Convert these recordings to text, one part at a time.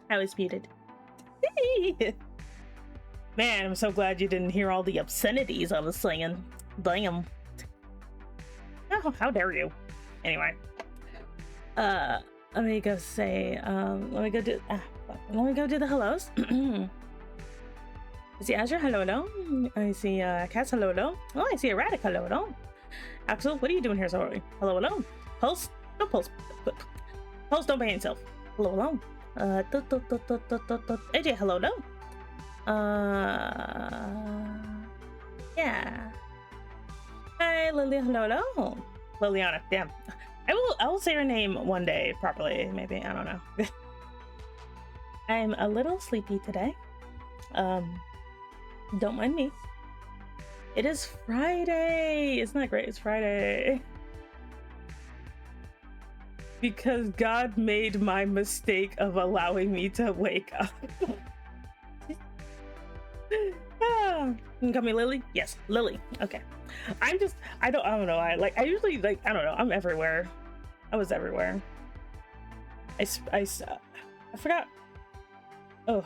I was muted. Man, I'm so glad you didn't hear all the obscenities I was saying. Damn. Oh, how dare you? Anyway. Let me go say, let me go do the hellos. I see Azure, hello. I see Cass, hello. Oh, I see Erratic, hello. Axel, what are you doing here so early? Hello. Pulse, no Pulse. Pulse, don't ban yourself. Hello. AJ, hello. Yeah. Hi, Lily, hello. Liliana, damn. I will say her name one day properly, maybe. I don't know. I'm a little sleepy today. Don't mind me. It is Friday. Isn't that great? It's Friday. Because God made my mistake of allowing me to wake up. You call me Lily? Yes, Lily. Okay. I don't know. I usually I don't know. I'm everywhere. I was everywhere. I forgot. Oh.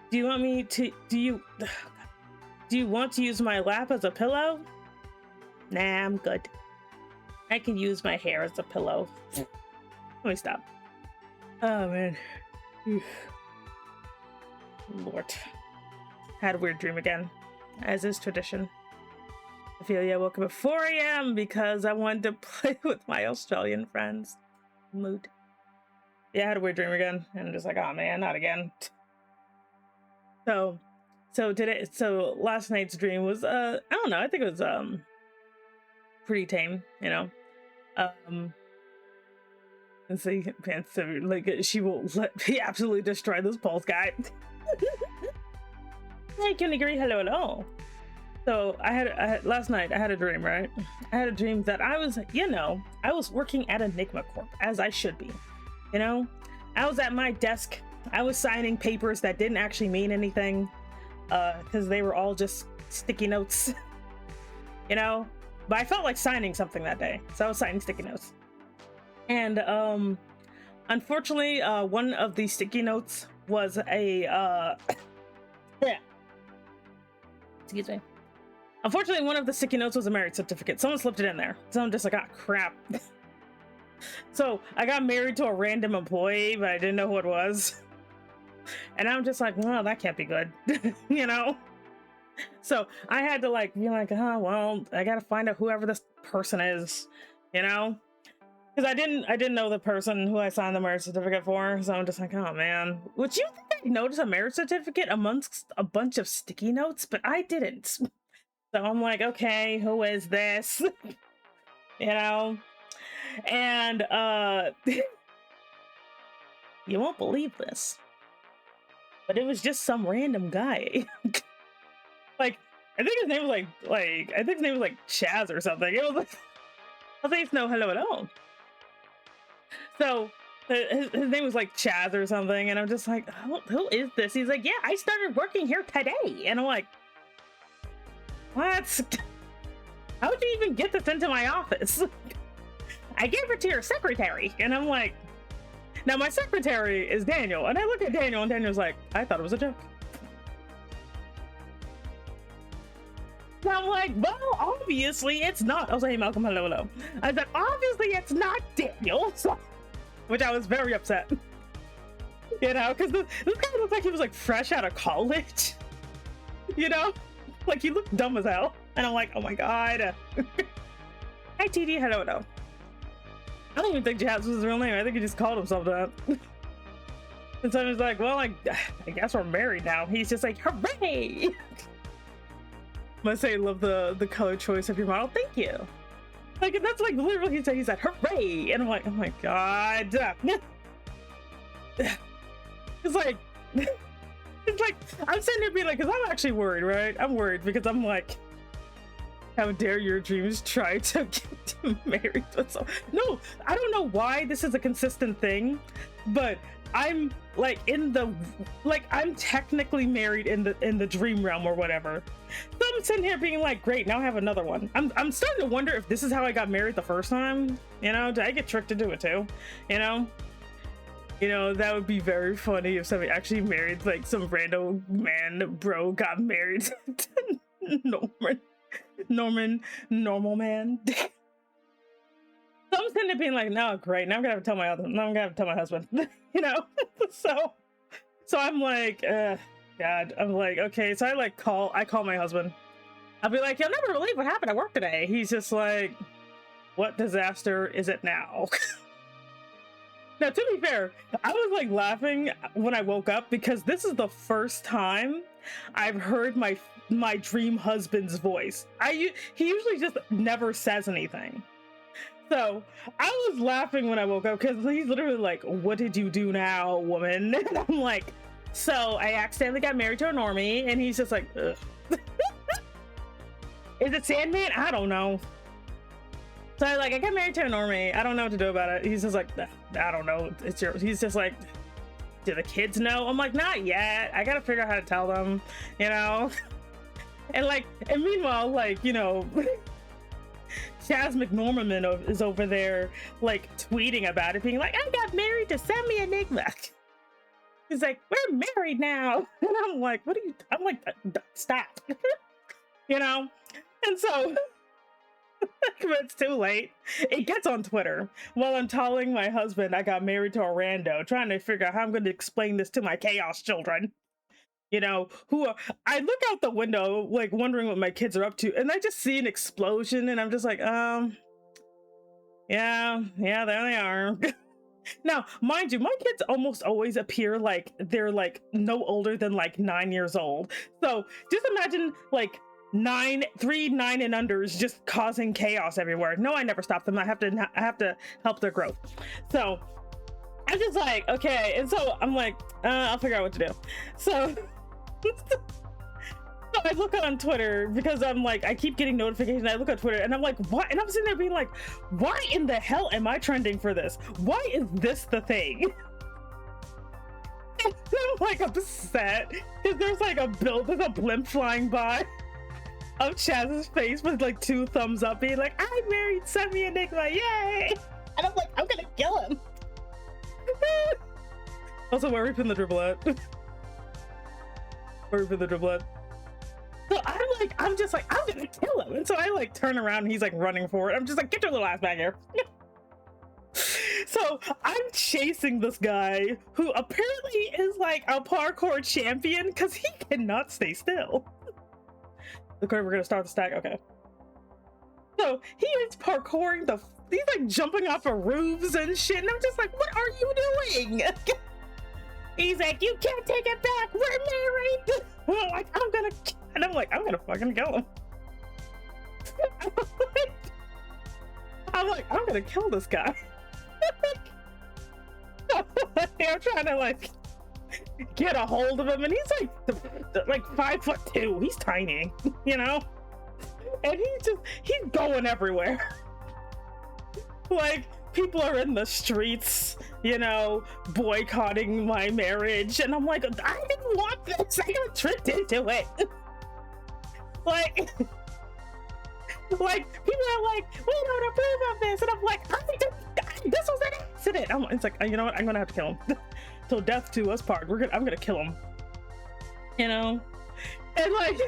Do you want me to, do you want to use my lap as a pillow? Nah, I'm good. I can use my hair as a pillow. Let me stop. Oh man. Lord. Had a weird dream again, as is tradition. Ophelia woke up at 4 a.m. because I wanted to play with my Australian friends. Mood. Yeah, I had a weird dream again, and I'm just like, oh man, not again. So last night's dream was I don't know, I think it was pretty tame, you know. And so like she will let me absolutely destroy this Pulse guy. Hey, Kunigiri, hello. So last night I had a dream, right? I had a dream that I was working at Enigma Corp, as I should be. You know, I was at my desk. I was signing papers that didn't actually mean anything, because they were all just sticky notes. You know, but I felt like signing something that day, so I was signing sticky notes. And unfortunately, one of the sticky notes was a yeah. Excuse me. Unfortunately, one of the sticky notes was a marriage certificate. Someone slipped it in there. So I'm just like, ah, crap. So I got married to a random employee, but I didn't know who it was. And I'm just like, well, that can't be good. You know? So I had to be like, oh, well, I got to find out whoever this person is, you know? Because I didn't know the person who I signed the marriage certificate for. So I'm just like, oh man. Would you think I'd notice a marriage certificate amongst a bunch of sticky notes? But I didn't. So I'm like, okay, who is this? You know? And you won't believe this, but it was just some random guy. Like, I think his name was like Chaz or something. It was like, I think it's no hello at all. So his name was like Chaz or something, and I'm just like, who is this? He's like, yeah, I started working here today. And I'm like, what? How'd you even get this into my office? I gave it to your secretary. And I'm like, now my secretary is Daniel. And I look at Daniel, and Daniel's like, I thought it was a joke. And I'm like, well, obviously it's not. I was like, hey, Malcolm, hello. I said, obviously it's not Daniel. So, which I was very upset. You know, because this guy looked like he was like fresh out of college. You know? Like he looked dumb as hell. And I'm like, oh my God. Hi, TD, hello. I don't even think Jazz was his real name. I think he just called himself that. And so he's like, well, I guess we're married now. He's just like, hooray! Must say, love the color choice of your model. Thank you. Like, and that's like literally he said, hooray! And I'm like, oh my God. It's like, I'm sitting there being like, because I'm actually worried, right? I'm worried because I'm like, how dare your dreams try to get married with someone? No, I don't know why this is a consistent thing, but I'm like I'm technically married in the dream realm or whatever. So I'm sitting here being like, great, now I have another one. I'm starting to wonder if this is how I got married the first time. You know, did I get tricked to do it too? You know? You know, that would be very funny if somebody actually married, like some random man bro got married to normal man. So I'm sitting there being like, no, great. Now I'm gonna have to tell my other. Now I'm gonna have to tell my husband. You know, so I'm like, God. I'm like, okay. So I call my husband. I'll be like, you'll never believe what happened at work today. He's just like, what disaster is it now? Now, to be fair, I was like laughing when I woke up because this is the first time I've heard my dream husband's voice. He usually just never says anything. So I was laughing when I woke up because he's literally like, what did you do now, woman? And I'm like, so I accidentally got married to a normie. And he's just like, ugh. Is it Sandman? I don't know. So I got married to a normie. I don't know what to do about it. He's just like, I don't know. It's your. He's just like, do the kids know? I'm like, not yet. I gotta figure out how to tell them, you know. And meanwhile, you know, Chaz McNorman is over there like tweeting about it, being like, I got married to Sammy Enigma. He's like, we're married now. And I'm like, what are you? I'm like, stop. You know. And so. But it's too late. It gets on Twitter while I'm telling my husband I got married to a rando, trying to figure out how I'm going to explain this to my chaos children. You know, I look out the window, like wondering what my kids are up to, and I just see an explosion, and I'm just like, yeah, there they are. Now, mind you, my kids almost always appear like they're like no older than like 9 years old. So just imagine like 9 and unders just causing chaos everywhere. No, I never stop them. I have to help their growth. So I'm just like, okay. And so I'm like, I'll figure out what to do. So I look on Twitter because I'm like, I keep getting notifications. I look at Twitter and I'm like, what? And I'm sitting there being like, why in the hell am I trending for this? Why is this the thing? And I'm like upset because there's a blimp flying by of Chaz's face with like 2 thumbs up, being like, I married Sammy Enigma, yay! And I'm like, I'm gonna kill him. Also, where are we putting the dribble at? Where are we putting the dribble at? So I'm just like, I'm gonna kill him. And so I like turn around and he's like running forward. I'm just like, get your little ass back here. So I'm chasing this guy who apparently is like a parkour champion because he cannot stay still. Okay, we're gonna start the stack. Okay. So he is parkouring he's like jumping off of roofs and shit. And I'm just like, what are you doing? He's like, you can't take it back. We're married. And I'm like, I'm gonna fucking kill him. I'm gonna kill this guy. I'm trying to like get a hold of him, and he's like 5'2". He's tiny, you know, and he's going everywhere. Like people are in the streets, you know, boycotting my marriage, and I'm like, I didn't want this. I got tricked into it. like people are like, we don't approve of this, and I'm like, this was an accident. It's like, you know what? I'm gonna have to kill him. Till death to us part. I'm gonna kill him. You know? And like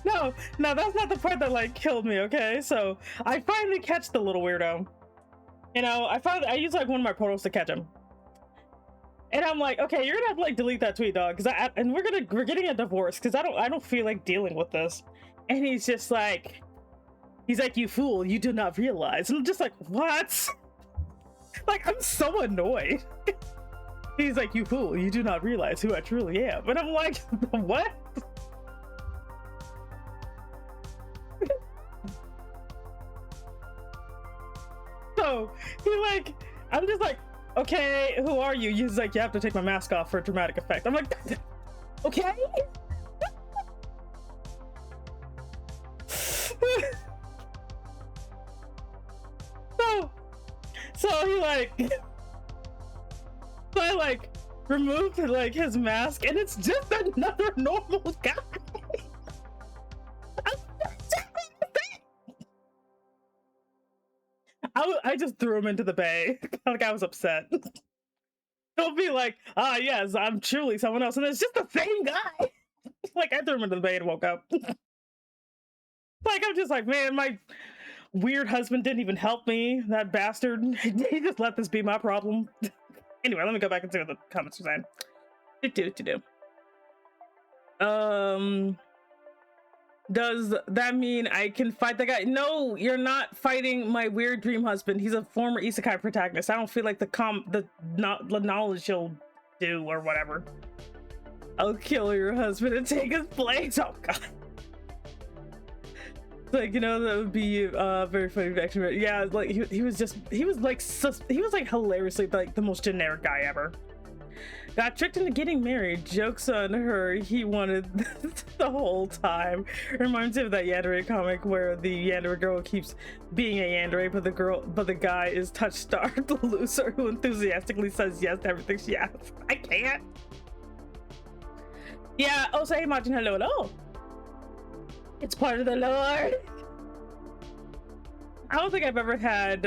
No, that's not the part that like killed me, okay? So I finally catch the little weirdo. You know, I use like one of my portals to catch him. And I'm like, okay, you're gonna have to like delete that tweet, dog, because we're getting a divorce because I don't feel like dealing with this. And he's like, you fool, you do not realize. And I'm just like, what? Like, I'm so annoyed. He's like, you fool, you do not realize who I truly am. And I'm like, what? So I'm just like, okay, who are you? He's like, you have to take my mask off for dramatic effect. I'm like, okay. So I like removed like his mask, and it's just another normal guy. I just threw him into the bay. Like I was upset. Don't be like, ah, yes, I'm truly someone else, and it's just the same guy. Like I threw him into the bay and woke up. Like I'm just like, man, my weird husband didn't even help me. That bastard. He just let this be my problem. Anyway, let me go back and see what the comments are saying. Does that mean I can fight the guy? No, you're not fighting my weird dream husband. He's a former isekai protagonist. I don't feel like the knowledge he'll do or whatever. I'll kill your husband and take his place. Oh god. Like, you know, that would be very funny reaction. Yeah, like he was like hilariously like the most generic guy ever. Got tricked into getting married. Joke's on her. He wanted the whole time. Reminds me of that yandere comic where the yandere girl keeps being a yandere, but the guy is touch star, the loser who enthusiastically says yes to everything she asks. I can't. Yeah. Oh, say imagine hello. It's part of the lore. I don't think I've ever had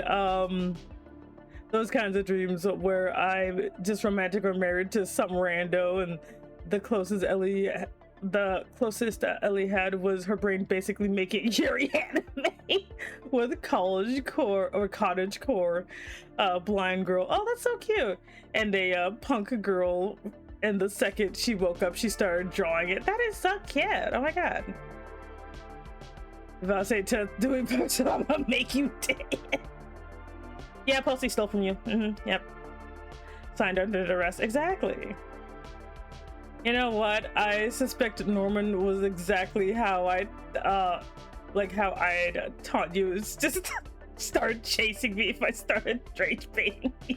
those kinds of dreams where I'm just romantic or married to some rando, and the closest Ellie had was her brain basically making Yuri anime with cottage core blind girl. Oh, that's so cute. And a punk girl, and the second she woke up she started drawing it. That is so cute. Oh my god. If I say to doing post, I'm gonna make you dead. Yeah, Posty stole from you. Yep. Signed under duress. Exactly. You know what? I suspect Norman was exactly how I'd taught you. It's just start chasing me if I started rage baiting you.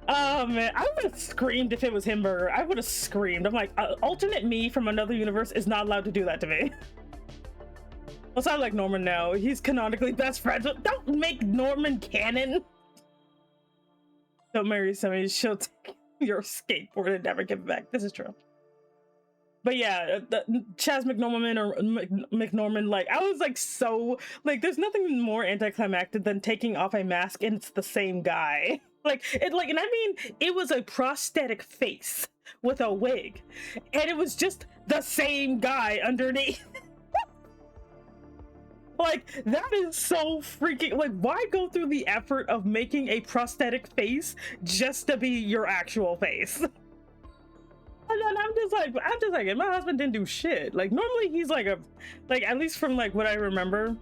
Oh man, I would have screamed if it was Himburger. I would have screamed. I'm like, alternate me from another universe is not allowed to do that to me. Well, I like Norman now. He's canonically best friends with. Don't make Norman canon. Don't marry somebody. She'll take your skateboard and never give it back. This is true. But yeah, Chaz McNorman or McNorman, like I was like so like, there's nothing more anticlimactic than taking off a mask and it's the same guy. And I mean, it was a prosthetic face with a wig, and it was just the same guy underneath. Like, that is so freaking, like, why go through the effort of making a prosthetic face just to be your actual face? And then I'm just like, my husband didn't do shit. Like, normally he's like at least from like what I remember,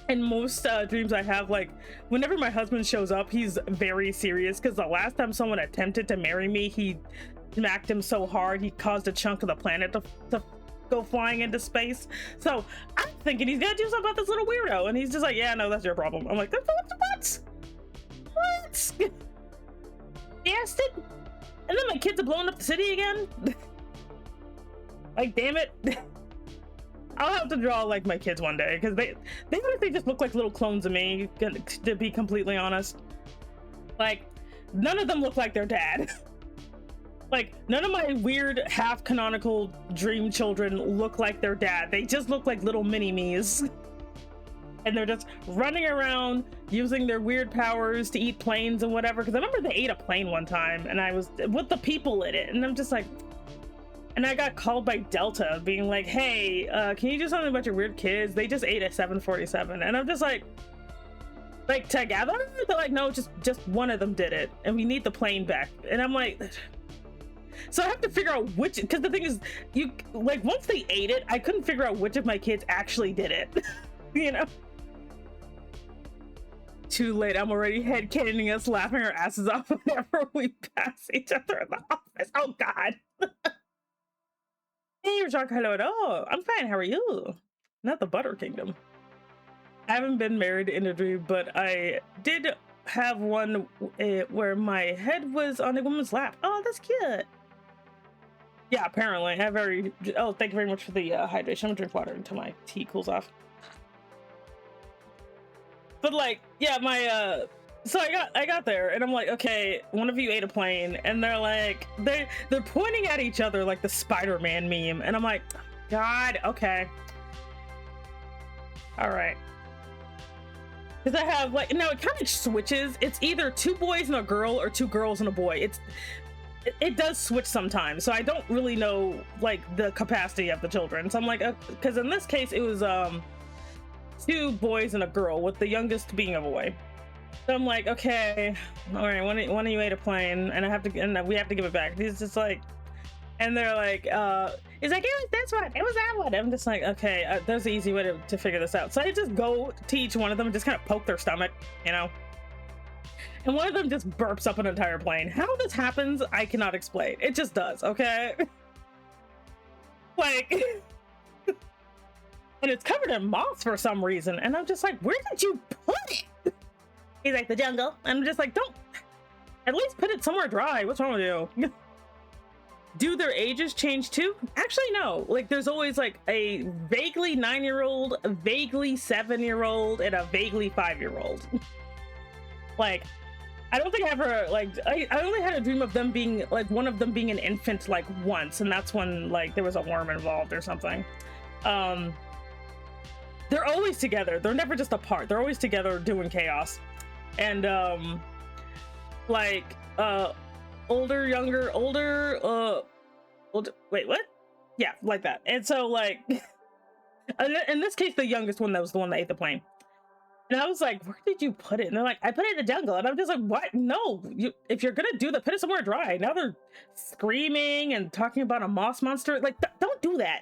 in most dreams I have, like, whenever my husband shows up, he's very serious, because the last time someone attempted to marry me, he smacked him so hard, he caused a chunk of the planet to go flying into space. So I'm thinking he's gonna do something about this little weirdo, and he's just like, yeah, no, that's your problem. I'm like, what? Bastard! And then my kids are blowing up the city again. Like, damn it. I'll have to draw like my kids one day, because they honestly just look like little clones of me, to be completely honest. Like, none of them look like their dad. Like, none of my weird half-canonical dream children look like their dad. They just look like little mini-me's. And they're just running around, using their weird powers to eat planes and whatever. Because I remember they ate a plane one time, and I was with the people in it. And I'm just like... And I got called by Delta, being like, hey, can you do something about your weird kids? They just ate a 747. And I'm just like together? They're like, no, just one of them did it. And we need the plane back. And I'm like... So I have to figure out which, because the thing is, you like, once they ate it, I couldn't figure out which of my kids actually did it. You know? Too late. I'm already headcanoning us, laughing our asses off whenever we pass each other in the office. Oh god. Hey, Jacques, hello at all. I'm fine. How are you? Not the Butter Kingdom. I haven't been married in a dream, but I did have one where my head was on a woman's lap. Oh, that's cute. Yeah, apparently. Oh, thank you very much for the hydration. I'm gonna drink water until my tea cools off. But like, yeah, my so I got there and I'm like, okay, one of you ate a plane, and they're like, they're pointing at each other like the Spider-Man meme, and I'm like, God, okay, all right. Because I have like, no, it kind of switches. It's either 2 boys and a girl or 2 girls and a boy. It does switch sometimes. So I don't really know like the capacity of the children. So I'm like, because in this case, it was 2 boys and a girl, with the youngest being a boy. So I'm like, okay, all right, one of you ate a plane, and we have to give it back. He's just like, and they're like, he's like, it was this one, it was that one. I'm just like, okay, there's an easy way to figure this out. So I just go to each one of them and just kind of poke their stomach, you know? And one of them just burps up an entire plane. How this happens, I cannot explain. It just does, okay? Like, and it's covered in moss for some reason. And I'm just like, where did you put it? He's like, the jungle. And I'm just like, don't, at least put it somewhere dry. What's wrong with you? Do their ages change too? Actually, no. Like, there's always like a vaguely 9-year-old, a vaguely 7-year-old, and a vaguely 5-year-old. Like, I don't think I ever, like, I only had a dream of them being, like, one of them being an infant, like, once, and that's when, like, there was a worm involved or something. They're always together. They're never just apart. They're always together doing chaos. And, like, older, younger, older, wait, what? Yeah, like that. And so, like, in this case, the youngest one, that was the one that ate the plane. And I was like, where did you put it? And they're like, I put it in the jungle. And I'm just like, what? No, if you're gonna do that, put it somewhere dry. Now they're screaming and talking about a moss monster. Like, don't do that.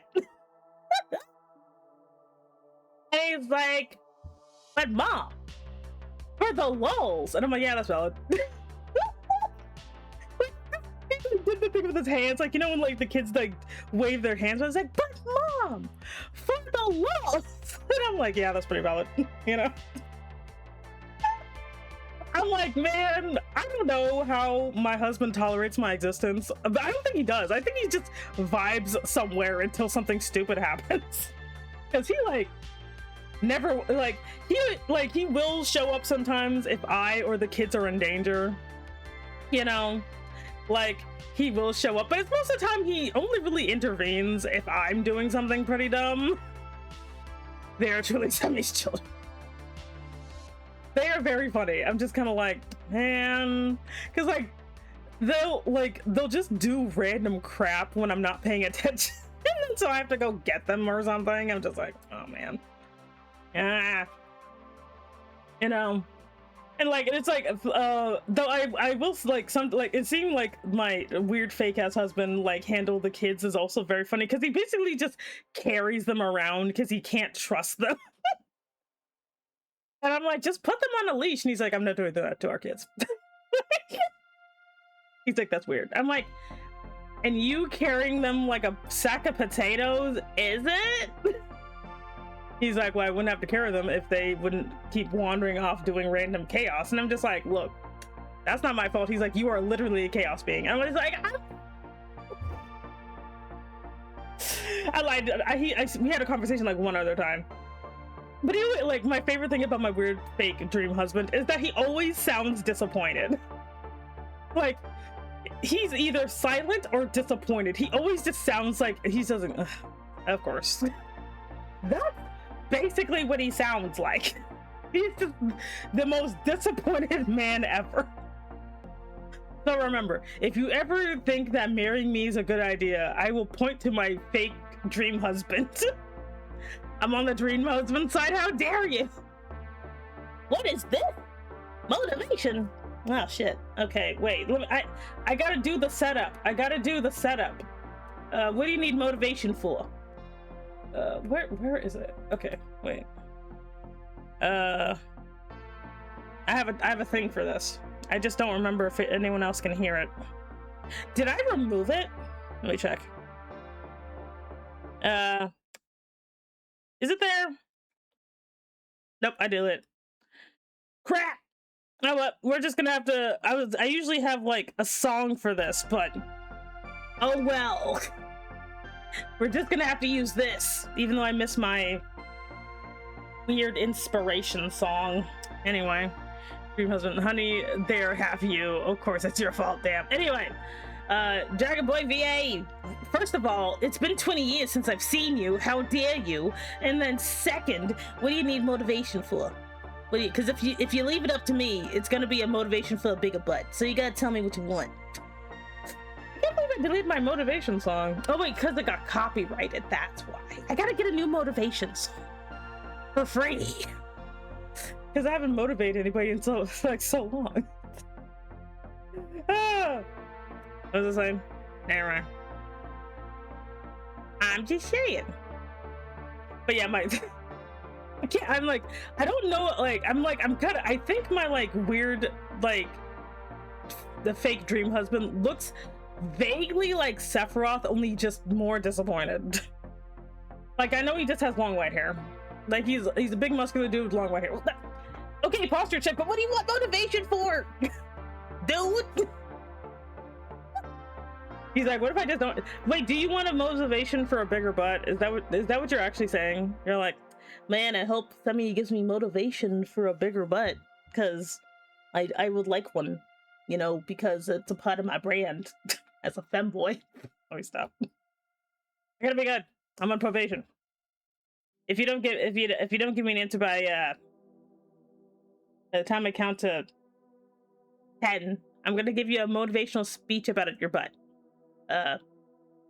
And he's like, but mom, for the lulz. And I'm like, yeah, that's valid. Did the thing with his hands, like, you know when like the kids like wave their hands. I was like, but mom, for the lulz. And I'm like, yeah, that's pretty valid. You know, I'm like, man, I don't know how my husband tolerates my existence, but I don't think he does. I think he just vibes somewhere until something stupid happens. Because he like never, like, he will show up sometimes if I or the kids are in danger, you know, like he will show up, but it's most of the time he only really intervenes if I'm doing something pretty dumb. They are truly Semi's children. They are very funny. I'm just kind of like, man, because like they'll just do random crap when I'm not paying attention. So I have to go get them or something. I'm just like, oh man. Yeah. You know. And like, it's like, though I will like it seemed like my weird fake ass husband like handle the kids is also very funny, because he basically just carries them around because he can't trust them. And I'm like, just put them on a leash. And he's like, I'm not doing that to our kids. He's like, that's weird. I'm like, and you carrying them like a sack of potatoes, is it? He's like, well, I wouldn't have to carry them if they wouldn't keep wandering off doing random chaos. And I'm just like, look, that's not my fault. He's like, you are literally a chaos being. And I was like, I lied. We had a conversation like one other time. But anyway, like, my favorite thing about my weird fake dream husband is that he always sounds disappointed. Like, he's either silent or disappointed. He always just sounds like he doesn't. Of course. That's basically what he sounds like. He's just the most disappointed man ever. So remember, if you ever think that marrying me is a good idea, I will point to my fake dream husband. I'm on the dream husband side. How dare you? What is this? Motivation. Oh shit. Okay, wait. I gotta do the setup. What do you need motivation for? Where is it? Okay, wait. I have a thing for this. I just don't remember if anyone else can hear it. Did I remove it? Let me check. Is it there? Nope, I did it. Crap! Oh, well, we're just gonna have to. I usually have like a song for this, but oh well. We're just gonna have to use this, even though I miss my weird inspiration song. Anyway, dream husband, honey, there have you. Of course, it's your fault, damn. Anyway, Dragon Boy VA. First of all, it's been 20 years since I've seen you. How dare you? And then second, what do you need motivation for? Because if you leave it up to me, it's gonna be a motivation for a bigger butt. So you gotta tell me what you want. I can't believe I deleted my motivation song. Oh wait, because it got copyrighted. That's why. I gotta get a new motivation song for free. Because I haven't motivated anybody in so long. Ah. What was I saying? Never mind. I'm just saying. But yeah, I can't, I'm like, I don't know, like, I'm kind of, I think my, like, weird, like, the fake dream husband looks vaguely like Sephiroth, only just more disappointed. Like, I know he just has long white hair. Like, he's a big muscular dude with long white hair. Okay, posture check, but what do you want motivation for? Dude? He's like, what if I just don't, wait, do you want a motivation for a bigger butt? Is that what you're actually saying? You're like, man, I hope somebody gives me motivation for a bigger butt, because I would like one, you know, because it's a part of my brand as a femboy. Let me stop. I gotta be good. I'm on probation. If you don't give me an answer by the time I count to 10, I'm gonna give you a motivational speech about your butt.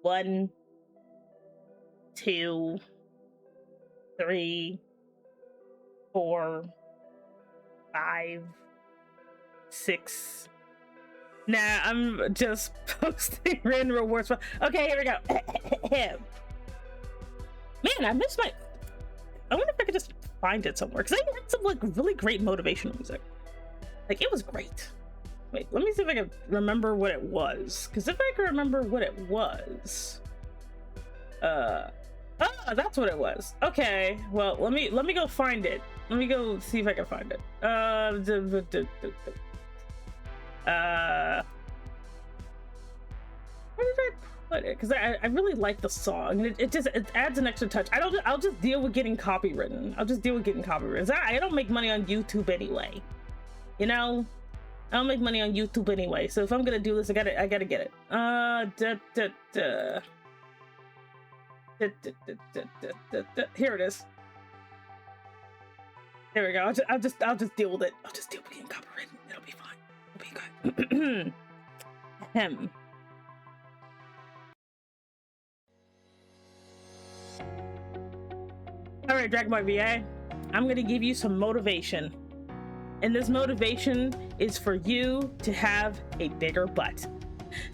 1, 2, 3, 4, 5, 6. Nah, I'm just posting random rewards. Okay, here we go. Man, I missed my. I wonder if I could just find it somewhere, because I had some like really great motivational music. Like, it was great. Wait, let me see if I can remember what it was. Because if I can remember what it was, oh, that's what it was. Okay, well, let me go find it. Let me go see if I can find it. Where did I put it? Because I really like the song. It adds an extra touch. I'll just deal with getting copywritten. I'll just deal with getting copywritten. I don't make money on YouTube anyway. You know? I don't make money on YouTube anyway, so if I'm gonna do this, I gotta get it. Here it is. There we go. I'll just deal with it. I'll just deal with getting copyrighted. It'll be fine. It'll be good. Ahem. All right, Dragon Ball VA. I'm gonna give you some motivation. And this motivation is for you to have a bigger butt.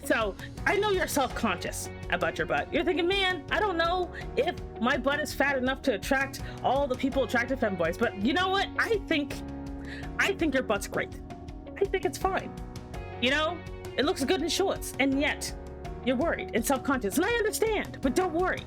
So I know you're self-conscious about your butt. You're thinking, man, I don't know if my butt is fat enough to attract all the people attracted femboys. But you know what? I think your butt's great. I think it's fine. You know, it looks good in shorts, and yet you're worried and self-conscious. And I understand, but don't worry.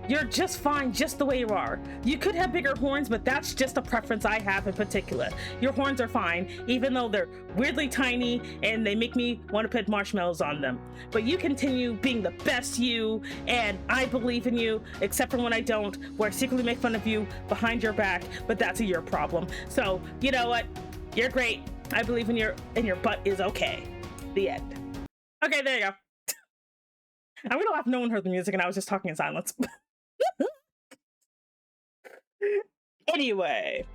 You're just fine just the way you are. You could have bigger horns, but that's just a preference I have in particular. Your horns are fine, even though they're weirdly tiny and they make me want to put marshmallows on them. But you continue being the best you, and I believe in you, except for when I don't, where I secretly make fun of you behind your back, but that's your problem. So, you know what? You're great. I believe in your butt is okay. The end. Okay, there you go. I'm gonna laugh no one heard the music and I was just talking in silence. Anyway,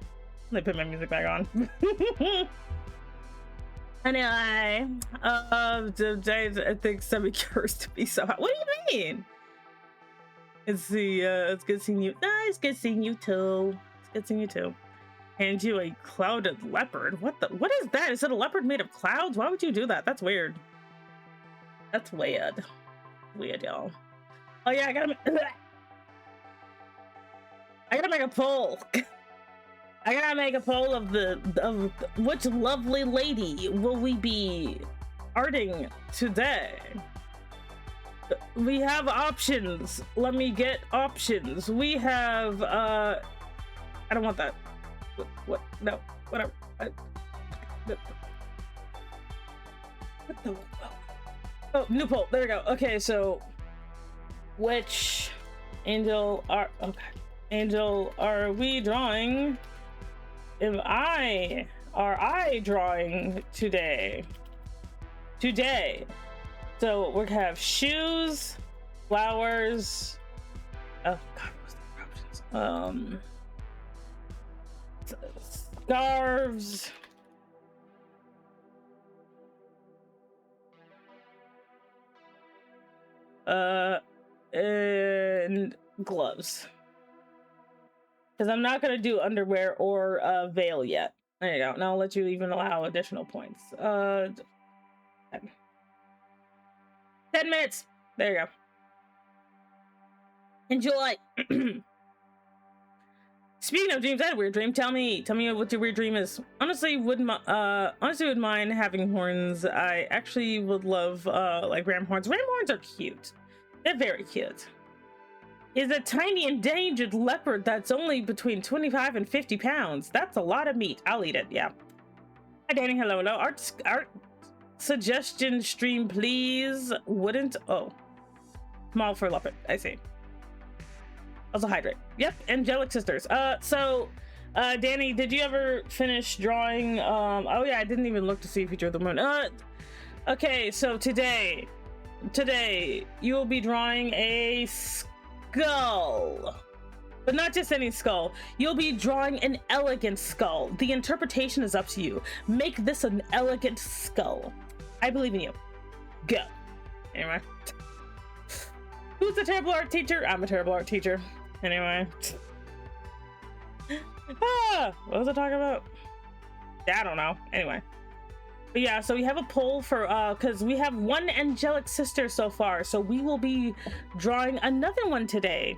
let me put my music back on. Anyway, I think somebody curious to be so hot. What do you mean? It's good seeing you. It's good seeing you too. It's good seeing you too. Hand you a clouded leopard. What is that? Is it a leopard made of clouds? Why would you do that? That's weird. That's weird. Weird, y'all. Oh yeah, I gotta make a poll. I gotta make a poll of which lovely lady will we be arting today. We have options. Let me get options. We have I don't want that. What? No. Whatever. What the? Oh, new poll. There we go. Okay, so which angel are we drawing? Are I drawing today? So we're gonna have shoes, flowers. Oh God, what's the options? scarves. And gloves. Because I'm not gonna do underwear or veil yet. There you go. Now I'll let you even allow additional points. 10 minutes. There you go. Enjoy. Speaking of dreams, I had a weird dream. Tell me what your weird dream is. Honestly, wouldn't mind having horns. I actually would love like ram horns. Ram horns are cute. They're very cute. Is a tiny endangered leopard that's only between 25 and 50 pounds. That's a lot of meat. I'll eat it. Yeah. Hi, Danny. Hello. Art suggestion stream, please. Wouldn't. Oh, small for leopard. I see. Also hydrate. Yep. Angelic sisters. So Danny, did you ever finish drawing? Oh yeah, I didn't even look to see if you drew the moon. Okay. So today you will be drawing a skull, but not just any skull. You'll be drawing an elegant skull. The interpretation is up to you. Make this an elegant skull. I believe in you. Go. Anyway, who's a terrible art teacher? I'm a terrible art teacher. Anyway, what was I talking about? I don't know. Anyway, but yeah, so we have a poll for because we have one angelic sister so far, so we will be drawing another one today.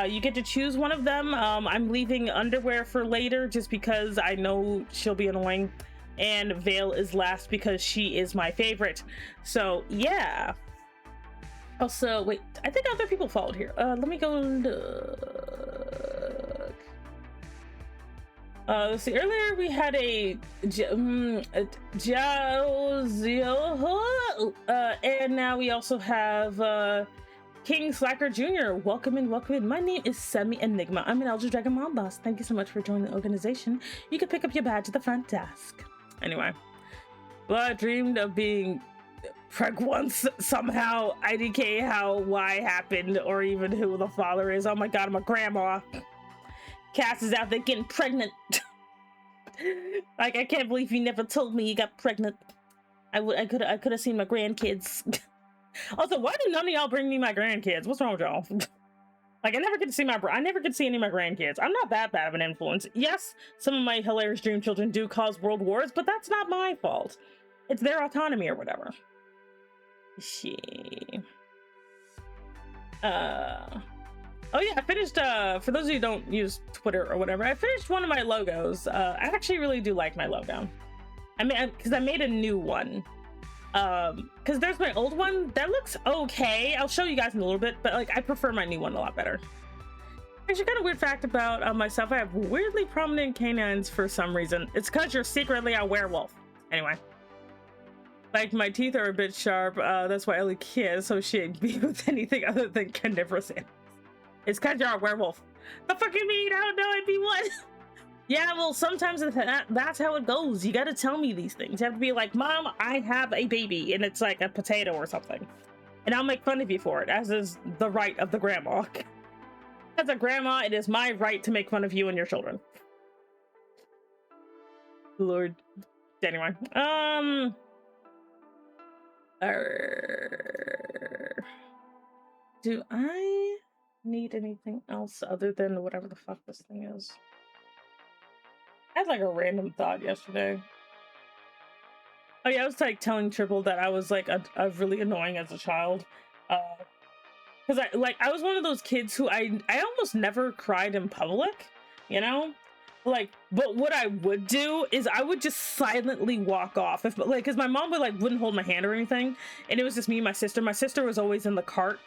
You get to choose one of them. I'm leaving underwear for later just because I know she'll be annoying, and veil is last because she is my favorite. So yeah. Also, wait, I think other people followed here. Let me go look. Let's see, earlier we had a and now we also have King Slacker Jr. Welcome in, welcome in. My name is Semi Enigma. I'm an Elder Dragon Mod Boss. Thank you so much for joining the organization. You can pick up your badge at the front desk. Anyway, well, I dreamed of being preg once somehow. IDK how, why happened, or even who the father is. Oh my god, I'm a grandma. Cass is out there getting pregnant. Like, I can't believe you never told me you got pregnant. I could have seen my grandkids. Also, why did none of y'all bring me my grandkids? What's wrong with y'all? Like, I never get to see any of my grandkids. I'm not that bad of an influence. Yes, some of my hilarious dream children do cause world wars, but that's not my fault. It's their autonomy or whatever. Oh yeah, I finished, for those of you who don't use Twitter or whatever, I finished one of my logos. I actually really do like my logo. I mean, because I made a new one. Because there's my old one that looks okay. I'll show you guys in a little bit, but like, I prefer my new one a lot better. Actually, got a weird fact about myself. I have weirdly prominent canines for some reason. It's because you're secretly a werewolf. Anyway. Like, my teeth are a bit sharp. That's why Ellie can't associate me with anything other than carnivorous animals. It's because you're a werewolf. The fuck you mean? I don't know. I'd be what? Yeah, well, sometimes that's how it goes. You gotta tell me these things. You have to be like, Mom, I have a baby, and it's like a potato or something. And I'll make fun of you for it, as is the right of the grandma. As a grandma, it is my right to make fun of you and your children. Lord. Anyway. Do I need anything else other than whatever the fuck this thing is? I had like a random thought yesterday. Oh yeah, I was like telling Triple that I was like a really annoying as a child. Because I was one of those kids who I almost never cried in public, you know? Like, but what I would do is I would just silently walk off. If like, because my mom wouldn't hold my hand or anything, and it was just me and my sister. My sister was always in the cart,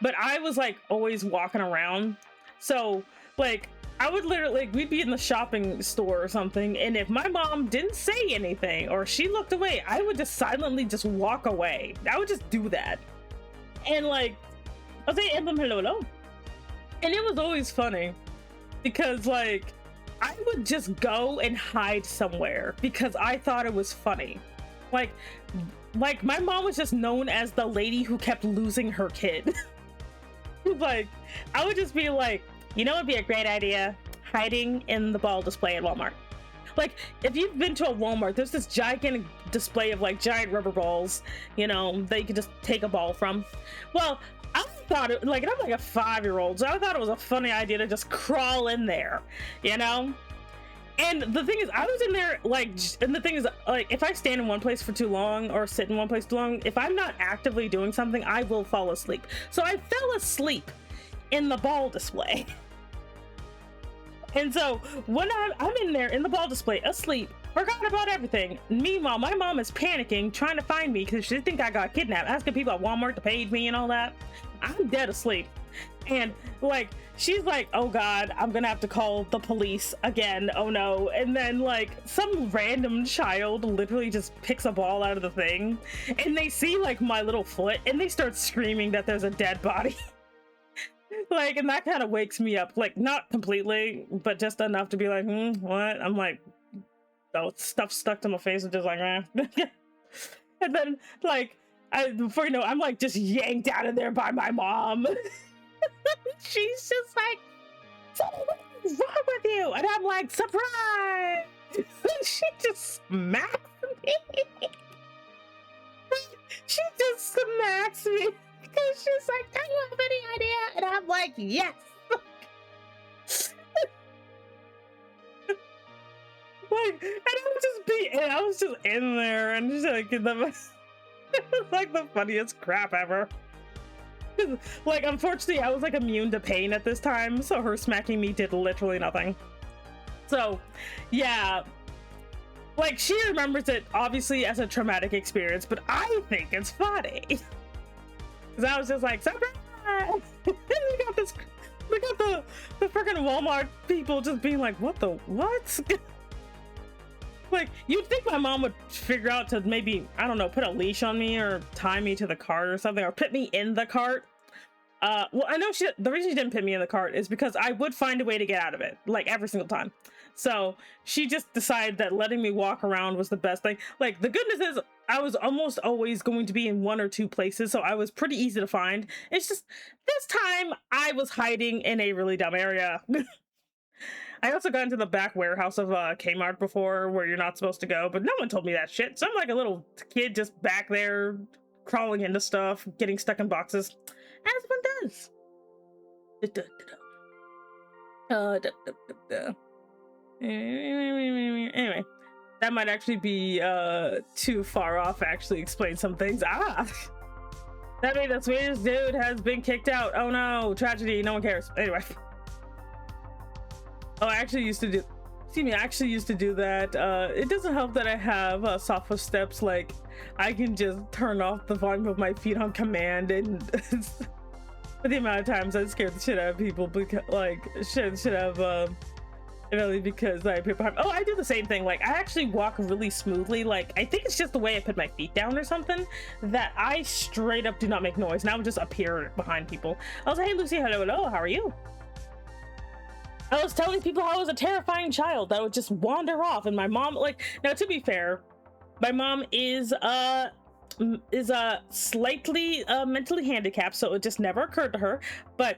but I was like always walking around. So like, I would literally, like, we'd be in the shopping store or something, and if my mom didn't say anything or she looked away, I would just silently just walk away. I would just do that. And like, I'll say hello. And it was always funny because like, I would just go and hide somewhere because I thought it was funny. Like my mom was just known as the lady who kept losing her kid. Like, I would just be like, you know, it'd be a great idea, hiding in the ball display at Walmart. Like, if you've been to a Walmart, there's this gigantic display of like giant rubber balls, you know, that you can just take a ball from. Well, I thought it, like, I'm like a 5-year-old, so I thought it was a funny idea to just crawl in there, you know? And the thing is, I was in there, like, and the thing is, like, if I stand in one place for too long or sit in one place too long, if I'm not actively doing something, I will fall asleep. So I fell asleep in the ball display. And so when I'm in there in the ball display, asleep, forgot about everything. Meanwhile, my mom is panicking, trying to find me because she think I got kidnapped, asking people at Walmart to page me and all that. I'm dead asleep. And like, she's like, oh God, I'm gonna have to call the police again. Oh no. And then like some random child literally just picks a ball out of the thing and they see like my little foot and they start screaming that there's a dead body. Like, and that kind of wakes me up, like not completely, but just enough to be like, what? I'm like, oh, stuff stuck to my face and just like, eh. And then like, before you know, I'm like just yanked out of there by my mom. She's just like, so what's wrong with you? And I'm like, surprise! She just smacks me. She just smacks me because she's like, do you have any idea? And I'm like, yes. Like, and I was just in there and just like, it was like the funniest crap ever. Like, unfortunately, I was like immune to pain at this time, so her smacking me did literally nothing. So, yeah, like she remembers it obviously as a traumatic experience, but I think it's funny because I was just like, surprise! We got this. We got the freaking Walmart people just being like, what the what? Like, you'd think my mom would figure out to maybe, I don't know, put a leash on me or tie me to the cart or something, or put me in the cart. Well, I know the reason she didn't put me in the cart is because I would find a way to get out of it, like every single time. So she just decided that letting me walk around was the best thing. Like, the goodness is I was almost always going to be in 1 or 2 places, so I was pretty easy to find. It's just this time I was hiding in a really dumb area. I also got into the back warehouse of Kmart before, where you're not supposed to go, but no one told me that shit. So I'm like a little kid just back there, crawling into stuff, getting stuck in boxes, as one does. Anyway, that might actually be too far off. Actually, explain some things. That means the Swedish dude has been kicked out. Oh no, tragedy. No one cares. Anyway. Oh, I actually used to do that. It doesn't help that I have soft footsteps. Like, I can just turn off the volume of my feet on command, and for the amount of times I scared the shit out of people because, like, should have really because I put behind. Oh, I do the same thing. Like, I actually walk really smoothly. Like, I think it's just the way I put my feet down or something that I straight up do not make noise, and I would just appear behind people. I was like, hey Lucy, hello, how are you? I was telling people how I was a terrifying child that would just wander off, and my mom, like, now to be fair, my mom is slightly mentally handicapped, so it just never occurred to her. But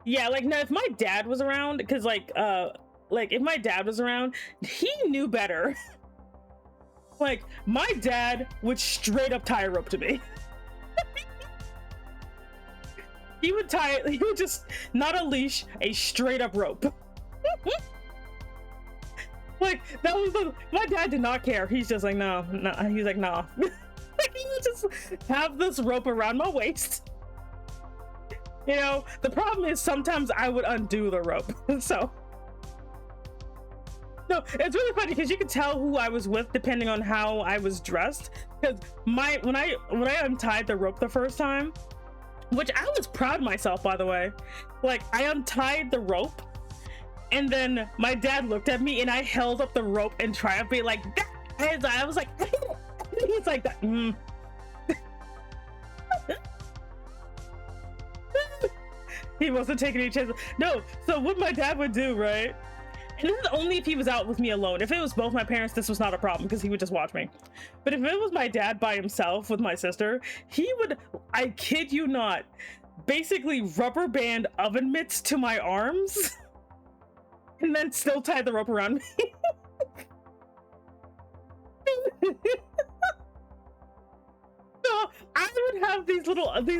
yeah, like, now if my dad was around, because like if my dad was around, he knew better. Like, my dad would straight up tie a rope to me. He would just, not a leash, a straight up rope. Like, that was my dad did not care. He's just like, no, he's like, no. Like, he would just have this rope around my waist. You know, the problem is sometimes I would undo the rope. So, no, it's really funny because you could tell who I was with depending on how I was dressed. Because when I untied the rope the first time, which I was proud of myself, by the way. Like, I untied the rope, and then my dad looked at me, and I held up the rope and triumphantly like that. And I was like, he's like that. He wasn't taking any chances. No, so what my dad would do, right? And this is only if he was out with me alone. If it was both my parents, this was not a problem because he would just watch me. But if it was my dad by himself with my sister, he would, I kid you not, basically rubber band oven mitts to my arms and then still tie the rope around me. So I would have these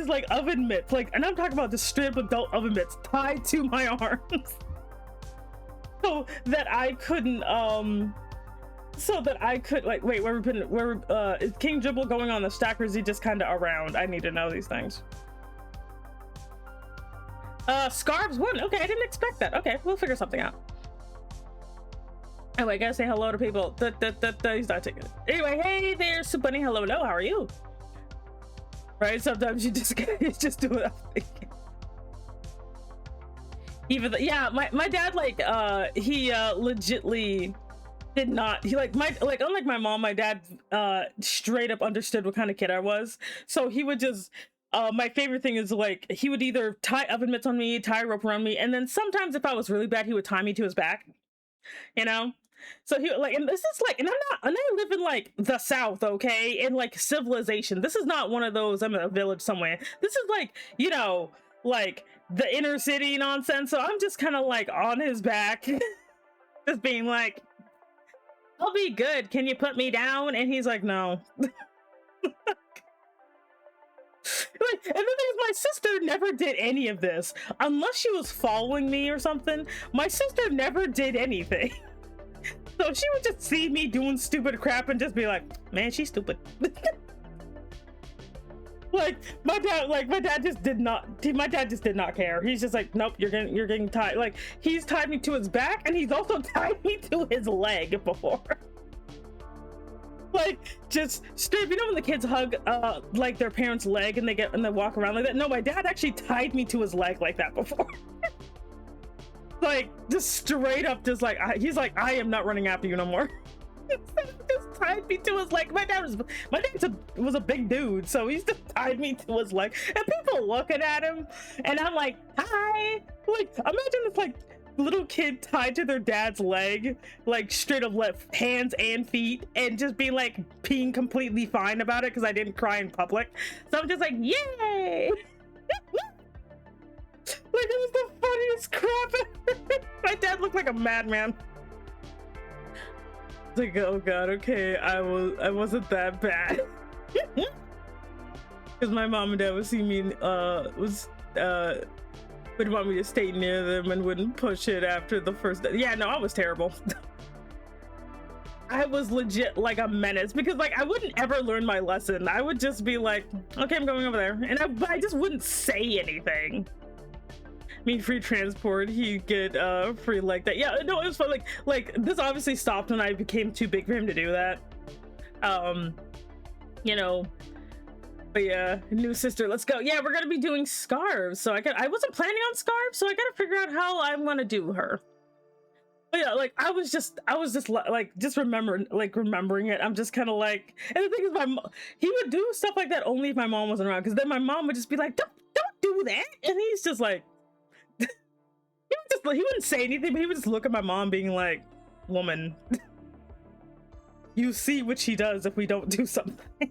like oven mitts, like, and I'm talking about the straight up adult oven mitts tied to my arms, so that I couldn't like, wait, is King Dribble going on the stack, or is he just kind of around? I need to know these things. Scarves won. Okay, I didn't expect that. Okay, we'll figure something out. Anyway, gotta say hello to people. He's not taking it. Anyway, hey there, Soup Bunny. Hello, how are you? Right, sometimes you just do it. Even yeah, my dad, like, he legitly did not, he unlike my mom, my dad straight up understood what kind of kid I was. So he would just my favorite thing is, like, he would either tie oven mitts on me, tie a rope around me, and then sometimes if I was really bad, he would tie me to his back, you know. So he, like, and this is like, and I live in like the South, okay, in like civilization. This is not one of those I'm in a village somewhere. This is like, you know, like the inner city nonsense. So I'm just kind of like on his back, just being like, I'll be good, can you put me down? And he's like, no. Like, and the thing is, my sister never did any of this unless she was following me or something. My sister never did anything. So she would just see me doing stupid crap and just be like, man, she's stupid. Like, my dad just did not care. He's just like, nope, you're getting tied. Like, he's tied me to his back, and he's also tied me to his leg before. Like, just straight, you know when the kids hug like their parents' leg and they walk around like that? No, my dad actually tied me to his leg like that before. Like, just straight up, just like, he's like, I am not running after you no more. Just tied me to his leg. My dad was a big dude, so he just tied me to his leg, and people looking at him, and I'm like, hi. Like, imagine this like little kid tied to their dad's leg, like straight up left hands and feet, and just be like being completely fine about it because I didn't cry in public. So I'm just like, yay. Like, it was the funniest crap ever. My dad looked like a madman. It's like, oh god, okay, I wasn't that bad. Because my mom and dad would see me, would want me to stay near them and wouldn't push it after the first day. Yeah, no, I was terrible. I was legit like a menace, because like I wouldn't ever learn my lesson. I would just be like, okay, I'm going over there, and I just wouldn't say anything. I mean, free transport, he'd get free like that. Yeah, no, it was fun. Like this obviously stopped when I became too big for him to do that. You know, but yeah, new sister, let's go. Yeah, we're gonna be doing scarves. So I wasn't planning on scarves, so I gotta figure out how I'm gonna do her. But yeah, like I was just remembering it. I'm just kind of like, and the thing is, he would do stuff like that only if my mom wasn't around, because then my mom would just be like, don't do that, and he's just like, he wouldn't say anything, but he would just look at my mom being like, woman, you see what she does if we don't do something.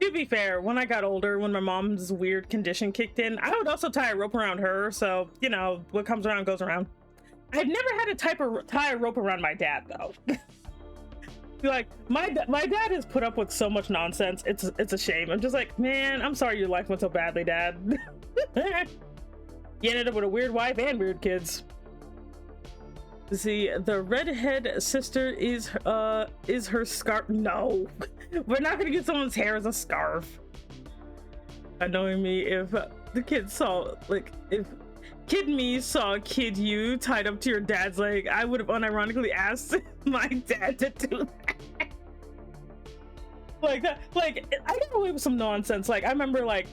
To be fair, when I got older, when my mom's weird condition kicked in, I would also tie a rope around her, so, you know, what comes around goes around. I've never had to tie a rope around my dad, though. Like, my dad has put up with so much nonsense, it's a shame. I'm just like, man, I'm sorry your life went so badly, Dad. You ended up with a weird wife and weird kids. See, the redhead sister is her scarf. No, we're not gonna get someone's hair as a scarf. Annoying me if the kid saw, like, if kid me saw kid you tied up to your dad's leg, I would have unironically asked my dad to do that. Like that, like I got away with some nonsense. Like I remember, like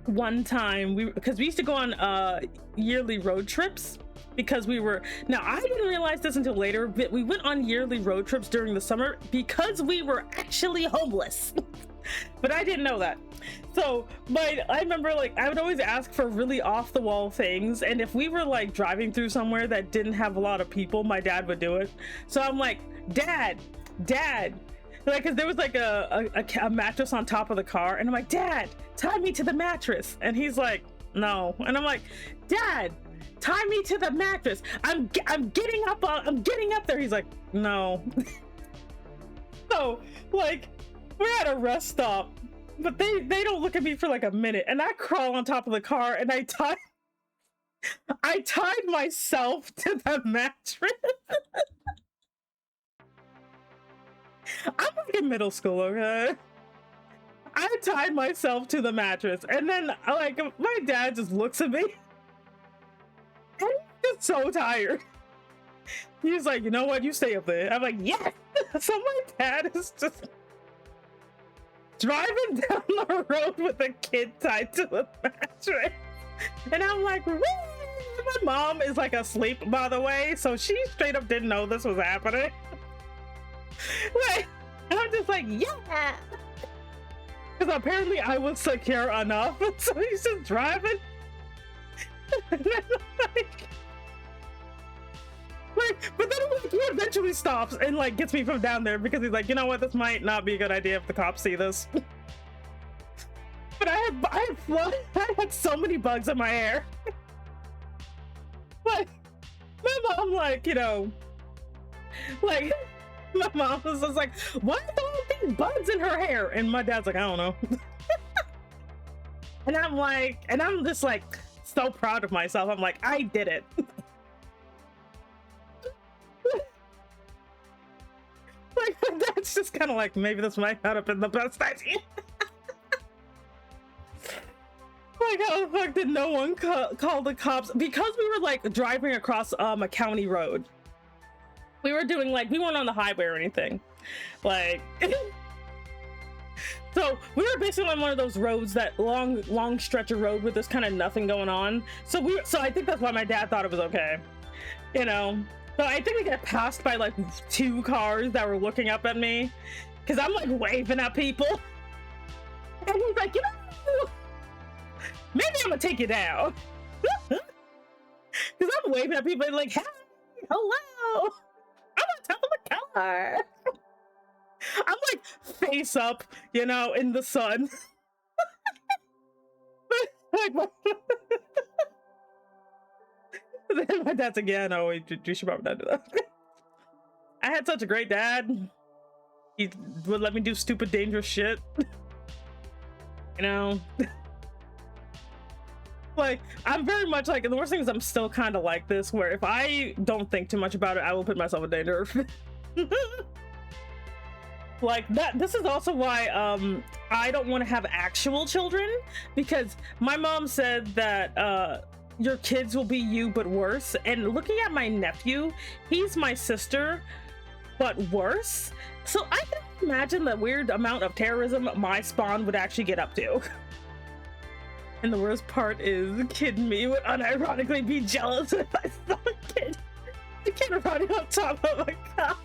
one time because we used to go on yearly road trips. Because now I didn't realize this until later, but we went on yearly road trips during the summer because we were actually homeless. But I didn't know that. So I remember, like, I would always ask for really off the wall things, and if we were like driving through somewhere that didn't have a lot of people, my dad would do it. So I'm like, Dad, like, because there was like a mattress on top of the car, and I'm like, Dad, tie me to the mattress. And he's like, no. And I'm like, Dad, tie me to the mattress. I'm getting up there. He's like, no. So, like, we're at a rest stop, but they don't look at me for like a minute, and I crawl on top of the car, and I tied myself to the mattress. I'm like in middle school, okay? I tied myself to the mattress, and then like my dad just looks at me, and he's just so tired. He's like, you know what? You stay up there. I'm like, yes. So my dad is just driving down the road with a kid tied to the mattress, and I'm like, woo! My mom is like asleep, by the way, so she straight up didn't know this was happening. Like, and I'm just like, yeah, because apparently I was secure enough, so he's just driving. And then, but then like, he eventually stops and like gets me from down there because he's like, you know what, this might not be a good idea if the cops see this. But I had so many bugs in my hair. Like, my mom, like, you know, like, my mom was just like, why are all these bugs in her hair? And my dad's like, I don't know. And I'm like, and I'm just like so proud of myself. I'm like, I did it. Like, that's just kind of like, maybe this might not have been the best idea. Like, how the fuck did no one call the cops? Because we were like driving across a county road. We were doing like, we weren't on the highway or anything. Like, so we were basically on one of those roads, that long stretch of road with this kind of nothing going on. So I think that's why my dad thought it was okay, you know. So I think we got passed by like 2 cars that were looking up at me, because I'm like waving at people, and he's like, you know, maybe I'm gonna take you down. Because I'm waving at people like, hey, hello, I'm on top of the car. I'm like face up, you know, in the sun. Like, then my dad's like, yeah, no, you should probably not do that. I had such a great dad. He would let me do stupid, dangerous shit. You know? Like, I'm very much like, and the worst thing is I'm still kind of like this, where if I don't think too much about it, I will put myself in danger. Like, this is also why I don't want to have actual children, because my mom said that your kids will be you but worse. And looking at my nephew, he's my sister but worse. So I can imagine the weird amount of terrorism my spawn would actually get up to. And the worst part is, the kid me would unironically be jealous if I saw a kid running on top of a car.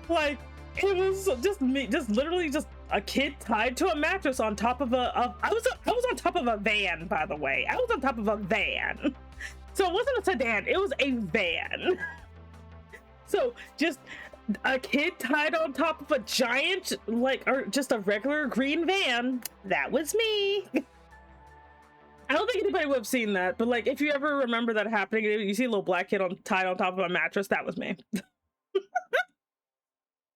Like, it was just me, just literally just a kid tied to a mattress on top of I was on top of a van, by the way. I was on top of a van. So it wasn't a sedan, it was a van. So just a kid tied on top of a giant, like, or just a regular green van. That was me. I don't think anybody would have seen that, but like, if you ever remember that happening, you see a little black kid tied on top of a mattress, that was me.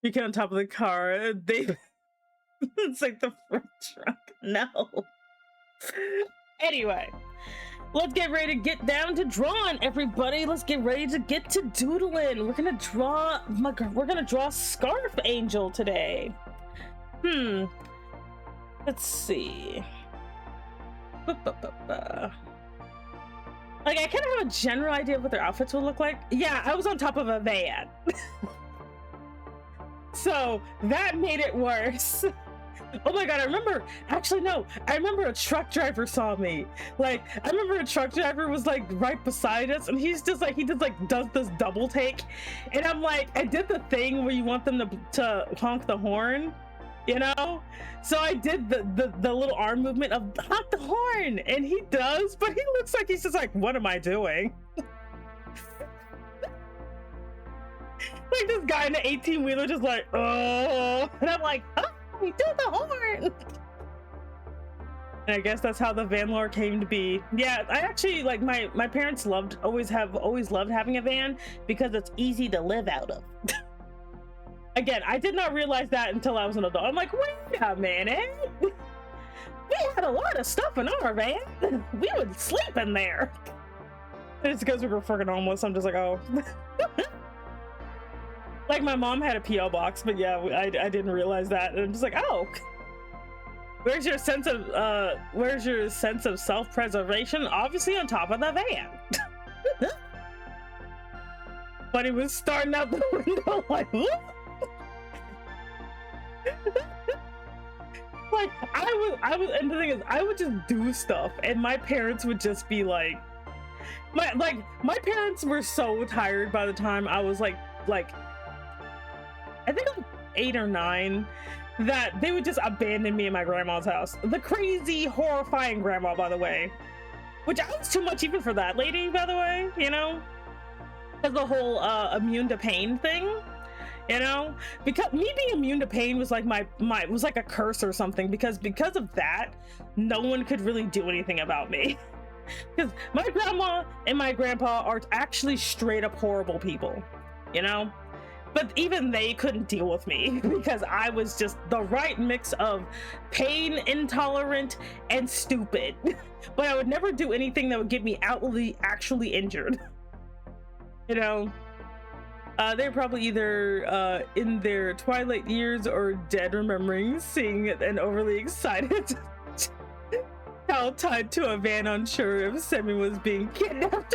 You get on top of the car, it's like the front trunk. No. Anyway, let's get ready to get down to drawing, everybody. Let's get ready to get to doodling. We're gonna draw Scarf Angel today. Let's see. Like, I kind of have a general idea of what their outfits will look like. Yeah, I was on top of a van. So that made it worse. Oh my god, I remember a truck driver saw me. Like, I remember a truck driver was like right beside us, and he does this double take, and I'm like, I did the thing where you want them to honk the horn, you know? So I did the little arm movement of honk the horn, and he does, but he looks like he's just like, what am I doing? Like, this guy in the 18-wheeler just like, oh, and I'm like, oh, do the horn. And I guess that's how the van lore came to be. Yeah, I actually, like, my parents always loved having a van because it's easy to live out of. Again, I did not realize that until I was an adult. I'm like, wait a minute. We had a lot of stuff in our van. We would sleep in there. It's because we were freaking homeless. I'm just like, oh. Like my mom had a PO box, but yeah, I didn't realize that. And I'm just like, oh. Where's your sense of self-preservation? Obviously on top of the van. But he was starting out the window like, whoop. Like I was, and the thing is, I would just do stuff, and my parents would just be like, my parents were so tired by the time I was like I think I'm 8 or 9, that they would just abandon me in my grandma's house. The crazy, horrifying grandma, by the way, which I was too much even for that lady, by the way, you know, because the whole immune to pain thing. You know, because me being immune to pain was like my was like a curse or something, because of that, no one could really do anything about me. Because my grandma and my grandpa are actually straight up horrible people, you know, but even they couldn't deal with me because I was just the right mix of pain intolerant and stupid. But I would never do anything that would get me outwardly actually injured, you know. They're probably either in their twilight years or dead, remembering seeing it and overly excited. Child tied to a van, unsure if Semi was being kidnapped.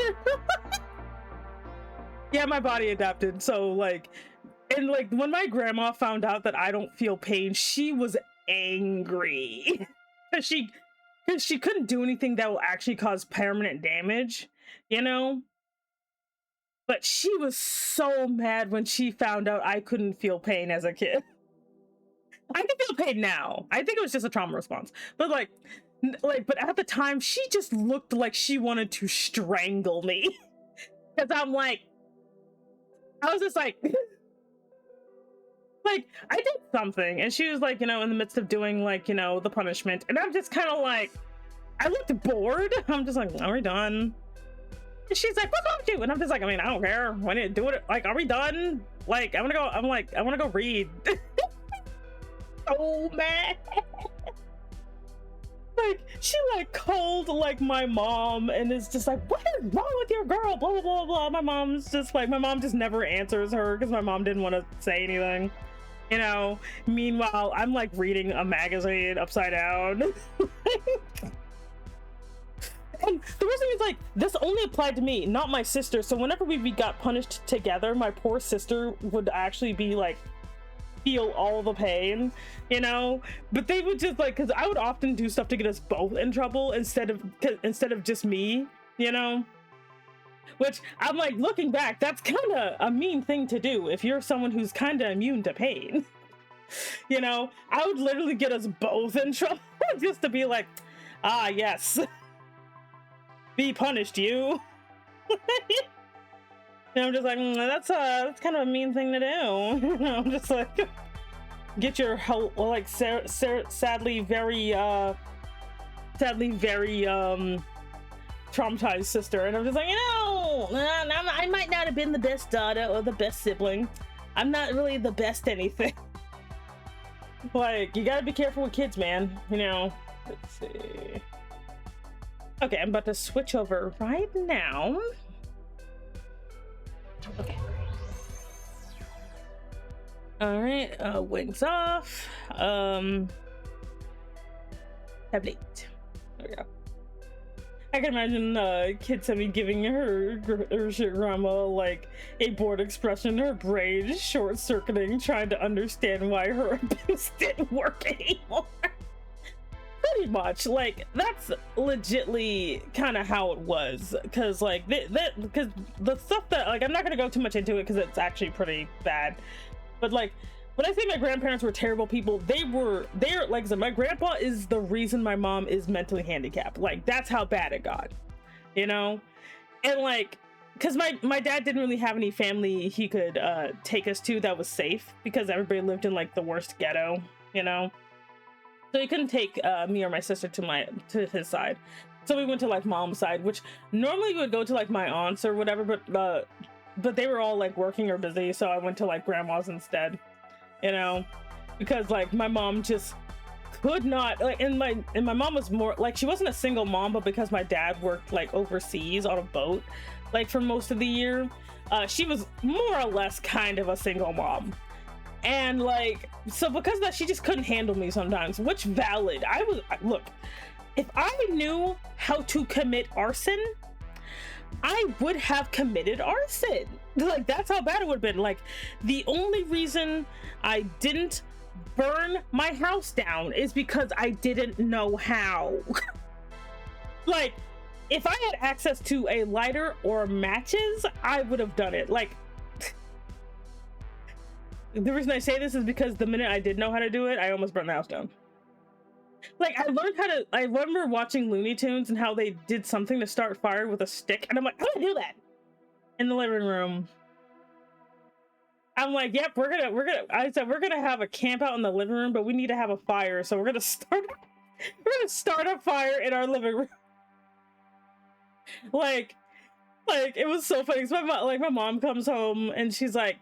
Yeah, my body adapted. So like, and like when my grandma found out that I don't feel pain, she was angry. Because she couldn't do anything that will actually cause permanent damage, you know? But she was so mad when she found out I couldn't feel pain as a kid. I can feel pain now. I think it was just a trauma response. But but at the time, she just looked like she wanted to strangle me. Because I'm like, I was just like, like, I did something. And she was like, you know, in the midst of doing like, you know, the punishment. And I'm just kind of like, I looked bored. I'm just like, are we done? And she's like, what's wrong with you? And I'm just like, I mean, I don't care. When you do it, like, are we done? Like, I want to go read. So mad. Like, she like called like my mom and is just like, what is wrong with your girl? Blah, blah, blah, blah. My mom just never answers her because my mom didn't want to say anything. You know, meanwhile, I'm like reading a magazine upside down. And the worst thing is, like, this only applied to me, not my sister. So whenever we got punished together, my poor sister would actually be like, feel all the pain, you know. But they would just like, because I would often do stuff to get us both in trouble instead of just me, you know. Which I'm like, looking back, that's kind of a mean thing to do if you're someone who's kind of immune to pain. You know, I would literally get us both in trouble just to be like, ah, yes. Be punished, you. And I'm just like, that's kind of a mean thing to do. I'm just like, get your like sadly very traumatized sister, and I'm just like, you know, I might not have been the best daughter or the best sibling. I'm not really the best anything. Like, you gotta be careful with kids, man. You know. Let's see. Okay, I'm about to switch over right now. Okay. All right, wings off. Tablet. There we go. I can imagine kid Semi giving her grandma like a bored expression, her brain short-circuiting, trying to understand why her abuse didn't work anymore. Pretty much, like, that's legitly kind of how it was, because like because the stuff that, like, I'm not gonna go too much into it because it's actually pretty bad, but like when I say my grandparents were terrible people, they're like I said, my grandpa is the reason my mom is mentally handicapped. Like, that's how bad it got, you know. And like, because my dad didn't really have any family he could take us to that was safe, because everybody lived in like the worst ghetto, you know. So he couldn't take me or my sister to his side. So we went to like mom's side, which normally we would go to like my aunts or whatever, but they were all like working or busy, so I went to like grandma's instead. you know, because like my mom just could not like, and my mom was more like, she wasn't a single mom, but because my dad worked like overseas on a boat like for most of the year, she was more or less kind of a single mom. And like, so because of that, she just couldn't handle me sometimes, which valid. Look, if I knew how to commit arson, I would have committed arson. Like, that's how bad it would have been. Like, the only reason I didn't burn my house down is because I didn't know how. Like, if I had access to a lighter or matches, I would have done it. Like, the reason I say this is because the minute I did know how to do it, I almost burned the house down. Like, I learned how to, I remember watching Looney Tunes and how they did something to start fire with a stick, and I'm like, how do I do that? In the living room. I'm like, yep, I said, we're gonna have a camp out in the living room, but we need to have a fire, so we're gonna start a fire in our living room. Like, it was so funny, because my mom comes home, and she's like,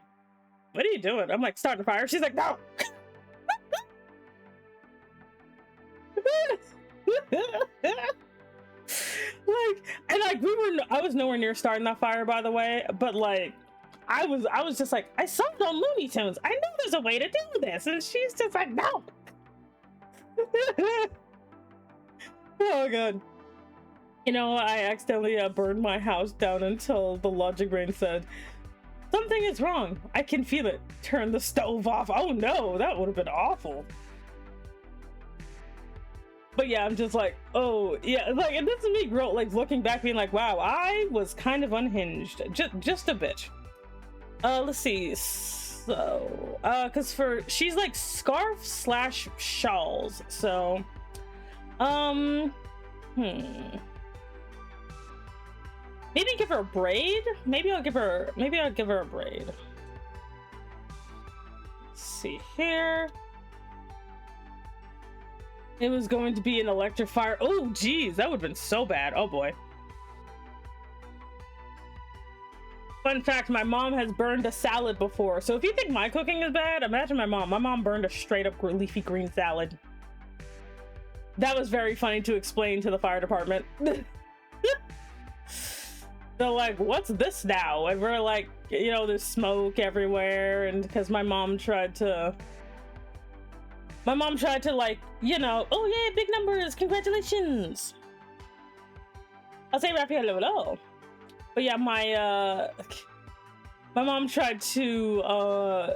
what are you doing? I'm like, starting a fire. She's like, no. Like, and like, I was nowhere near starting that fire, by the way, but like, I was just like, I saw it on Looney Tunes, I know there's a way to do this, and she's just like, no. Oh god. You know, I accidentally burned my house down until the logic brain said, something is wrong, I can feel it, turn the stove off. Oh no, that would have been awful. But yeah, I'm just like, oh yeah, like, and this is me like looking back being like, wow, I was kind of unhinged, just a bit. Let's see, so because she's like scarf / shawls, so maybe give her a braid. Maybe I'll give her a braid. Let's see here. It was going to be an electric fire. Oh geez, that would have been so bad. Oh boy. Fun fact, my mom has burned a salad before. So if you think my cooking is bad, imagine my mom. My mom burned a straight up leafy green salad. That was very funny to explain to the fire department. They're like, what's this now? And we're like, you know, there's smoke everywhere. And because my mom tried to like, you know, oh yeah, big numbers, congratulations. I'll say Raphael hello. But yeah, my mom tried to,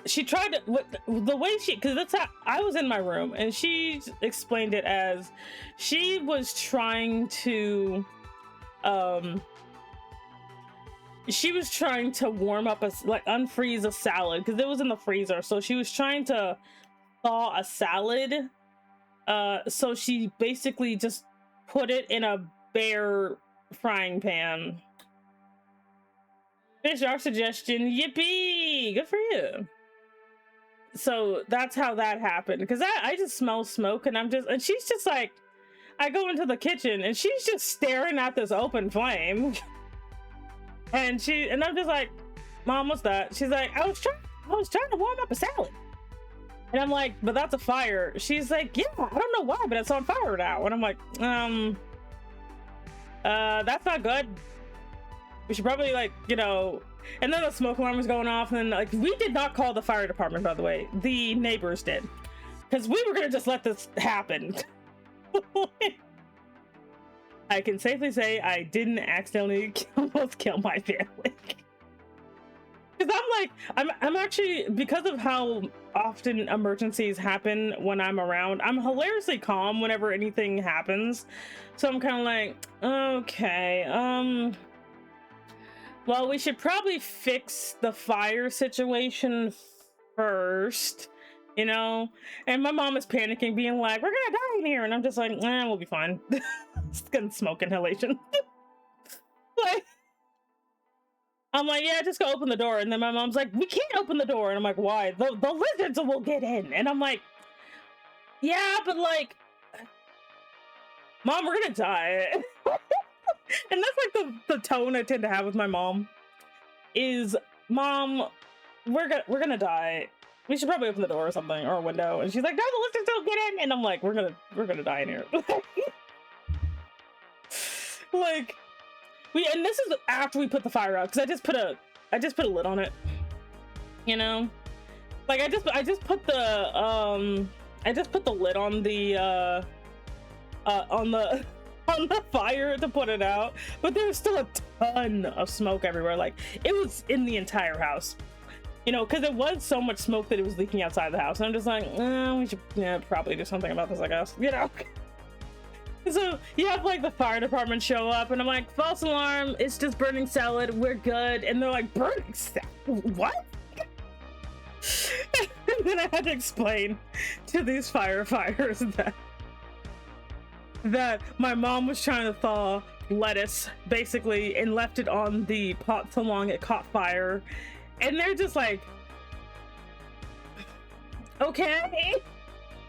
she tried to, the way she, because that's how, I was in my room and she explained it as she was trying to, warm up like unfreeze a salad because it was in the freezer. So she was trying to thaw a salad. So she basically just put it in a bare frying pan. There's our suggestion. Yippee! Good for you. So that's how that happened. Because I just smell smoke and and she's just like, I go into the kitchen and she's just staring at this open flame. And I'm just like, Mom, what's that? She's like, I was trying to warm up a salad. And I'm like, but that's a fire. She's like, yeah, I don't know why, but it's on fire now. And I'm like, that's not good. We should probably, like, you know, and then the smoke alarm was going off, and then, like, we did not call the fire department, by the way. The neighbors did. Because we were gonna just let this happen. I can safely say I didn't accidentally almost kill my family. Because I'm actually, because of how often emergencies happen when I'm around, I'm hilariously calm whenever anything happens. So I'm kind of like, okay, well, we should probably fix the fire situation first, you know? And my mom is panicking, being like, we're gonna die in here. And I'm just like, we'll be fine. It's getting smoke inhalation. Like, I'm like, yeah, just go open the door. And then my mom's like, we can't open the door. And I'm like, why? The lizards will get in. And I'm like, yeah, but like, Mom, we're gonna die. And that's like the tone I tend to have with my mom is, Mom, we're gonna die. We should probably open the door or something, or a window. And she's like, no, the listeners don't get in. And I'm like, we're gonna die in here. Like, and this is after we put the fire out, because I just put a lid on it. You know? Like I just put the lid on the on the fire to put it out, but there was still a ton of smoke everywhere. Like it was in the entire house, you know, because it was so much smoke that it was leaking outside the house. And I'm just like, we should probably do something about this, I guess, you know. So you have like the fire department show up, and I'm like, false alarm, it's just burning salad, we're good. And they're like, burning salad? What? And then I had to explain to these firefighters that my mom was trying to thaw lettuce basically and left it on the pot so long it caught fire. And they're just like, okay,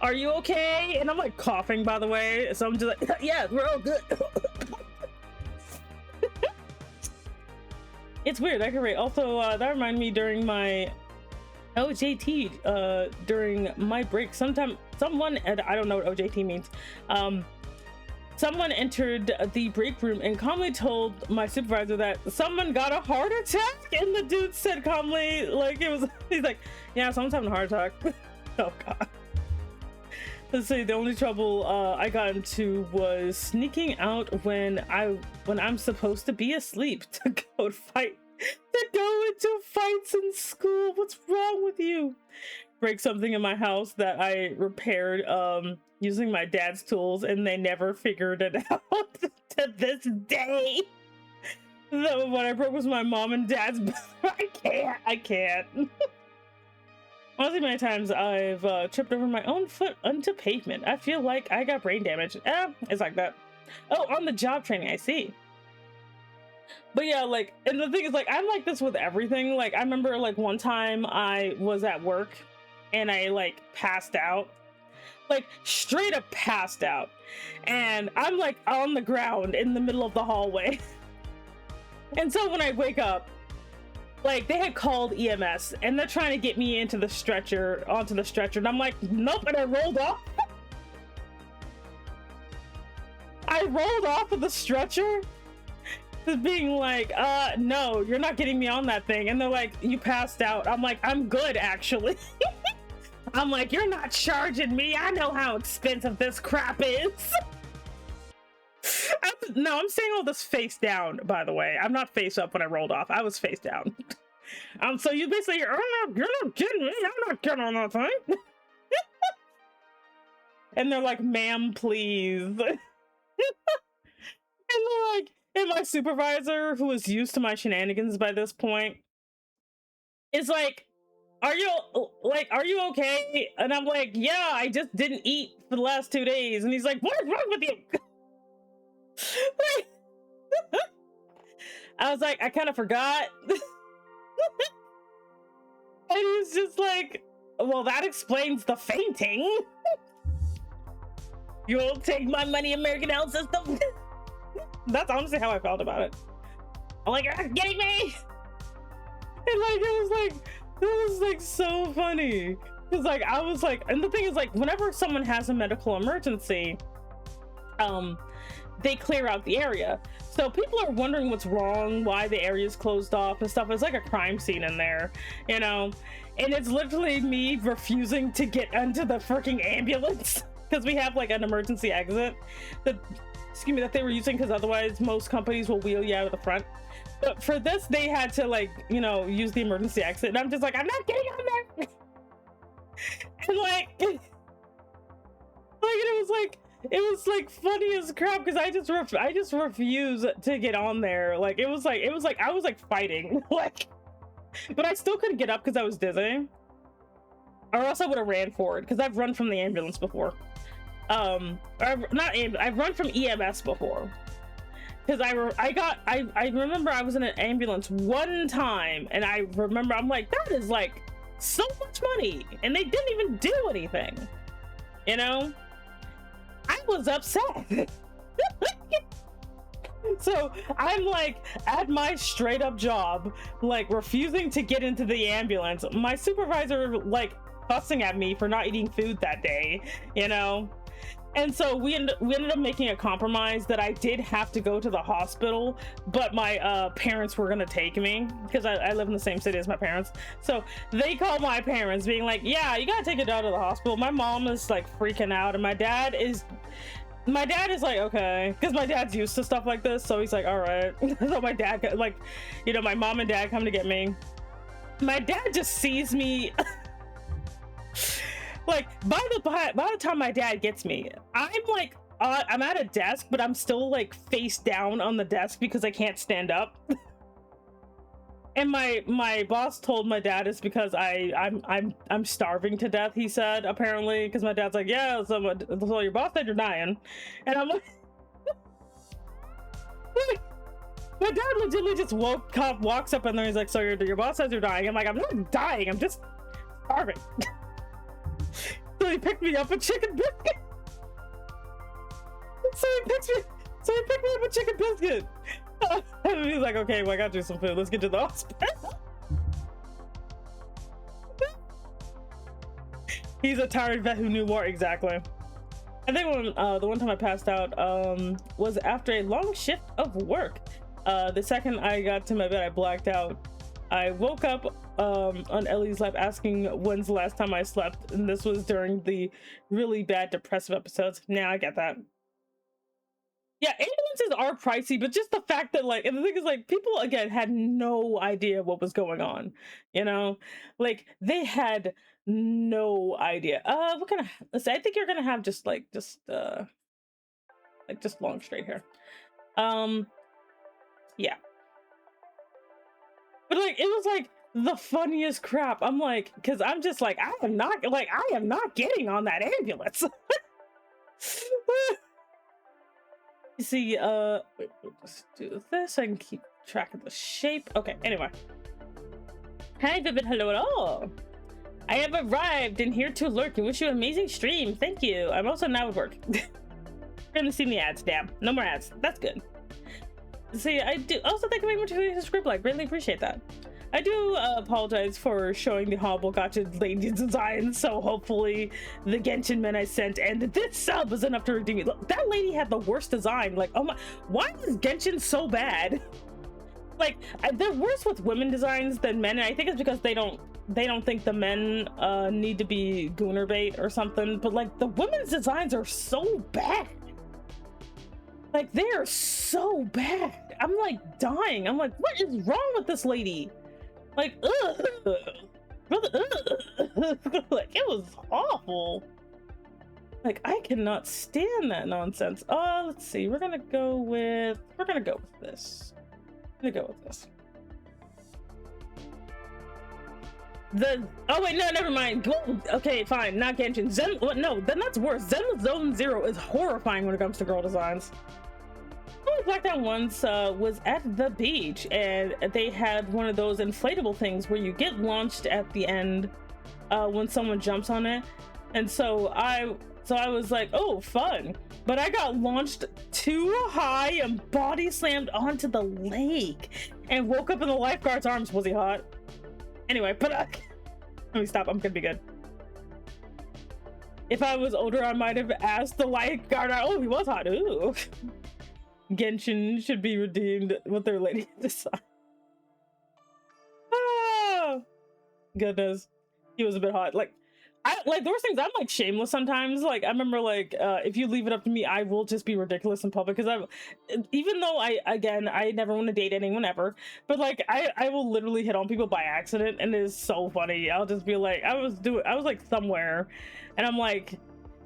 are you okay? And I'm like coughing, by the way, so I'm just like, yeah, we're all good. It's weird. I can read. Also, that reminded me during my OJT, during my break, someone, I don't know what OJT means, someone entered the break room and calmly told my supervisor that someone got a heart attack, and the dude said calmly, like, he's like, yeah, someone's having a heart attack. Oh god. Let's see, the only trouble I got into was sneaking out when I'm supposed to be asleep to go into fights in school. What's wrong with you? Break something in my house that I repaired using my dad's tools, and they never figured it out to this day. That what I broke was my mom and dad's. I can't. Honestly, many times I've tripped over my own foot onto pavement. I feel like I got brain damage. It's like that. Oh, on the job training, I see. But yeah, like, and the thing is, like, I'm like this with everything. Like, I remember, like, one time I was at work and I, like, passed out. Like, straight up passed out. And I'm, like, on the ground in the middle of the hallway. And so when I wake up, like, they had called EMS and they're trying to get me onto the stretcher. And I'm like, nope, and I rolled off. I rolled off of the stretcher. Just being like, no, you're not getting me on that thing. And they're like, you passed out. I'm like, I'm good, actually. I'm like, you're not charging me. I know how expensive this crap is. I'm saying all this face down, by the way. I'm not face up when I rolled off. I was face down. So you basically, you're not kidding me. I'm not getting on that thing. And they're like, ma'am, please. And they're like, and my supervisor, who is used to my shenanigans by this point, is like, are you okay? And I'm like, yeah, I just didn't eat for the last 2 days. And he's like, what is wrong with you? I was like, I kind of forgot. And he's just like, well, that explains the fainting. You'll take my money, American health system. That's honestly how I felt about it. I'm like, you're getting me. And like, it was like so funny. Cause like, I was like, and the thing is, like, whenever someone has a medical emergency, they clear out the area. So people are wondering what's wrong, why the area is closed off and stuff. It's like a crime scene in there, you know? And it's literally me refusing to get into the freaking ambulance because we have like an emergency exit that they were using, because otherwise most companies will wheel you out of the front. But for this, they had to, like, you know, use the emergency exit. And I'm just like, I'm not getting on there. And like it was like funny as crap, because I just refused to get on there. Like it was like I was like fighting, like, but I still couldn't get up because I was dizzy, or else I would have ran forward, because I've run from the ambulance before. I've run from EMS before, because I remember I was in an ambulance one time, and I remember I'm like, that is like so much money, and they didn't even do anything, you know? I was upset. So I'm like at my straight up job, like refusing to get into the ambulance. My supervisor like fussing at me for not eating food that day, you know? And so we ended up making a compromise that I did have to go to the hospital, but my parents were gonna take me because I live in the same city as my parents. So they called my parents being like, yeah, you gotta take your dad to the hospital. My mom is like freaking out, and my dad is like, okay, because my dad's used to stuff like this, so he's like, all right. So my dad, like, you know, my mom and dad come to get me. My dad just sees me. Like by the time my dad gets me, I'm like I'm at a desk, but I'm still like face down on the desk because I can't stand up. And my boss told my dad it's because I'm starving to death, he said, apparently, because my dad's like, yeah, so your boss said you're dying. And I'm like, my dad legitimately just walks up and then he's like, so your boss says you're dying. I'm like, I'm not dying, I'm just starving. So he picked me up a chicken biscuit. So he picked me up a chicken biscuit. And he's like, okay, well, I got you some food. Let's get to the hospital. He's a tired vet who knew more. Exactly. I think when the one time I passed out was after a long shift of work. The second I got to my bed, I blacked out. I woke up on Ellie's lap asking when's the last time I slept, and this was during the really bad depressive episodes. Now I get that. Yeah, ambulances are pricey, but just the fact that, like, and the thing is, like, people again had no idea what was going on, you know, like they had no idea. What kind of, let's say, I think you're gonna have just long straight hair. Yeah. But like it was like the funniest crap. I'm like, because I'm just like, I am not getting on that ambulance. You see, wait, let's do this. I can keep track of the shape. Okay, anyway. Hi, Vivid. Hello at all. I have arrived and here to lurk and wish you an amazing stream. Thank you. I'm also now at work. You're gonna see the ads. Damn, no more ads. That's good. See, I do also thank you very much for the script. Like, really appreciate that. I do apologize for showing the horrible gotcha lady design, so hopefully the Genshin men I sent and this sub was enough to redeem it. Look, that lady had the worst design. Like, oh my, why is Genshin so bad? Like, they're worse with women designs than men, and I think it's because they don't think the men need to be gooner bait or something, but like the women's designs are so bad. Like, they are so bad. I'm like dying. I'm like, what is wrong with this lady? Like, ugh. Like, it was awful. Like, I cannot stand that nonsense. Let's see. We're gonna go with this. Oh wait, no, never mind. Okay, fine, not Genshin. Zen, no, then that's worse. Zen Zone Zero is horrifying when it comes to girl designs. I blacked out once was at the beach, and they had one of those inflatable things where you get launched at the end when someone jumps on it, and so I was like, oh, fun, but I got launched too high and body slammed onto the lake and woke up in the lifeguard's arms. Was he hot? Anyway, but let me stop. I'm gonna be good. If I was older, I might have asked the lifeguard. Oh, he was hot. Ooh. Genshin should be redeemed with their lady design. Oh, goodness, he was a bit hot. Like, there was things I'm like shameless sometimes. Like, I remember like if you leave it up to me, I will just be ridiculous in public, because even though I never want to date anyone ever, but like I will literally hit on people by accident, and it is so funny. I'll just be like, I was like somewhere, and I'm like,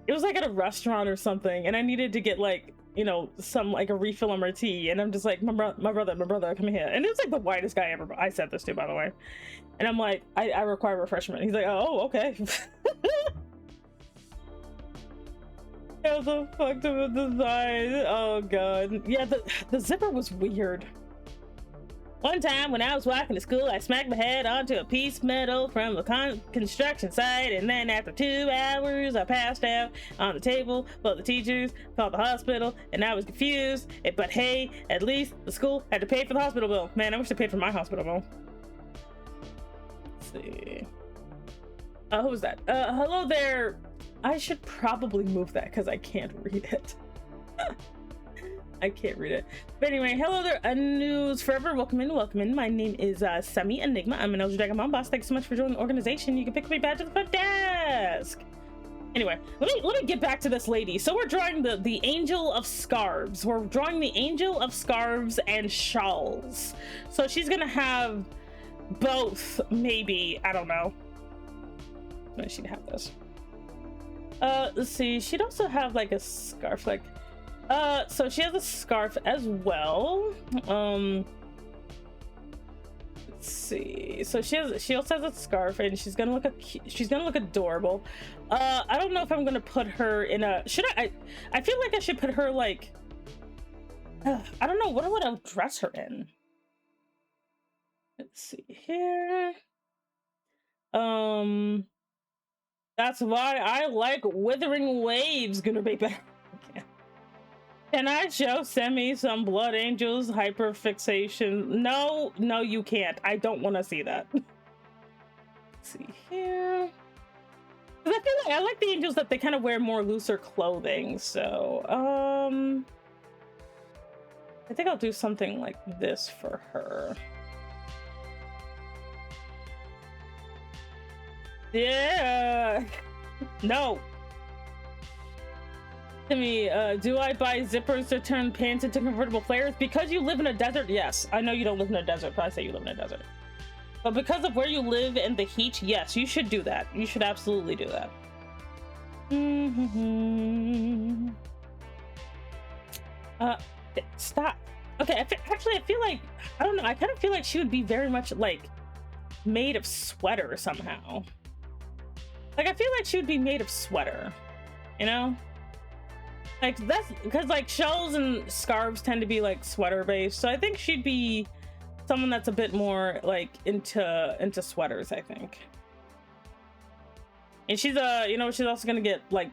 it was like at a restaurant or something, and I needed to get like, you know, some like a refill on my tea, and I'm just like, my brother, come here. And it was like the whitest guy ever. I said this to, by the way. And I'm like, I require refreshment. He's like, oh, okay. It was so fucked up with design. Oh god. Yeah, the zipper was weird. One time when I was walking to school, I smacked my head onto a piece of metal from a construction site, and then after 2 hours, I passed out on the table. Well, the teachers called the hospital, and I was confused. But hey, at least the school had to pay for the hospital bill. Man, I wish they paid for my hospital bill. Let's see. Who was that? Hello there. I should probably move that because I can't read it. I can't read it. But anyway, hello there, News Forever. Welcome in. My name is Semi Enigma. I'm an Elder Dragon Mom Boss. Thanks so much for joining the organization. You can pick up a badge at the front desk. Anyway, let me get back to this lady. So we're drawing the Angel of Scarves. We're drawing the Angel of Scarves and Shawls. So she's gonna have both, maybe. I don't know. Maybe she'd have this. Let's see. She'd also have like a scarf, like. So she has a scarf as well. Let's see. So she also has a scarf, and she's gonna look adorable. I don't know if I'm gonna put her in a. Should I feel like I should put her like. I don't know. What would I dress her in? Let's see here. That's why I like Withering Waves. Gonna be better. Okay. Can I show Semi some Blood Angels hyperfixation? No, you can't. I don't want to see that. Let's see here. Because I feel like I like the angels that they kind of wear more looser clothing. So, I think I'll do something like this for her. Yeah. No. Timmy, do I buy zippers to turn pants into convertible flares? Because you live in a desert? Yes. I know you don't live in a desert, but I say you live in a desert. But because of where you live and the heat, yes, you should do that. You should absolutely do that. Stop. Okay, actually, I feel like, I don't know, I kind of feel like she would be very much, like, made of sweater somehow. Like, I feel like she would be made of sweater, you know? Like, that's because, like, shawls and scarves tend to be, like, sweater-based, so I think she'd be someone that's a bit more, like, into sweaters, I think. And she's, you know, she's also gonna get, like,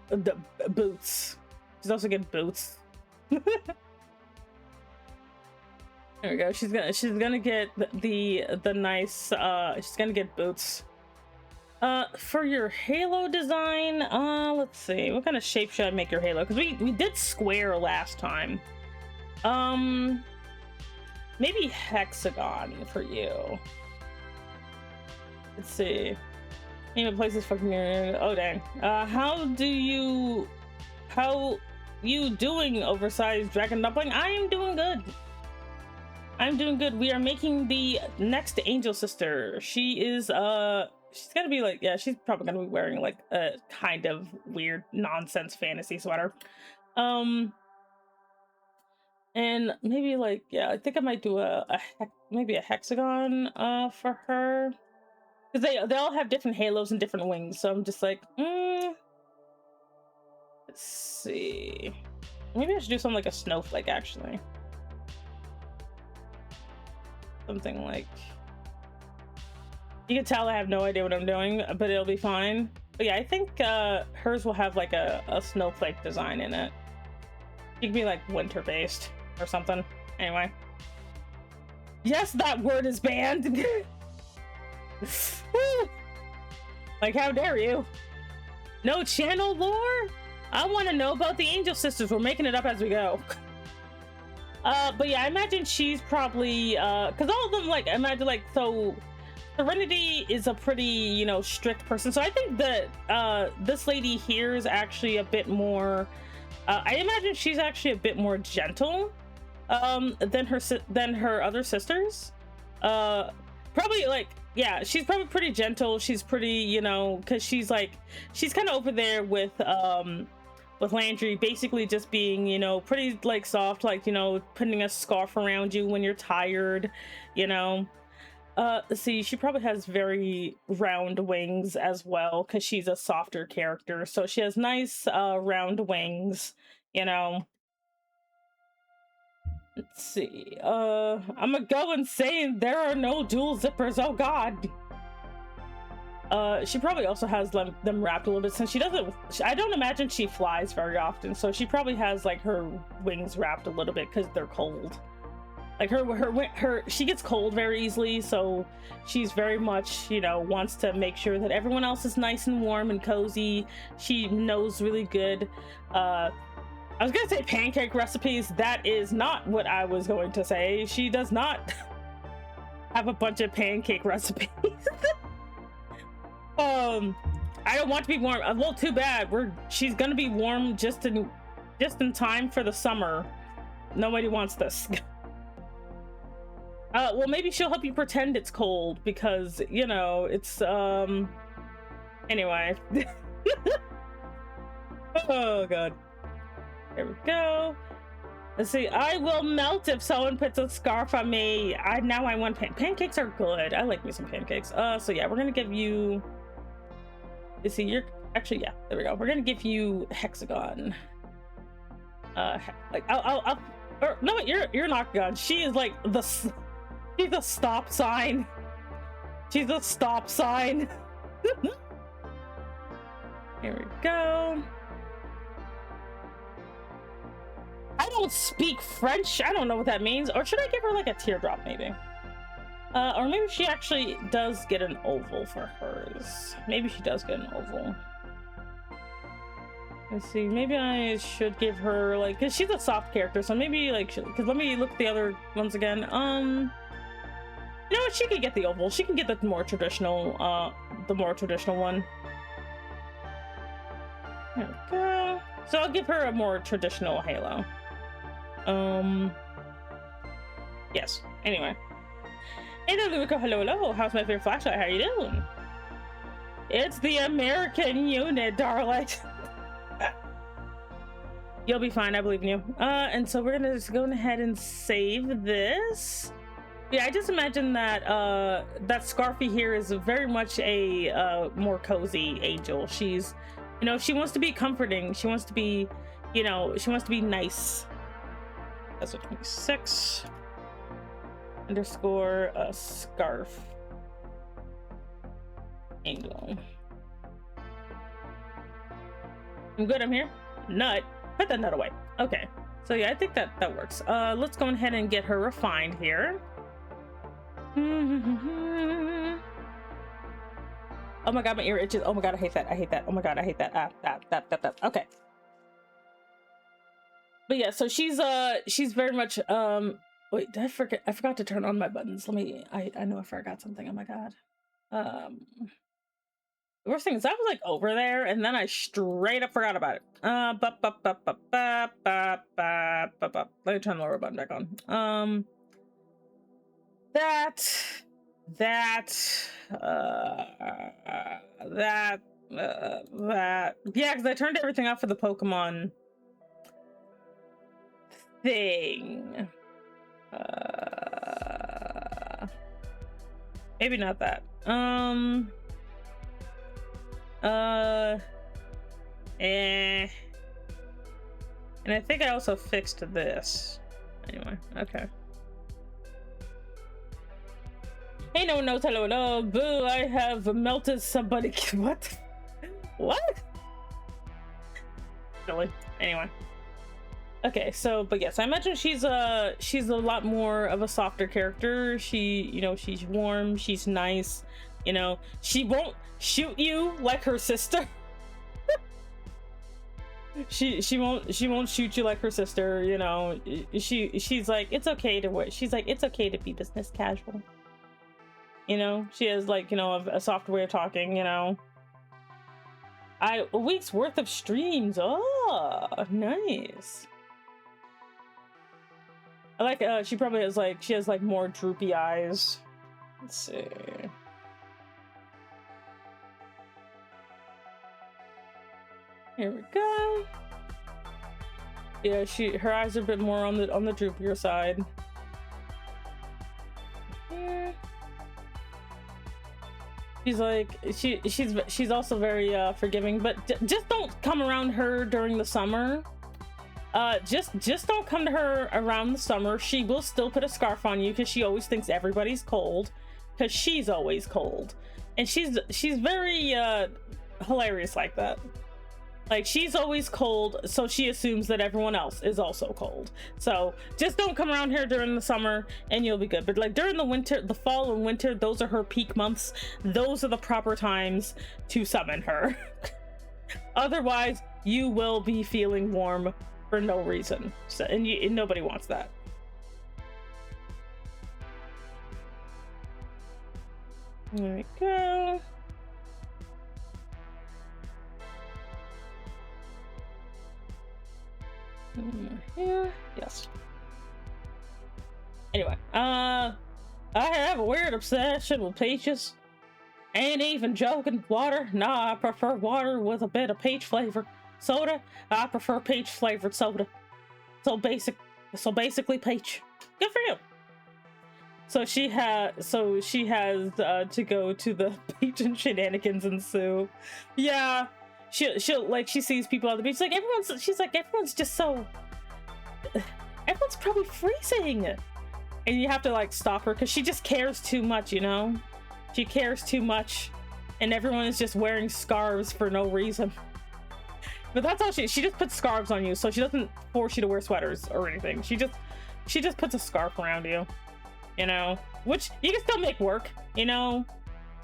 the boots. She's also getting boots. There we go. She's gonna get the nice, she's gonna get boots. For your halo design, let's see, what kind of shape should I make your halo? Because we did square last time. Maybe hexagon for you. Let's see. Name of places fucking. Oh dang. How you doing, oversized dragon dumpling? I am doing good. I'm doing good. We are making the next angel sister. She is she's gonna be like, yeah, she's probably gonna be wearing like a kind of weird nonsense fantasy sweater. And maybe like, yeah, I think I might do maybe a hexagon for her. Because they all have different halos and different wings, so I'm just like, let's see. Maybe I should do something like a snowflake, actually. Something like, you can tell I have no idea what I'm doing, but it'll be fine. But yeah, I think hers will have like a snowflake design in it. You can be like winter based or something. Anyway. Yes, that word is banned. Like, how dare you? No channel lore? I want to know about the Angel Sisters. We're making it up as we go. But yeah, I imagine she's probably, because all of them, like, I imagine, like, so Serenity is a pretty, you know, strict person. So I think that this lady here is actually a bit more, I imagine she's actually a bit more gentle than her other sisters. Probably, like, yeah, she's probably pretty gentle. She's pretty, you know, because she's like, she's kind of over there with Landry, basically just being, you know, pretty like soft, like, you know, putting a scarf around you when you're tired, you know. Let's see, she probably has very round wings as well because she's a softer character, so she has nice round wings, you know. Let's see. I'm gonna go insane. There are no dual zippers. Oh God. She probably also has them wrapped a little bit since she doesn't. I don't imagine she flies very often, so she probably has like her wings wrapped a little bit because they're cold. Like she gets cold very easily, so she's very much, you know, wants to make sure that everyone else is nice and warm and cozy. She knows really good. I was gonna say pancake recipes. That is not what I was going to say. She does not have a bunch of pancake recipes. I don't want to be warm. Well, too bad. She's gonna be warm just in time for the summer. Nobody wants this. Well, maybe she'll help you pretend it's cold because, you know, it's anyway. Oh God. There we go. Let's see. I will melt if someone puts a scarf on me. Now I want pancakes are good. I like me some pancakes. So yeah, we're gonna give you. You see, you're actually, yeah, there we go. We're gonna give you hexagon. Like I'll or no, you're not gun. She is like she's a stop sign. She's a stop sign. Here we go. I don't speak French. I don't know what that means. Or should I give her like a teardrop maybe? Or maybe she actually does get an oval for hers. Maybe she does get an oval. Let's see, maybe I should give her like, cause she's a soft character, so maybe like, cause let me look at the other ones again. You know what, she could get the oval. She can get the more traditional one. There we go. So I'll give her a more traditional halo. Yes, anyway. Hey there, Luca. Hello. How's my favorite flashlight? How you doing? It's the American unit, darling. You'll be fine, I believe in you. And so we're gonna just go ahead and save this. Yeah, I just imagine that that Scarfy here is very much a more cozy angel. She's, you know, she wants to be comforting. She wants to be, you know, she wants to be nice. That's a 26 underscore scarf angel. I'm good. I'm here. Nut. Put that nut away. Okay. So yeah, I think that works. Let's go ahead and get her refined here. Oh my God, my ear itches. Oh my God, I hate that. I hate that. Oh my God, I hate that. That. Okay. But yeah, so she's very much wait, did I forget? I forgot to turn on my buttons. Let me. I know I forgot something. Oh my God. The worst thing is I was like over there, and then I straight up forgot about it. Let me turn the lower button back on. That. Yeah, because I turned everything off for the Pokemon thing. Maybe not that. And I think I also fixed this. Anyway, okay. Hey, no one knows. Hello. Boo, I have melted somebody. What? What? Really? Anyway. Okay, so, but yes, I imagine she's a lot more of a softer character. She, you know, she's warm, she's nice, you know, she won't shoot you like her sister. she won't shoot you like her sister, you know. She's like, it's okay to wear. She's like, it's okay to be business casual. You know, she has like, you know, a softer way of talking, you know. A week's worth of streams. Oh, nice. I like, she probably has like, she has like more droopy eyes. Let's see. Here we go. Yeah, her eyes are a bit more on the droopier side. Yeah. She's like, she's also very forgiving, but just don't come around her during the summer. Just don't come to her around the summer. She will still put a scarf on you because she always thinks everybody's cold, because she's always cold, and she's very hilarious like that. Like, she's always cold, so she assumes that everyone else is also cold. So just don't come around here during the summer and you'll be good. But like during the winter, the fall and winter, those are her peak months. Those are the proper times to summon her. Otherwise, you will be feeling warm for no reason. So, and nobody wants that. There we go. Here, yes. Anyway, I have a weird obsession with peaches. Ain't even joking. Water? Nah, I prefer water with a bit of peach flavor. Soda? I prefer peach flavored soda. So basically peach. Good for you. So she has to go to the beach and shenanigans ensue. Yeah. She'll like, she sees people on the beach, like everyone's just so, everyone's probably freezing, and you have to like stop her because she just cares too much, you know. She cares too much, and everyone is just wearing scarves for no reason. But that's all she just puts scarves on you, so she doesn't force you to wear sweaters or anything. She just puts a scarf around you, you know, which you can still make work, you know,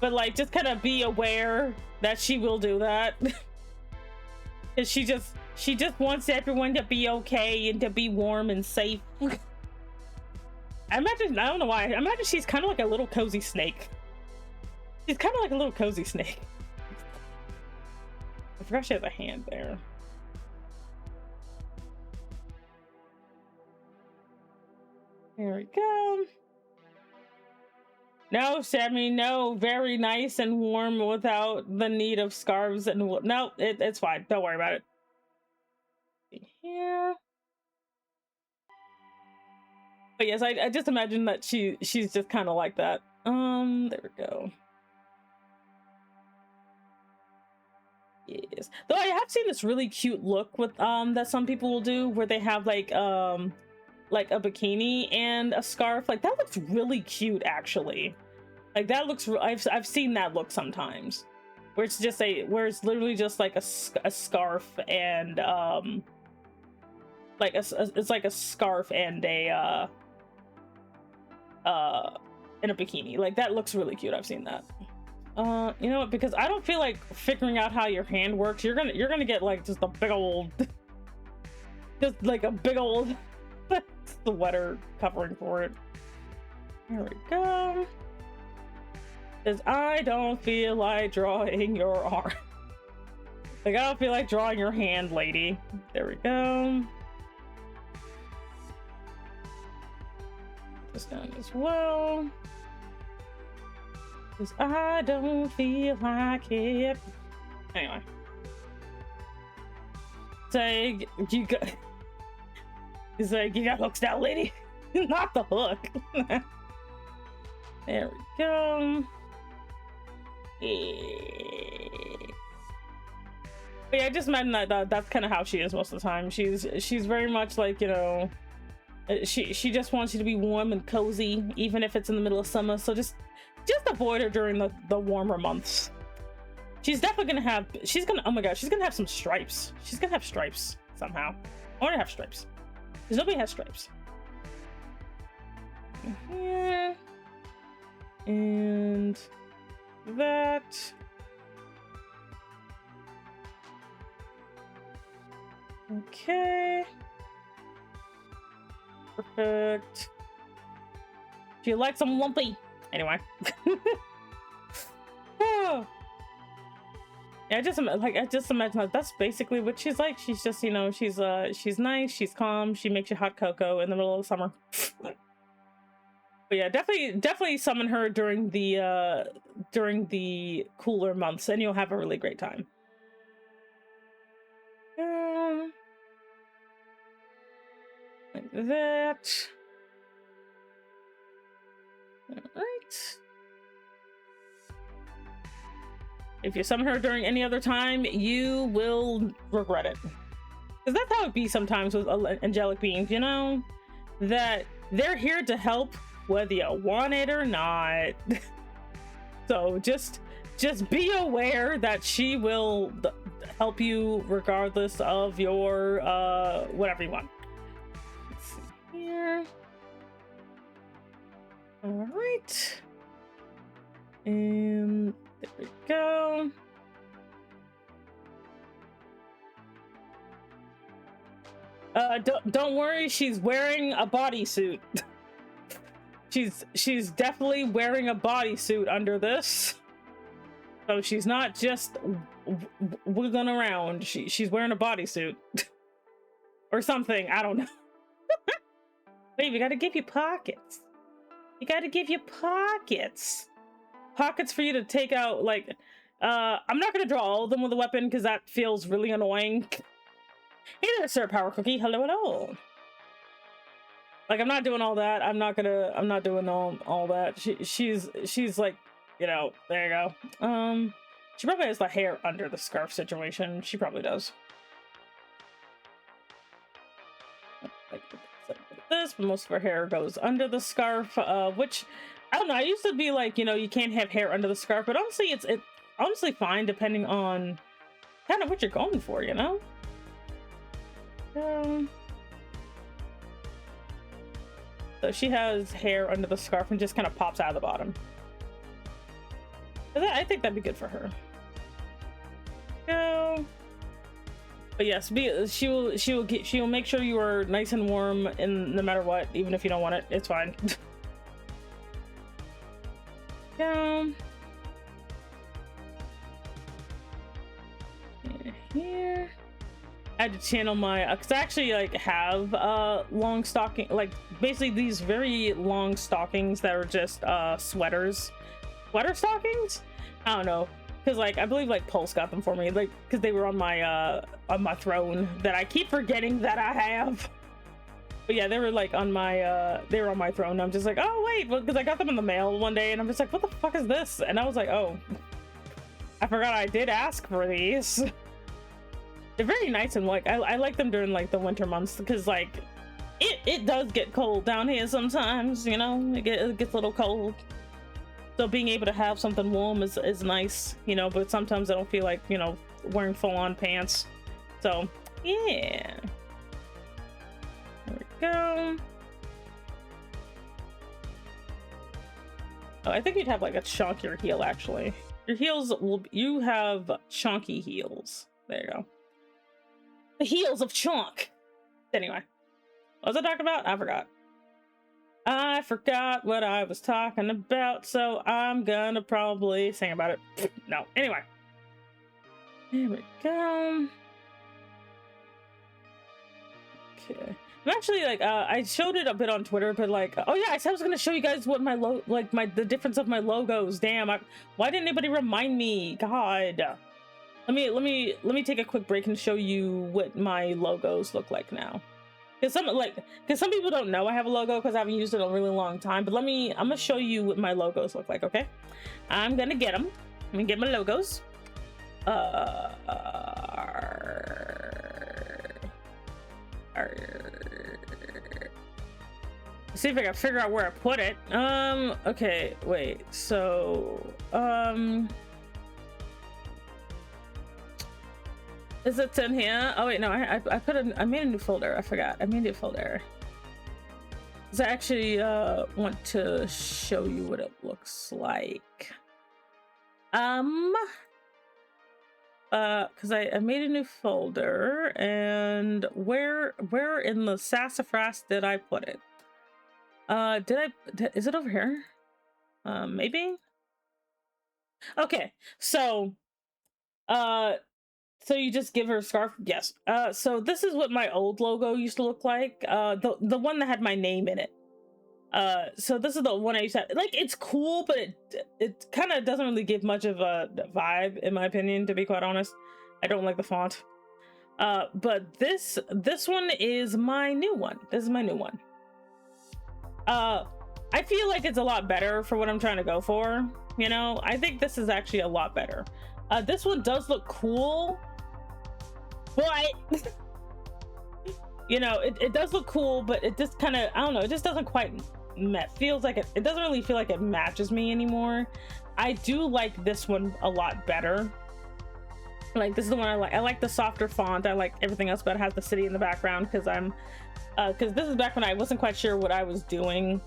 but like just kind of be aware that she will do that. She just wants everyone to be okay and to be warm and safe. I don't know why, I imagine she's kind of like a little cozy snake. She's kind of like a little cozy snake. I forgot she has a hand there. There we go. No, Sammy, no, very nice and warm without the need of scarves and no, it's fine. Don't worry about it. Here. But yes, I just imagine that she's just kind of like that. There we go. Yes. Though I have seen this really cute look with that some people will do where they have like a bikini and a scarf. Like that looks really cute actually. Like that looks I've seen that look sometimes where it's just where it's literally just like a scarf and like it's like a scarf and a in a bikini. Like that looks really cute. I've seen that. You know what, because I don't feel like figuring out how your hand works. You're gonna get like just a big old just like a big old sweater covering for it. There we go. Because I don't feel like drawing your arm. Like I don't feel like drawing your hand, lady. There we go. This down as well. Because I don't feel like it. Anyway. Say you got. He's like, you got hooks now, lady. Not the hook. There we go. Yeah. But yeah, I just imagine that's kind of how she is most of the time. She's very much like, you know, she just wants you to be warm and cozy, even if it's in the middle of summer. So just avoid her during the warmer months. She's definitely gonna have. Oh my god, she's gonna have some stripes. She's gonna have stripes somehow. I want to have stripes. Because nobody has stripes. Here. And that. Okay. Perfect. Do you like some lumpy? Anyway. Oh. Yeah, I just imagine that that's basically what she's like. She's just, you know, she's nice, she's calm, she makes you hot cocoa in the middle of the summer. But yeah, definitely summon her during the cooler months, and you'll have a really great time. Like that. All right. If you summon her during any other time, you will regret it. because that's how it be sometimes with angelic beings, you know, that they're here to help whether you want it or not. So just be aware that she will help you regardless of your whatever you want. Let's see here. All right, and there we go. Don't worry, she's wearing a bodysuit. she's definitely wearing a bodysuit under this, so she's not just wiggling around. She's wearing a bodysuit or something. I don't know. Babe, you gotta give you pockets. You gotta give you pockets for you to take out. Like, I'm not gonna draw all of them with a weapon because that feels really annoying. Hey there, Sir Power Cookie. Hello, hello. Like, I'm not doing all that. I'm not doing all that. She's like, you know, there you go. She probably has the hair under the scarf situation. She probably does. Like this, but most of her hair goes under the scarf, which, I don't know, I used to be like, you know, you can't have hair under the scarf, but honestly, it's honestly fine depending on kind of what you're going for, you know? So she has hair under the scarf and just kind of pops out of the bottom. I think that'd be good for her. Go. But yes, she will make sure you are nice and warm, and no matter what, even if you don't want it, it's fine. Go. Here. I had to channel my, because I actually like have long stocking, like basically these very long stockings that are just sweater stockings. I don't know, because like I believe like Pulse got them for me, like because they were on my throne that I keep forgetting that I have. But yeah, they were like on my they were on my throne. I'm just like, oh wait, well, because I got them in the mail one day and I'm just like, what the fuck is this? And I was like, oh, I forgot I did ask for these. They're very nice, and like I like them during like the winter months, because like it does get cold down here sometimes, you know. It gets a little cold, so being able to have something warm is nice, you know. But sometimes I don't feel like, you know, wearing full-on pants. So yeah, there we go. Oh, I think you'd have like a chunkier heel actually. Your heels you have chunky heels. There you go. The heels of chunk. Anyway, what was I talking about? I forgot what I was talking about, so I'm gonna probably sing about it. No, anyway. Here we go. Okay. I'm actually like, I showed it a bit on Twitter, but like, oh yeah, I said I was gonna show you guys what the difference of my logos. Damn, why didn't anybody remind me? God. Let me take a quick break and show you what my logos look like now. Because some people don't know I have a logo because I haven't used it in a really long time. But I'm gonna show you what my logos look like. Okay, I'm gonna get them. I'm gonna get my logos. See if I can figure out where I put it. Okay, wait. So is it in here? Oh wait, no, I made a new folder. I forgot. I made a new folder. So I actually want to show you what it looks like. Because I made a new folder, and where in the sassafras did I put it? Is it over here? Maybe? Okay, so you just give her a scarf? Yes. So this is what my old logo used to look like. The one that had my name in it. So this is the one I used to have. Like, it's cool, but it kind of doesn't really give much of a vibe, in my opinion, to be quite honest. I don't like the font. But this one is my new one. This is my new one. I feel like it's a lot better for what I'm trying to go for. You know, I think this is actually a lot better. This one does look cool, but you know, it does look cool, but it just kind of, I don't know, it just doesn't quite feels like it doesn't really feel like it matches me anymore. I do like this one a lot better. Like, this is the one I like. I like the softer font. I like everything else, but it has the city in the background because this is back when I wasn't quite sure what I was doing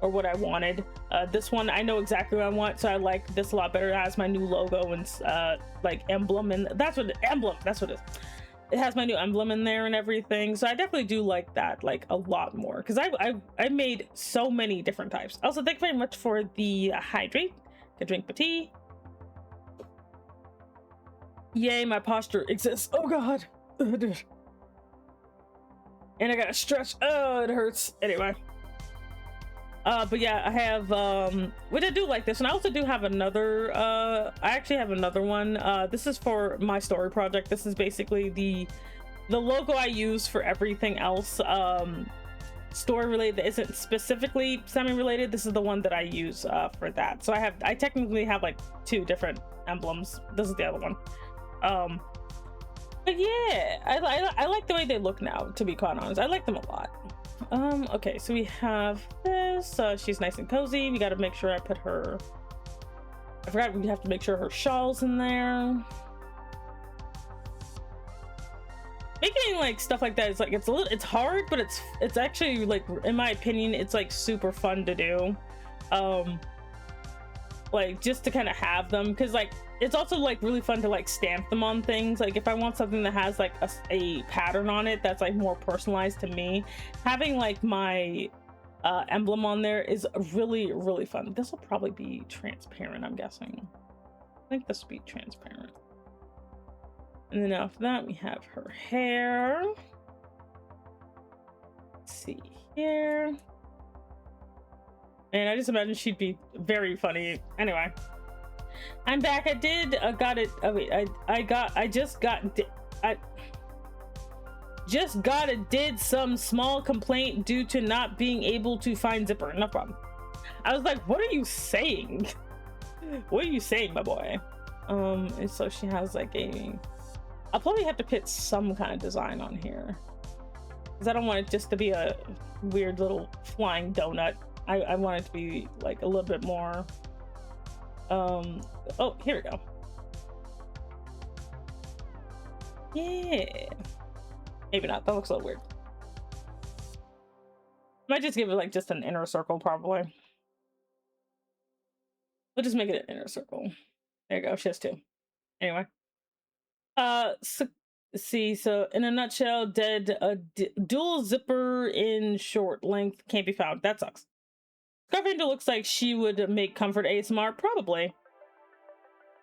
or what I wanted. This one, I know exactly what I want, so I like this a lot better. It has my new logo and like emblem, and that's what it is. It has my new emblem in there and everything, so I definitely do like that like a lot more because I made so many different types. Also, thank you very much for the hydrate. Can drink my tea. Yay, my posture exists. Oh god. And I gotta stretch. Oh, it hurts. Anyway. But yeah, I have which I do like this, and I also do have another I actually have another one. This is for my story project. This is basically the logo I use for everything else story related that isn't specifically semi-related. This is the one that I use for that. So I technically have like 2 different emblems. This is the other one. But yeah, I like the way they look now, to be quite honest. I like them a lot. Okay, so we have this. She's nice and cozy. We got to make sure I put her, I forgot we have to make sure her shawl's in there. Making like stuff like that is like, it's hard, but it's actually like, in my opinion, it's like super fun to do. Like just to kind of have them, because like it's also like really fun to like stamp them on things. Like if I want something that has like a pattern on it that's like more personalized to me, having like my emblem on there is really fun. This will probably be transparent, I'm guessing. I think this will be transparent. And then after that we have her hair. Let's see here. And I just imagine she'd be very funny. Anyway, I'm back. I did some small complaint due to not being able to find zipper. No problem. I was like, what are you saying? What are you saying, my boy? And so she has like I'll probably have to put some kind of design on here because I don't want it just to be a weird little flying donut. I want it to be like a little bit more oh, here we go. Yeah, maybe not. That looks a little weird. Might just give it like just an inner circle, probably. We'll just make it an inner circle. There you go. She has 2. Anyway, so see, so in a nutshell, dual zipper in short length can't be found. That sucks. Scarfinder looks like she would make comfort ASMR, probably.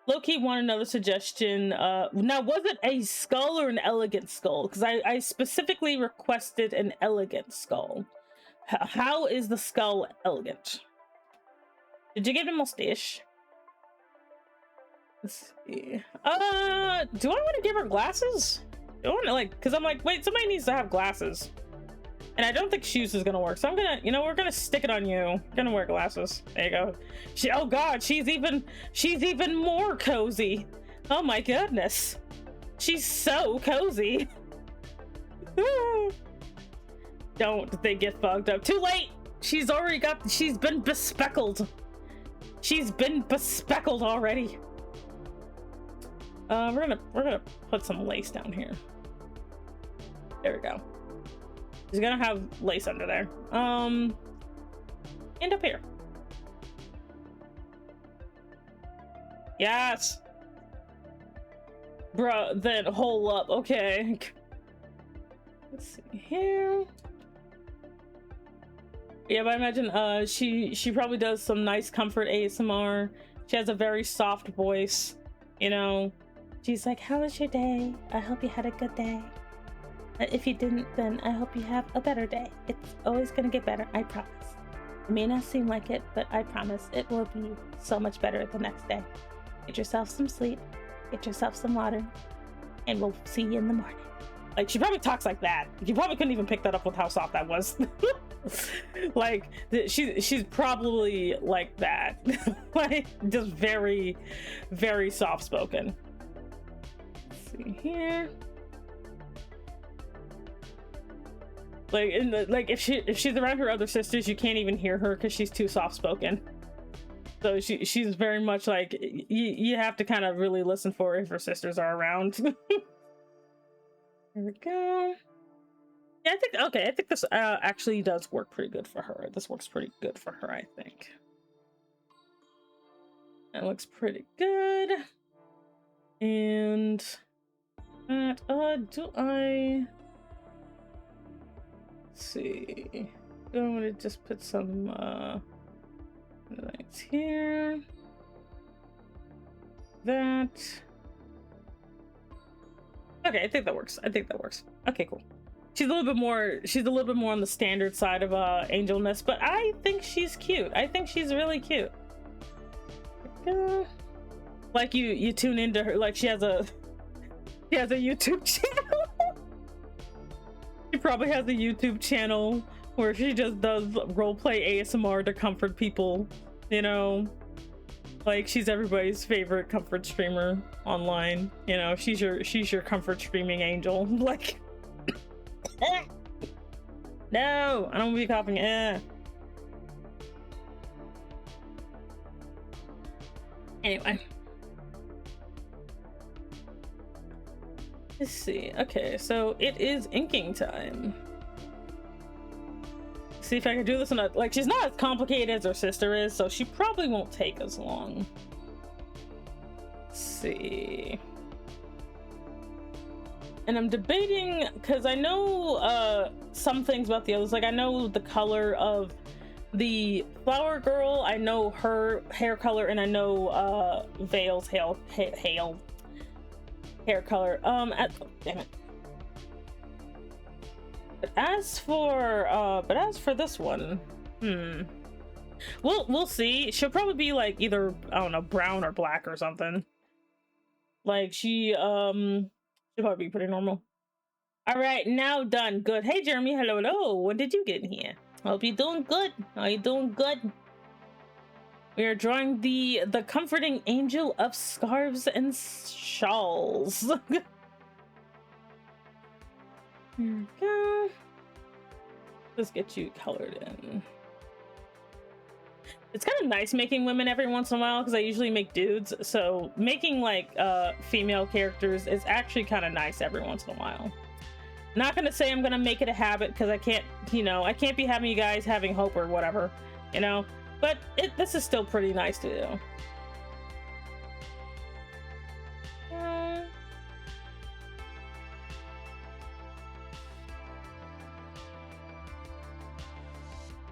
Low-key want another suggestion. Now, was it a skull or an elegant skull? Because I specifically requested an elegant skull. How is the skull elegant? Did you give him a mustache? Let's see. Do I want to give her glasses? Do I want to like, because I'm like, wait, somebody needs to have glasses. And I don't think shoes is gonna work, so I'm gonna, you know, we're gonna stick it on you. You're gonna wear glasses. There you go. Oh god, she's even more cozy. Oh my goodness, she's so cozy. Don't they get fogged up? Too late. She's been bespeckled. She's been bespeckled already. We're gonna put some lace down here. There we go. She's gonna have lace under there. And up here. Yes. Bruh, then hole up. Okay. Let's see here. Yeah, but I imagine she probably does some nice comfort ASMR. She has a very soft voice, you know. She's like, how was your day? I hope you had a good day. If you didn't, then I hope you have a better day. It's always gonna get better, I promise. It may not seem like it, but I promise it will be so much better the next day. Get yourself some sleep, get yourself some water, and we'll see you in the morning. Like, she probably talks like that. You probably couldn't even pick that up with how soft that was. Like, she's probably like that. Like, just very, very soft-spoken. Let's see here. Like in the, like if she's around her other sisters, you can't even hear her because she's too soft spoken. So she's very much like you have to kind of really listen for her if her sisters are around. There we go. Yeah, I think this actually does work pretty good for her. This works pretty good for her, I think. That looks pretty good. And do I see? I'm gonna just put some lights here. That. Okay, I think that works. I think that works. Okay, cool. She's a little bit more on the standard side of angelness, but I think she's cute. I think she's really cute. Like you tune into her, like she has a YouTube channel. She probably has a YouTube channel where she just does roleplay ASMR to comfort people, you know. Like she's everybody's favorite comfort streamer online, you know. She's your comfort streaming angel. Like no, I don't want to be coughing. Anyway, let's see. Okay, so it is inking time. See if I can do this in a, like, she's not as complicated as her sister is, so she probably won't take as long. Let's see. And I'm debating, because I know some things about the others. Like, I know the color of the flower girl, I know her hair color, and I know Vale's hair color. Oh, damn it. But as for this one, we'll see. She'll probably be like either, I don't know, brown or black or something. Like she'll probably be pretty normal. All right, now done. Good. Hey Jeremy, hello. When did you get in here? Hope you're doing good. Are you doing good? We are drawing the comforting angel of scarves and shawls. Here we go. Let's get you colored in. It's kind of nice making women every once in a while because I usually make dudes. So making like female characters is actually kind of nice every once in a while. Not gonna say I'm gonna make it a habit because I can't, you know, I can't be having you guys having hope or whatever, you know. But this is still pretty nice to do.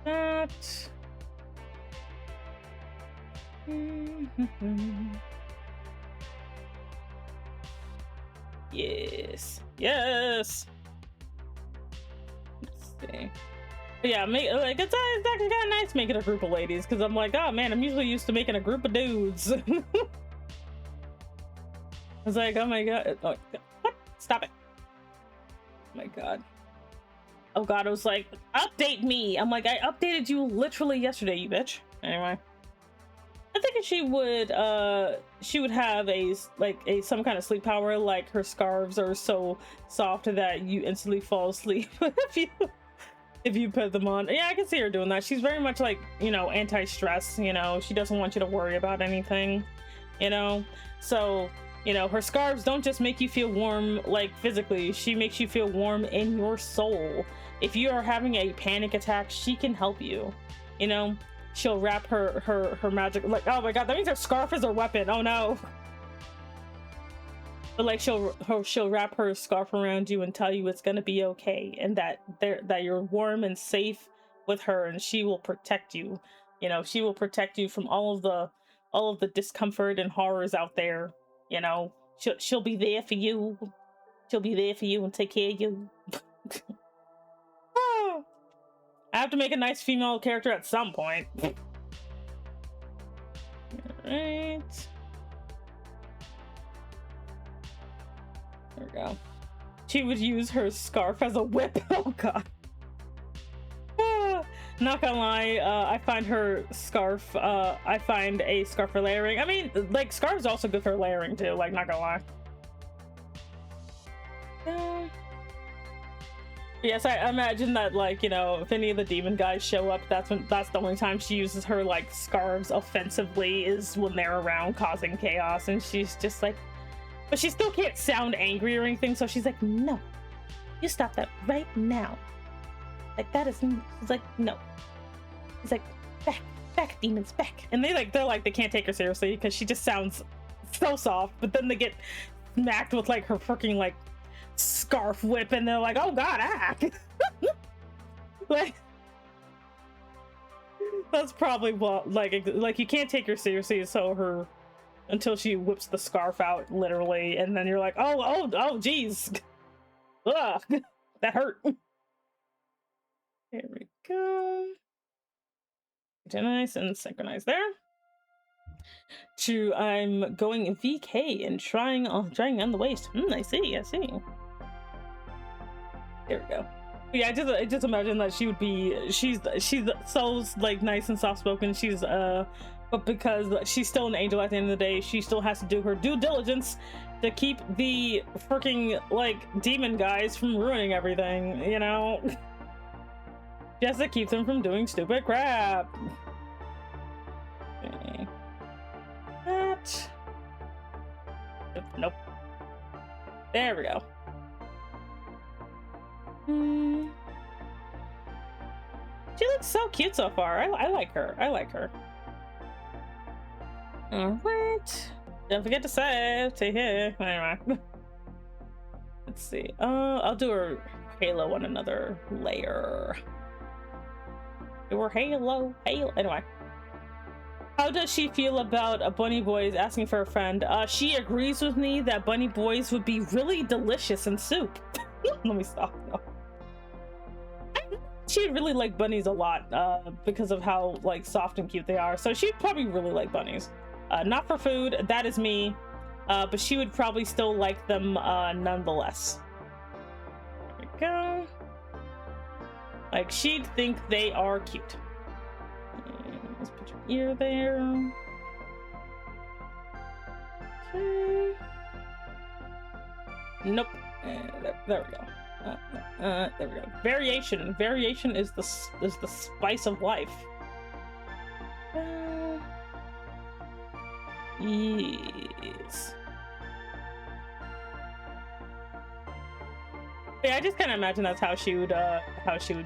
That. Yes. Yes. Let's see. Yeah, like it's actually kind of nice making a group of ladies because I'm like, oh man, I'm usually used to making a group of dudes. I was like, oh my god, oh, what? Stop it! Oh my god. Oh god, I was like, update me. I'm like, I updated you literally yesterday, you bitch. Anyway, I think she would have some kind of sleep power. Like her scarves are so soft that you instantly fall asleep if you put them on. Yeah, I can see her doing that. She's very much like, you know, anti-stress, you know. She doesn't want you to worry about anything, you know. So, you know, her scarves don't just make you feel warm like physically. She makes you feel warm in your soul. If you are having a panic attack, she can help you, you know. She'll wrap her magic, like, oh my god, that means her scarf is her weapon. Oh no. But like she'll wrap her scarf around you and tell you it's gonna be okay, and that you're warm and safe with her, and she will protect you. You know, she will protect you from all of the discomfort and horrors out there. You know, she'll be there for you. She'll be there for you and take care of you. I have to make a nice female character at some point. Alright. There we go. She would use her scarf as a whip. Oh god. Not gonna lie, I find her scarf, I find a scarf for layering. I mean, like, scarves are also good for layering too, like, not gonna lie. Yes, I imagine that, like, you know, if any of the demon guys show up, that's the only time she uses her, like, scarves offensively, is when they're around causing chaos, and she's just like, but she still can't sound angry or anything, so she's like, no, you stop that right now. Like, that is, she's like, no. He's like, back, demons, back. And they're like, they can't take her seriously because she just sounds so soft, but then they get smacked with, like, her freaking, like, scarf whip, and they're like, oh god, like, that's probably what, like you can't take her seriously, so her, until she whips the scarf out, literally, and then you're like, oh geez. Ugh, that hurt. There we go. Nice and synchronize there. I'm going VK and trying on the waist. I see. There we go. Yeah, I just imagine that she would be, she's so, like, nice and soft spoken. She's but because she's still an angel at the end of the day, she still has to do her due diligence to keep the freaking, like, demon guys from ruining everything, you know? Just to keep them from doing stupid crap. Okay. That. Nope. There we go. She looks so cute so far. I like her. All right. Don't forget to save. Take here. Anyway. Let's see. I'll do her halo on another layer. Do her halo. Anyway. How does she feel about bunny boys asking for a friend? She agrees with me that bunny boys would be really delicious in soup. Let me stop. No. She really like bunnies a lot because of how, like, soft and cute they are. So she'd probably really like bunnies. Not for food, that is me. But she would probably still like them nonetheless. There we go. Like, she'd think they are cute. And let's put your ear there. Okay. Nope. There we go. There we go. Variation is the spice of life. Yes. Yeah, I just kind of imagine that's how she would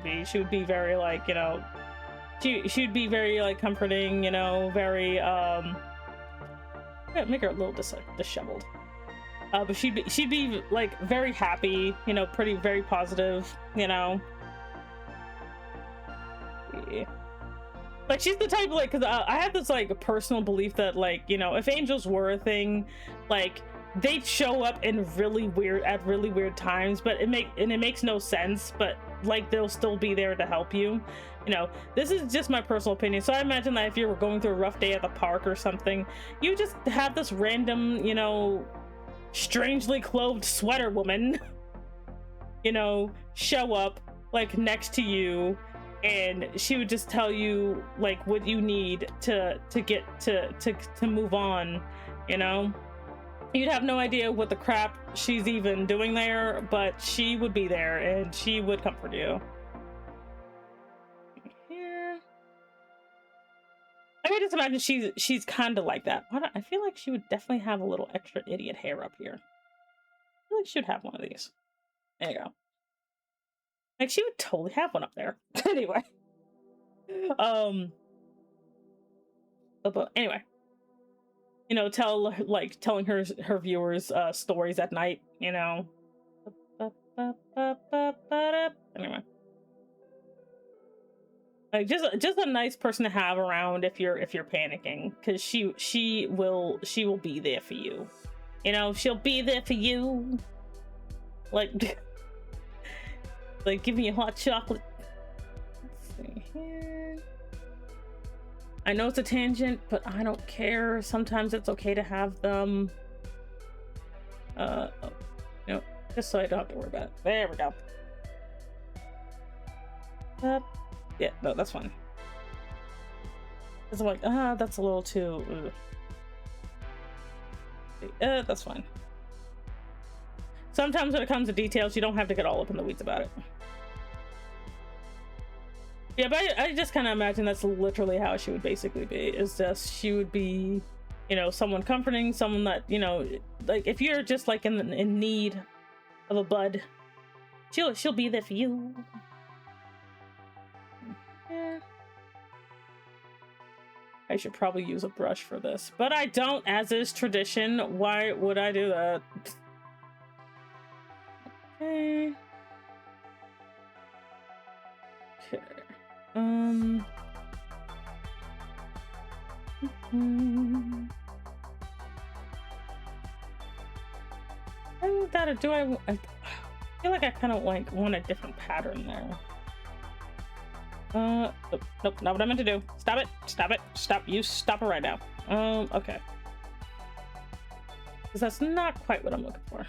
be. She would be very, like, you know, she'd be very, like, comforting, you know, very make her a little disheveled. But she'd be like very happy, you know, very positive, you know. Yeah. Like, she's the type, like, because I have this, like, personal belief that, like, you know, if angels were a thing, like, they'd show up in really weird times, but it makes no sense, but, like, they'll still be there to help you. You know, this is just my personal opinion. So I imagine that if you were going through a rough day at the park or something, you just have this random, you know, strangely clothed sweater woman, you know, show up, like, next to you, and she would just tell you, like, what you need to get to move on, you know. You'd have no idea what the crap she's even doing there, but she would be there and she would comfort you. Here. I can just imagine she's kind of like that. I feel like she would definitely have a little extra idiot hair up here. I feel like she would have one of these. There you go. Like, she would totally have one up there. Anyway. But anyway. You know, telling her viewers stories at night, you know. Anyway. Like, just a nice person to have around if you're panicking, because she will be there for you. You know, she'll be there for you. Like like, give me a hot chocolate. Let's see here. I know it's a tangent, but I don't care. Sometimes it's okay to have them. Oh, no, just so I don't have to worry about it. There we go. Yeah, no, that's fine. Because I'm like, that's a little too... that's fine. Sometimes when it comes to details, you don't have to get all up in the weeds about it. Yeah, but I just kind of imagine that's literally how she would basically be. Is just she would be, you know, someone comforting, someone that, you know, like if you're just like in need of a bud, she'll be there for you. Yeah. I should probably use a brush for this, but I don't, as is tradition. Why would I do that? Okay. Okay. I feel like I kind of like want a different pattern there. Nope, not what I meant to do. Stop it, stop it, stop. You stop it right now. Okay. Because that's not quite what I'm looking for.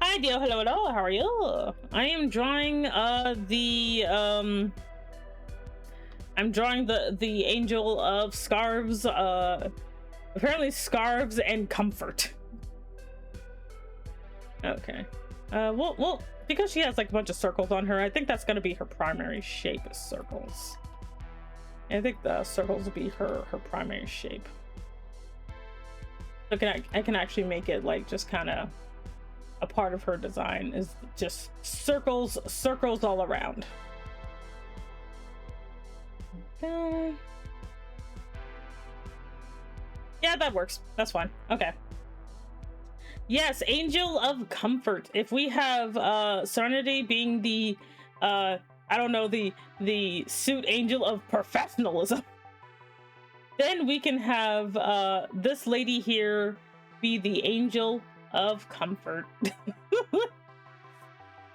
Hi, Dio. Hello, hello. How are you? I am drawing I'm drawing the angel of scarves. Apparently scarves and comfort. Okay. Well, because she has like a bunch of circles on her, I think that's gonna be her primary shape is circles. I think the circles will be her primary shape. So I can actually make it like just kind of a part of her design is just circles all around. Okay. Yeah, that works. That's fine. Okay. Yes, angel of comfort. If we have Serenity being the I don't know, the suit angel of professionalism, then we can have this lady here be the angel of comfort.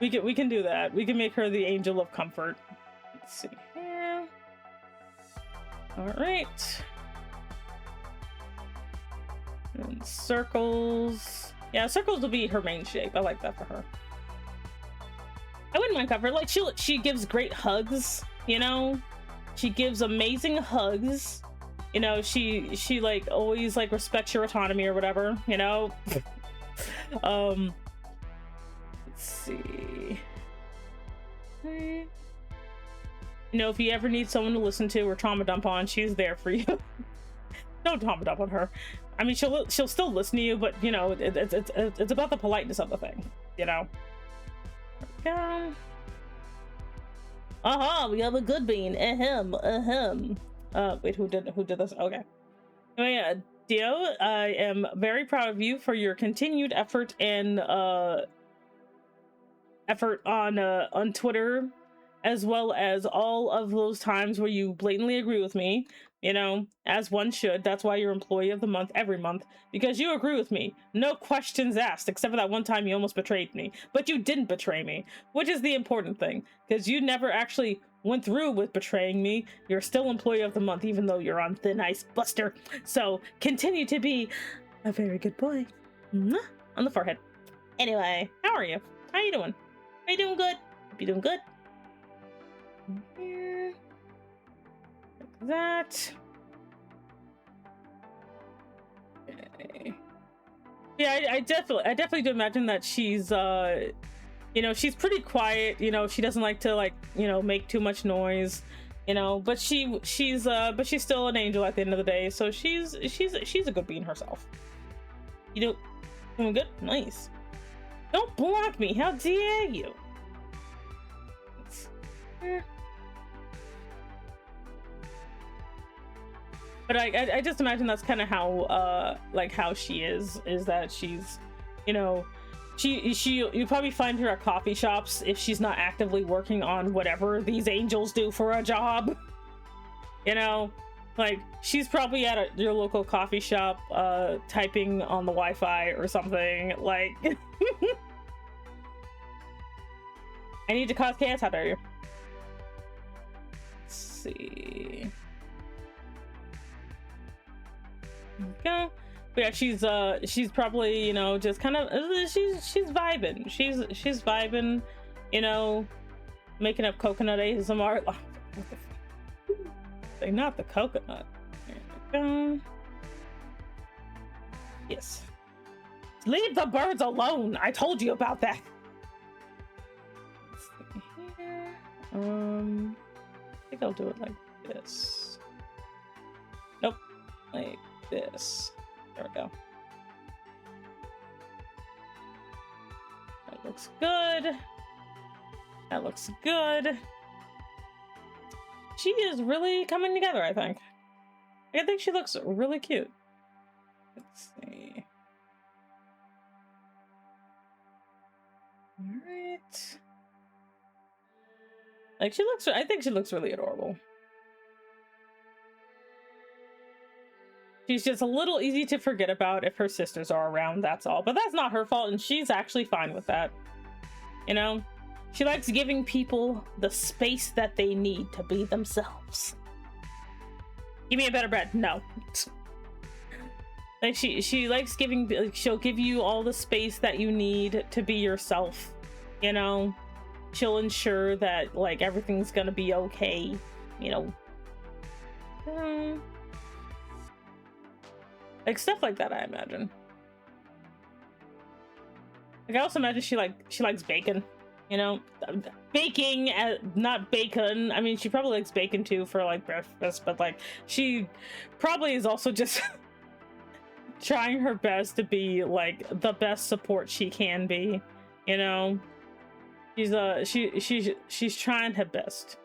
we can do that. We can make her the angel of comfort. Let's see here. All right. And circles. Yeah, circles will be her main shape. I like that for her. I wouldn't mind comfort. Like she gives great hugs, you know? She gives amazing hugs. You know, she like always like respects your autonomy or whatever, you know? Let's see. You know, if you ever need someone to listen to or trauma dump on, she's there for you. Don't trauma dump on her. I mean, she'll still listen to you, but you know, it's about the politeness of the thing, you know. There we go. We have a good bean. Wait, who did this? Okay. Anyway, Dio, I am very proud of you for your continued effort and effort on Twitter, as well as all of those times where you blatantly agree with me. You know, as one should. That's why you're employee of the month every month, because you agree with me. No questions asked, except for that one time you almost betrayed me. But you didn't betray me, which is the important thing, because you never actually went through with betraying me. You're still employee of the month, even though you're on thin ice, Buster. So continue to be a very good boy. On the forehead. Anyway, how are you? How you doing? Are you doing good? Hope you're doing good. Here. Like that. Okay. Yeah, I definitely do imagine that she's you know, she's pretty quiet, you know, she doesn't like to like, you know, make too much noise, you know, but she's still an angel at the end of the day, so she's a good being herself. You doing good? Nice. Don't block me, how dare you? But I just imagine that's kind of how like how she is that she's, you know, you probably find her at coffee shops if she's not actively working on whatever these angels do for a job. You know, like she's probably at your local coffee shop typing on the Wi-Fi or something, like. I need to cause chaos, how dare you? Let's see. Okay. But yeah, she's probably, you know, just kind of she's vibing. She's vibing, you know, making up coconut ASMR. Oh, say not the coconut. There we go. Yes. Leave the birds alone. I told you about that. Let's see here. think I'll do it like this. Nope, like this. There we go. That looks good. That looks good. She is really coming together, I think. I think she looks really cute. Let's see. All right. Like she looks, I think she looks really adorable. She's just a little easy to forget about if her sisters are around, that's all. But that's not her fault, and she's actually fine with that. You know? She likes giving people the space that they need to be themselves. Give me a better bread. No. Like she likes giving, like, she'll give you all the space that you need to be yourself. You know? She'll ensure that like everything's gonna be okay. You know? Like stuff like that, I imagine. Like I also imagine she likes bacon. You know, baking, not bacon. I mean, she probably likes bacon too for like breakfast, but like she probably is also just trying her best to be like the best support she can be. You know, she's trying her best.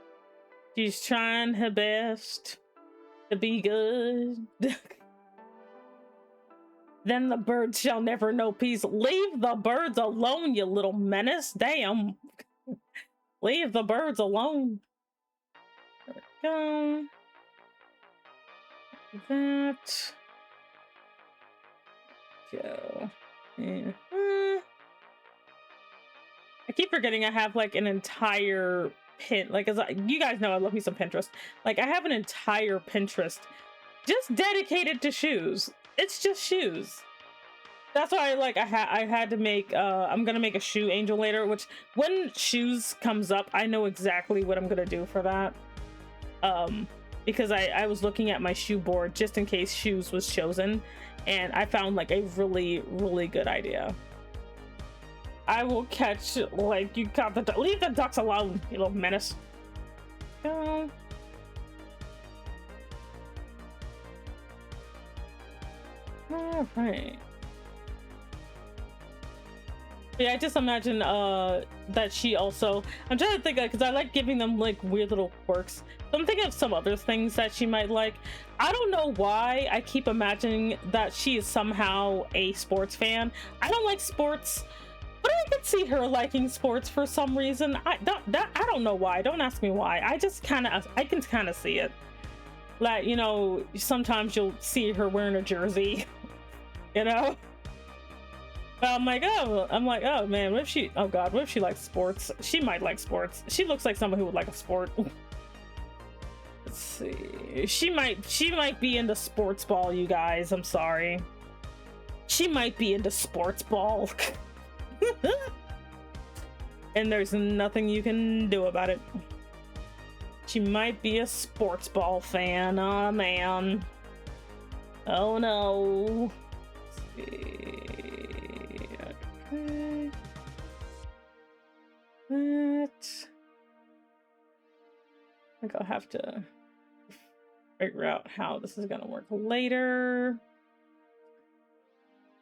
She's trying her best to be good. Then the birds shall never know peace. Leave the birds alone, you little menace. Damn. Leave the birds alone. There we go. That. Go. Yeah. I keep forgetting I have like an entire pin. Like, as you guys know, I love me some Pinterest. Like, I have an entire Pinterest just dedicated to shoes. It's just shoes. That's why I had to make I'm gonna make a shoe angel later, which when shoes comes up, I know exactly what I'm gonna do for that. Because I was looking at my shoe board just in case shoes was chosen, and I found like a really, really good idea. I will catch, like, you got the leave the ducks alone, you little menace. Go. All right. Yeah, I just imagine that she also, I'm trying to think, because I like giving them like weird little quirks. So I'm thinking of some other things that she might like. I don't know why I keep imagining that she is somehow a sports fan. I don't like sports, but I could see her liking sports for some reason. I don't know why. Don't ask me why. I can kind of see it. Like, you know, sometimes you'll see her wearing a jersey, you know? But I'm like, oh man, what if she, oh god, what if she likes sports? She might like sports. She looks like someone who would like a sport. Let's see. She might be into sports ball, you guys. I'm sorry. She might be into sports ball. And there's nothing you can do about it. She might be a sports ball fan. Oh man. Oh no. Let's see. Okay. That. I think I'll have to figure out how this is gonna work later.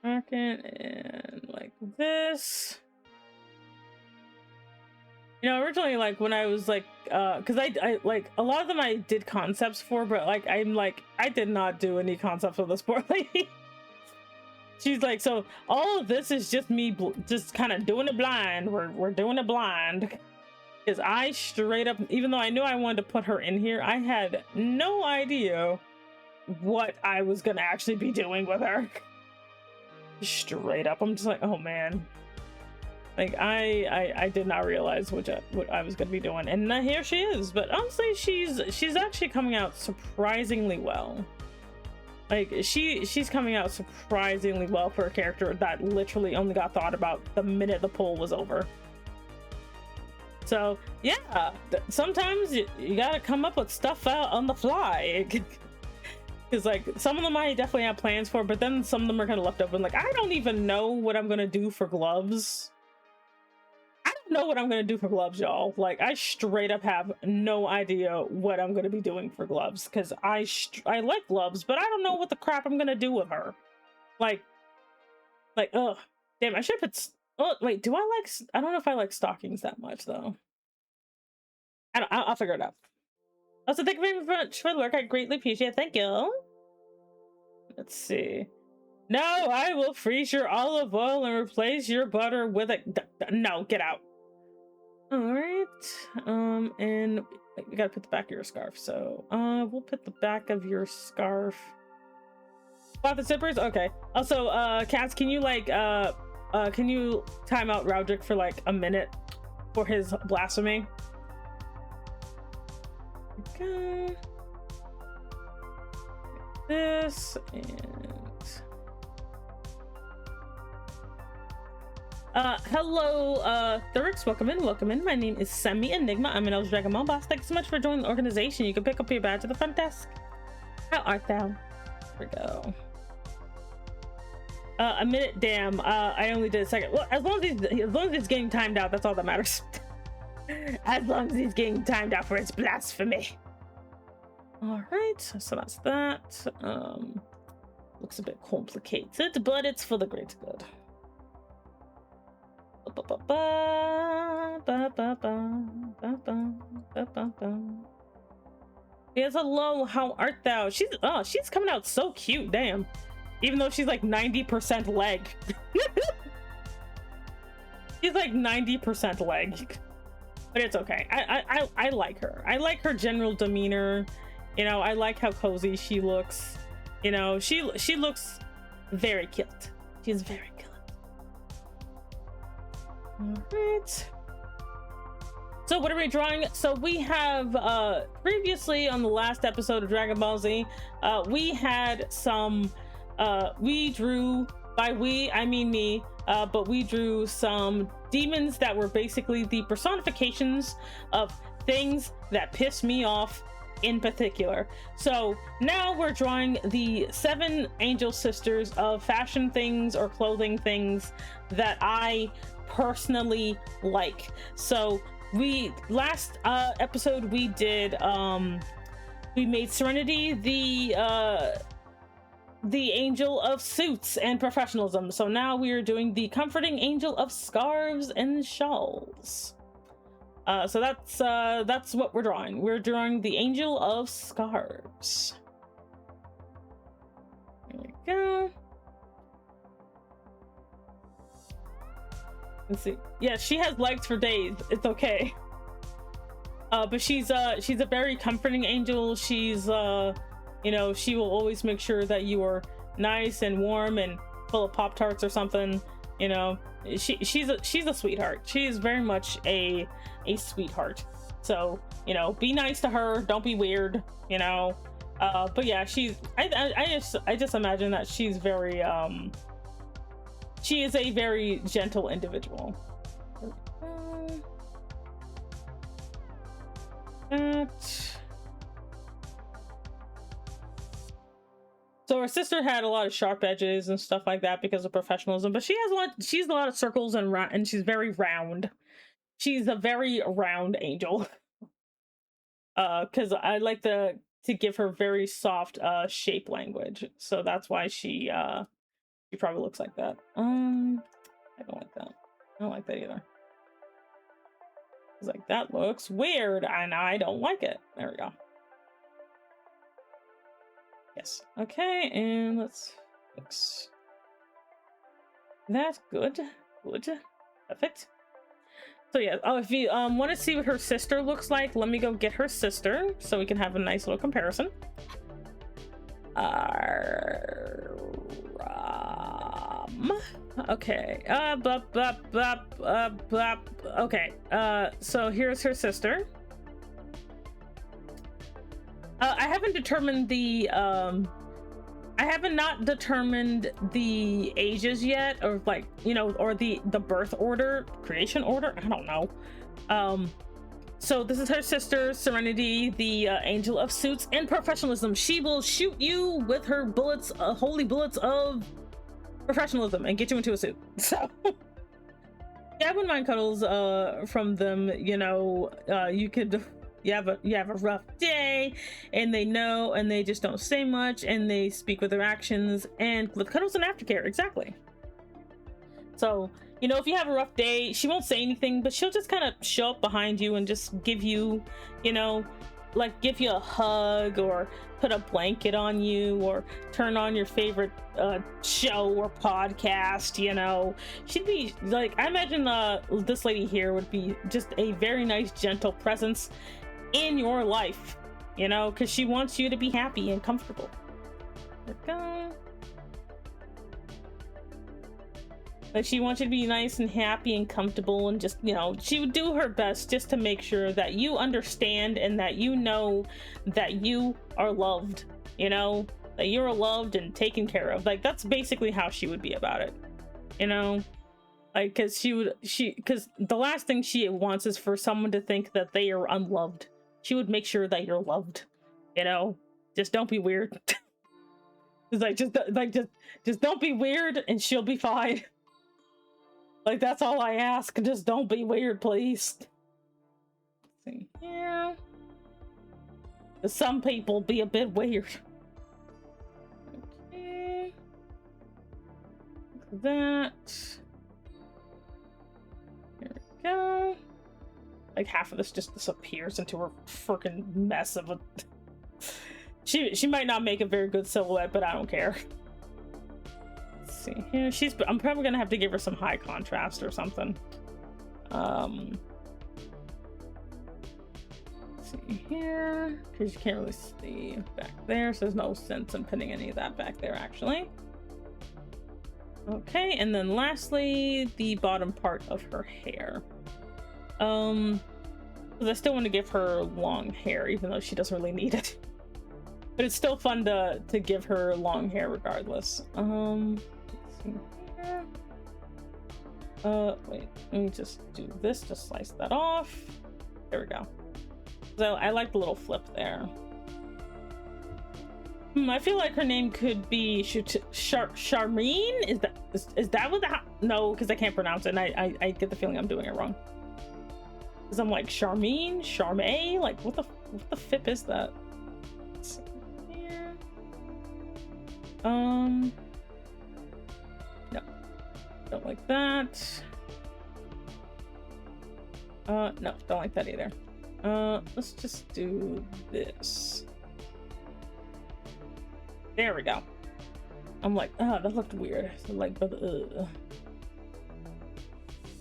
Market and like this. You know, originally, like when I was like, because I like a lot of them I did concepts for, but like I did not do any concepts for this poor lady. She's like, so all of this is just me, just kind of doing it blind. We're doing it blind, because I straight up, even though I knew I wanted to put her in here, I had no idea what I was gonna actually be doing with her. Straight up, I'm just like, oh man. Like I did not realize what I was gonna be doing, and here she is. But honestly, she's actually coming out surprisingly well. Like she's coming out surprisingly well for a character that literally only got thought about the minute the poll was over. So yeah, sometimes you gotta come up with stuff out on the fly. Because like some of them I definitely have plans for, but then some of them are kind of left open. Like I don't even know what I'm gonna do for gloves. I don't know what I'm gonna do for gloves, y'all. Like, I straight up have no idea what I'm gonna be doing for gloves, because I like gloves, but I don't know what the crap I'm gonna do with her. Like, ugh, damn, I should put. Oh wait, do I like? I don't know if I like stockings that much though. I'll figure it out. Also, thank you very much for the work. I greatly appreciate it. Thank you. Let's see. No, I will freeze your olive oil and replace your butter with it. No, get out. All right. And we gotta put the back of your scarf. So, we'll put the back of your scarf. About the zippers? Okay. Also, Cats, can you can you time out Roderick for like a minute for his blasphemy? Okay. This and hello, Thurix, welcome in. My name is Semi Enigma. I'm an Elder Dragon Mall boss. Thank you so much for joining the organization. You can pick up your badge at the front desk. How art thou? Here we go. A minute, damn. I only did a second. Well, as long as it's getting timed out, that's all that matters. As long as he's getting timed out for his blasphemy. All right, so that's that. Looks a bit complicated, but it's for the greater good. Yes, hello, how art thou? She's coming out so cute, damn. Even though she's like 90% leg. She's like 90% leg. But it's okay. I like her. I like her general demeanor. You know, I like how cozy she looks. You know, she looks very cute. She's very cute. All right. So what are we drawing? So we have previously on the last episode of Dragon Ball Z, we had some we drew, by we I mean me, but we drew some demons that were basically the personifications of things that piss me off in particular. So now we're drawing the 7 angel sisters of fashion things or clothing things that I personally like. So we last episode we did we made Serenity the angel of suits and professionalism. So now we are doing the comforting angel of scarves and shawls. So that's what we're drawing. We're drawing the angel of scarves. There we go. Let's see. Yeah, she has legs for days. It's okay. But she's a very comforting angel. She's you know, she will always make sure that you are nice and warm and full of Pop-Tarts or something. You know, she's a sweetheart. She is very much a sweetheart. So, you know, be nice to her. Don't be weird. You know. But yeah, I just imagine that she's very she is a very gentle individual. So her sister had a lot of sharp edges and stuff like that because of professionalism, but she's a lot of circles and she's very round. She's a very round angel. Because I like to give her very soft shape language. So that's why she probably looks like that. I don't like that. I don't like that either. It's like, that looks weird and I don't like it. There we go. Yes. Okay, and let's fix that. Good. Perfect. So yeah, if you want to see what her sister looks like, let me go get her sister so we can have a nice little comparison. Okay. Okay. So here's her sister. I haven't determined the I haven't not determined the ages yet, or like, you know, or the birth order, creation order. I don't know. So this is her sister, Serenity, the angel of suits and professionalism. She will shoot you with her bullets, holy bullets of professionalism, and get you into a suit. So Yeah, I wouldn't mind cuddles from them. You know, you could you have a rough day, and they know, and they just don't say much, and they speak with their actions, and with cuddles and aftercare, exactly. So, you know, if you have a rough day, she won't say anything, but she'll just kind of show up behind you and just give you, you know, like give you a hug, or put a blanket on you, or turn on your favorite show or podcast. You know, she'd be like, I imagine this lady here would be just a very nice, gentle presence in your life, you know, because she wants you to be happy and comfortable. There we go. Like, she wants you to be nice and happy and comfortable, and just, you know, she would do her best just to make sure that you understand and that you know that you are loved, you know, that you're loved and taken care of. Like, that's basically how she would be about it, you know, like, because because the last thing she wants is for someone to think that they are unloved. She would make sure that you're loved, you know, just don't be weird. It's like, just don't be weird and she'll be fine. Like, that's all I ask. Just don't be weird, please. Let's see here. Some people be a bit weird. Okay. That. Here we go. Like, half of this just disappears into a freaking mess of a... She might not make a very good silhouette, but I don't care. See here, I'm probably gonna have to give her some high contrast or something. See here, because you can't really see back there, so there's no sense in putting any of that back there, actually. Okay, and then lastly, the bottom part of her hair. Because I still want to give her long hair, even though she doesn't really need it. But it's still fun to give her long hair regardless. Wait, let me just do this to slice that off. There we go. So I like the little flip there. I feel like her name could be Charmine. Is that what no, because I can't pronounce it, and I get the feeling I'm doing it wrong. Because I'm like Charmine, Charme, like what the flip is that? Let's see here. No, don't like that. No, don't like that either. Let's just do this. There we go. I'm like, oh, that looked weird. So like, but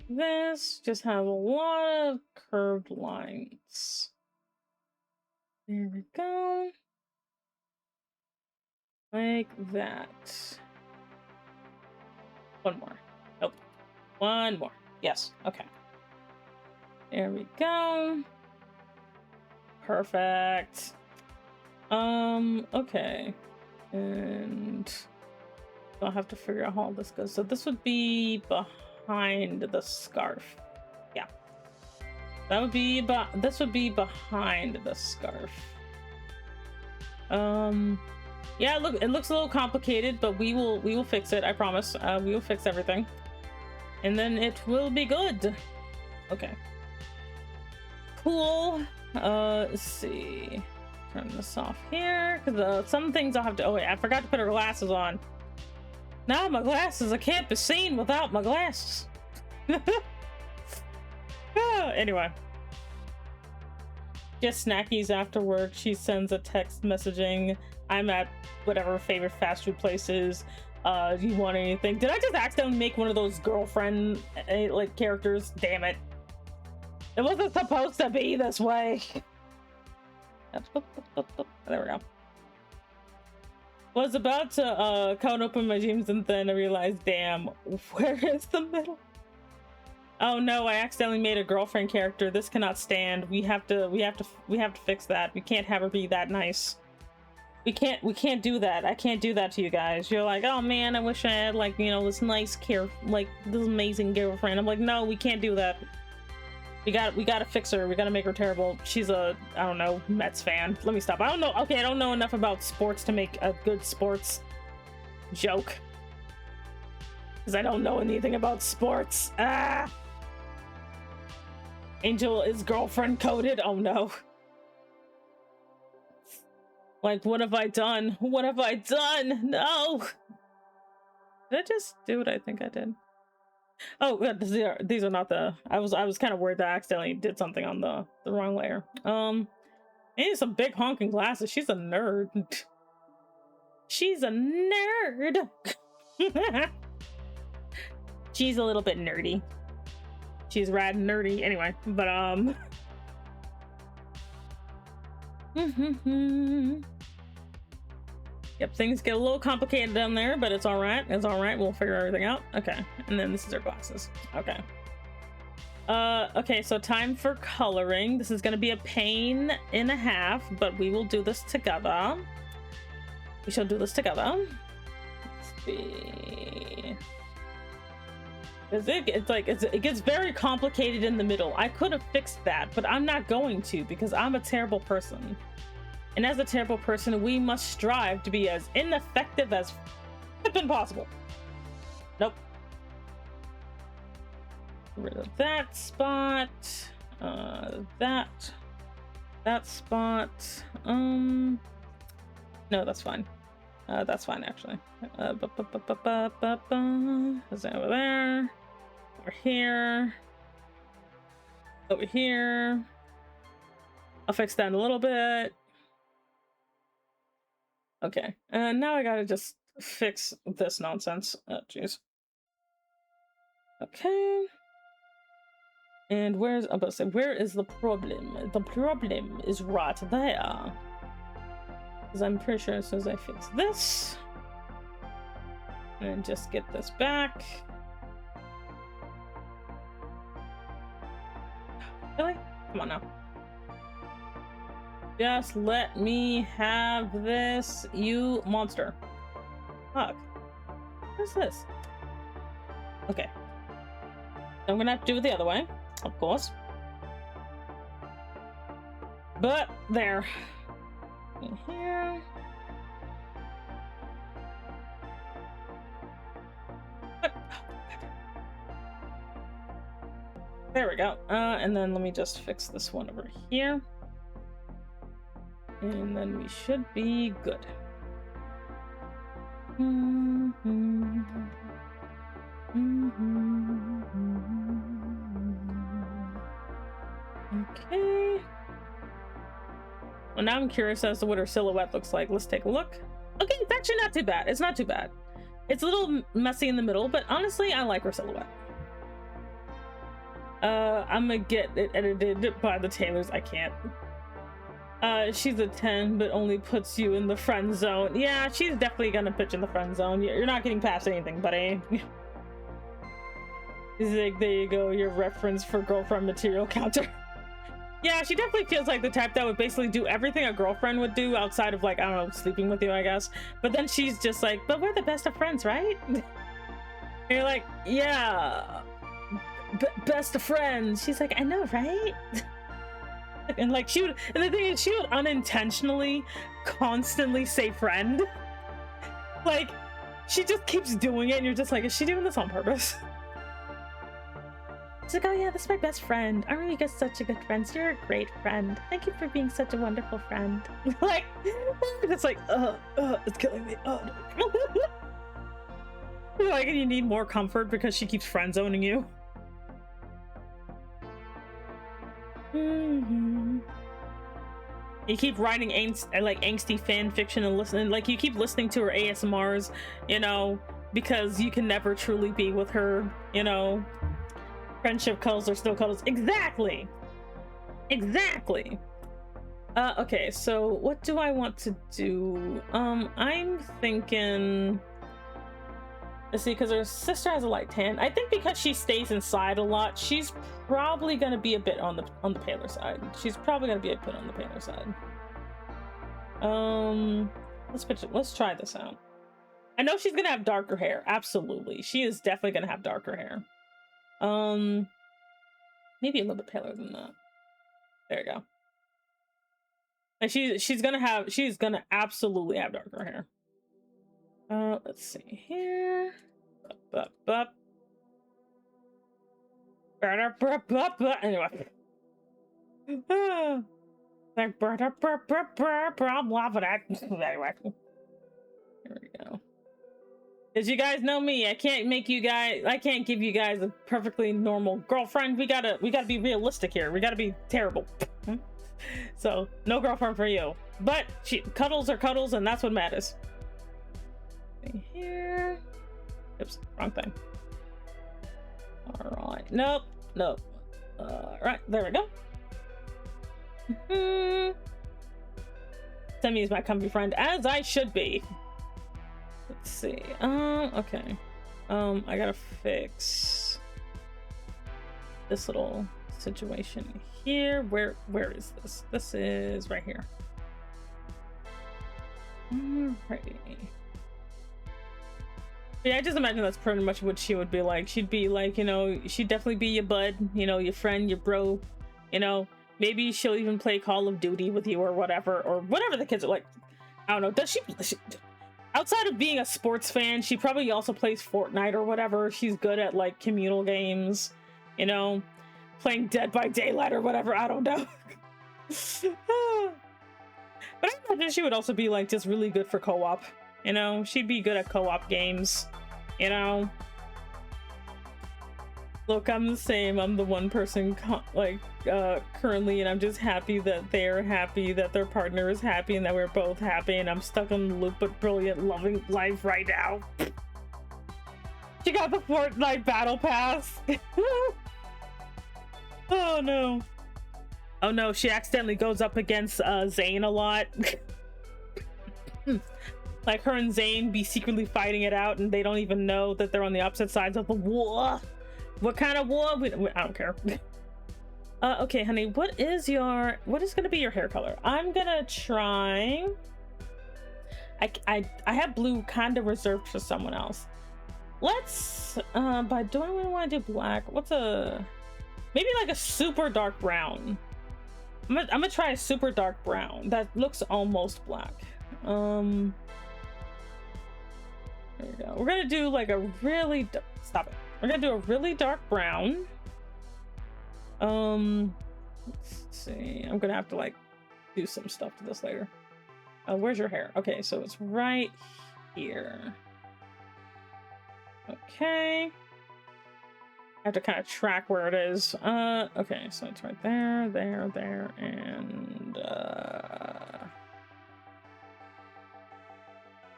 this just has a lot of curved lines. There we go. Like that. One more. Nope. One more. Yes. Okay. There we go. Perfect. Okay. And I'll have to figure out how all this goes. So this would be behind the scarf. Yeah. That would be this would be behind the scarf. Yeah, look, it looks a little complicated, but we will fix it, I promise. We will fix everything. And then it will be good. Okay. Cool. Let's see. Turn this off here, because some things I'll have to... Oh, wait, I forgot to put her glasses on. Now my glasses, I can't be seen without my glasses. Anyway. Just snackies after work. She sends a text messaging. I'm at whatever favorite fast food place is. Do you want anything? Did I just accidentally make one of those girlfriend like characters? Damn it. It wasn't supposed to be this way. There we go. Was about to count open my dreams, and then I realized, damn, where is the middle? Oh no, I accidentally made a girlfriend character. This cannot stand. We have to fix that. We can't have her be that nice. We can't do that. I can't do that to you guys. You're like, oh man, I wish I had, like, you know, this nice like this amazing girlfriend. I'm like, no, we can't do that. We gotta fix her. We gotta make her terrible. She's a, I don't know, Mets fan. Let me stop. I don't know. Okay, I don't know enough about sports to make a good sports joke. Because I don't know anything about sports. Ah! Angel is girlfriend coded. Oh no. Like, what have I done? What have I done? No. Did I just do what I think I did? Oh, these are not the. I was kind of worried that I accidentally did something on the wrong layer. I need some big honking glasses. She's a nerd. She's a nerd. She's a little bit nerdy. She's rad and nerdy anyway, but yep, things get a little complicated down there, but it's all right. It's all right. We'll figure everything out. Okay, and then this is her glasses. Okay. Okay, so time for coloring. This is gonna be a pain and a half, but we will do this together. We shall do this together. Let's see. It gets very complicated in the middle. I could have fixed that, but I'm not going to because I'm a terrible person. And as a terrible person, we must strive to be as ineffective as flippin' possible. Nope. Get rid of that spot. That spot. No, that's fine. That's fine actually. Is that over there? Over here. Over here. I'll fix that in a little bit. Okay, and now I gotta just fix this nonsense. Oh, jeez. Okay. And where's, I'm about to say, where is the problem? The problem is right there. Because I'm pretty sure as soon as I fix this, and just get this back. Really? Come on now. Just let me have this, you monster. Fuck. What is this? Okay. I'm gonna have to do it the other way, of course. But there. In here. What? There we go. And then let me just fix this one over here. And then we should be good. Okay. Well, now I'm curious as to what her silhouette looks like. Let's take a look. Okay, it's actually not too bad. It's not too bad. It's a little messy in the middle, but honestly, I like her silhouette. I'm gonna get it edited by the tailors. I can't. She's a 10, but only puts you in the friend zone. Yeah, she's definitely gonna pitch in the friend zone. You're not getting past anything, buddy. He's like, there you go, your reference for girlfriend material counter. Yeah, she definitely feels like the type that would basically do everything a girlfriend would do outside of, like, I don't know, sleeping with you, I guess. But then she's just like, but we're the best of friends, right? And you're like, yeah, best of friends. She's like, I know, right? And like and the thing is, she would unintentionally constantly say friend. Like, she just keeps doing it and you're just like, is she doing this on purpose? She's like, oh yeah, this is my best friend. Aren't we guys such a good friends? You're a great friend. Thank you for being such a wonderful friend. Like, it's like, it's killing me. Oh no. Like, you need more comfort because she keeps friend zoning you. You keep writing angsty fan fiction and listening, like you keep listening to her ASMRs, you know, because you can never truly be with her, you know. Friendship cuddles are still cuddles. Exactly. Okay, so what do I want to do? I'm thinking, let's see, because her sister has a light tan. I think because she stays inside a lot, she's probably gonna be a bit on the paler side. Let's try this out. I know she's gonna have darker hair. Absolutely, she is definitely gonna have darker hair. Maybe a little bit paler than that. There you go. And she's gonna absolutely have darker hair. Let's see here. Anyway, Like, I'm loving it. Anyway, here we go. As you guys know me, I can't give you guys a perfectly normal girlfriend. We gotta be realistic here. We gotta be terrible. So no girlfriend for you. But cuddles are cuddles, and that's what matters. Here. Oops, wrong thing. All right. Nope. Right, there we go. Semi is my comfy friend, as I should be. Let's see. Okay. I gotta fix this little situation here. Where is this? This is right here. Alrighty. Yeah, I just imagine that's pretty much what she would be like. She'd be like, you know, she'd definitely be your bud, you know, your friend, your bro, you know. Maybe she'll even play Call of Duty with you or whatever the kids are like. I don't know. Does she outside of being a sports fan, she probably also plays Fortnite or whatever. She's good at like communal games, you know, playing Dead by Daylight or whatever. I don't know. But I imagine she would also be like just really good for co-op. You know, she'd be good at co-op games, you know. Look, I'm the same. I'm the one person currently, and I'm just happy that they're happy, that their partner is happy, and that we're both happy, and I'm stuck in the loop but brilliant loving life right now. She got the Fortnite battle pass. Oh no. Oh no, she accidentally goes up against Zane a lot. Like her and Zane be secretly fighting it out, and they don't even know that they're on the opposite sides of the war. What kind of war? I don't care. Okay, honey, what is gonna be your hair color? I'm gonna try. I have blue kind of reserved for someone else. Let's but do I want to do black? Maybe like a super dark brown. I'm gonna try a super dark brown that looks almost black. There we go. We're gonna do like a really stop it. We're gonna do a really dark brown. Let's see. I'm gonna have to like do some stuff to this later. Where's your hair? Okay, so it's right here. Okay. I have to kind of track where it is. Okay, so it's right there, there, and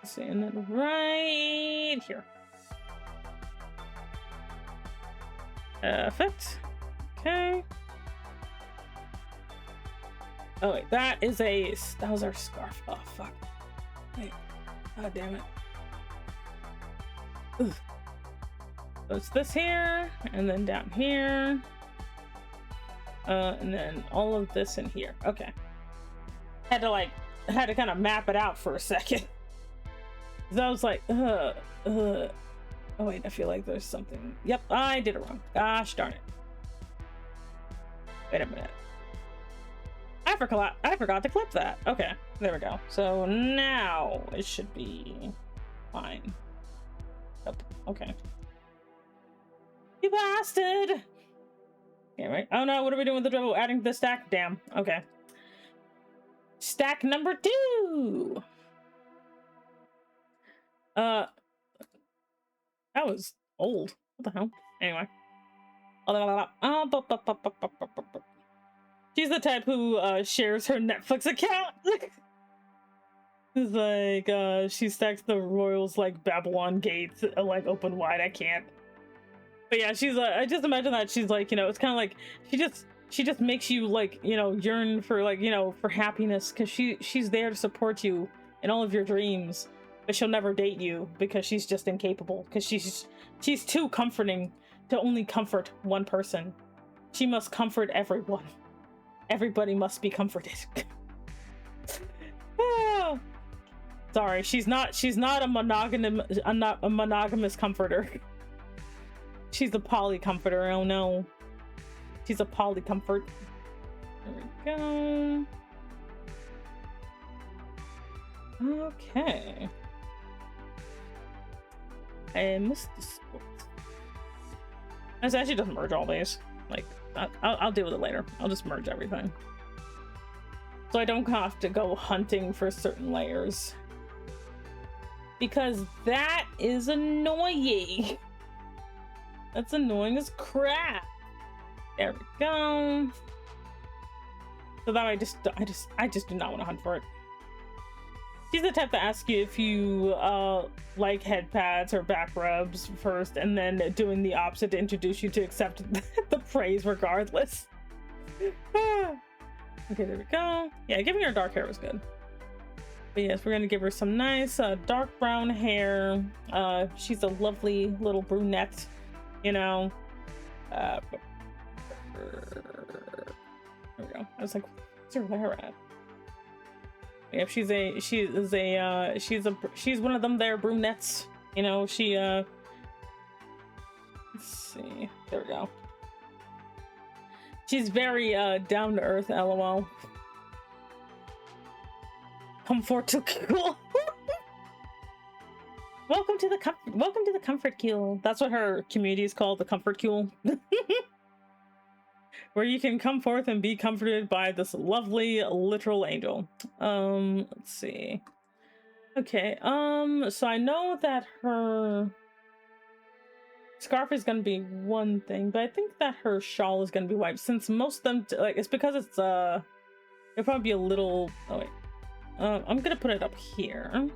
let's see, and then right here. Perfect. Okay. Oh wait, that was our scarf. Oh fuck. Wait. Oh damn it. Ugh. So it's this here, and then down here, and then all of this in here. Okay. Had to kind of map it out for a second. Cause I was like, Oh wait, I feel like there's something. Yep, I did it wrong. Gosh darn it. Wait a minute. I forgot to clip that. Okay, there we go. So now it should be fine. Yep. Okay. You bastard! Okay, right. Oh no, what are we doing with the dribble? Adding the stack? Damn. Okay. Stack number 2! That was old. What the hell? Anyway. She's the type who shares her Netflix account. It's like she stacks the royals like Babylon gates like open wide. I can't. But yeah, she's I just imagine that she's like, you know, it's kind of like she just makes you like, you know, yearn for like, you know, for happiness, because she's there to support you in all of your dreams. But she'll never date you because she's just incapable, because she's too comforting to only comfort one person. She must comfort everyone. Everybody must be comforted. Oh, sorry, she's not a monogamous comforter. She's a poly comforter. Oh no, she's a poly comfort. There we go. Okay. I missed the split. This actually doesn't merge all these. Like, I'll deal with it later. I'll just merge everything. So I don't have to go hunting for certain layers. Because that is annoying. That's annoying as crap. There we go. So that I just do not want to hunt for it. She's the type to ask you if you like head pads or back rubs first, and then doing the opposite to introduce you to accept the praise regardless. Okay, there we go. Yeah, giving her dark hair was good. But yes, we're gonna give her some nice dark brown hair. She's a lovely little brunette, you know. There we go. I was like, where's her hair at? Yeah, she's one of them there brunettes. You know, let's see. There we go. She's very down to earth, lol. Comfort to cool. Welcome to the comfort queue. That's what her community is called, the comfort queue. Where you can come forth and be comforted by this lovely literal angel. Let's see. Okay, so I know that her scarf is gonna be one thing, but I think that her shawl is gonna be white, since most of them, like, it's because it's it'll probably be a little, oh wait. I'm gonna put it up here.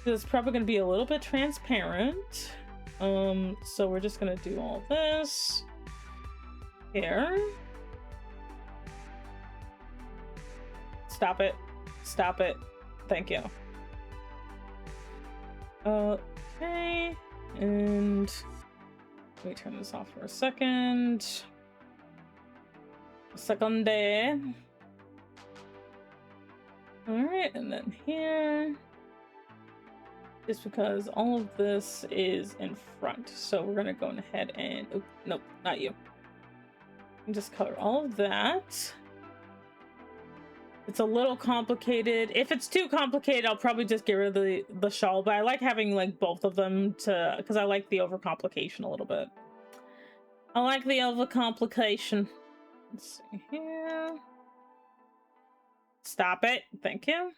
It's probably gonna be a little bit transparent. So we're just gonna do all this here. Stop it. Stop it. Thank you. Okay. And let me turn this off for a second. Second. Alright, and then here. Just because all of this is in front. So we're gonna go ahead and, oh, nope, not you. And just color all of that. It's a little complicated. If it's too complicated, I'll probably just get rid of the shawl, but I like having like both of them because I like the overcomplication a little bit. I like the overcomplication. Let's see here. Stop it. Thank you.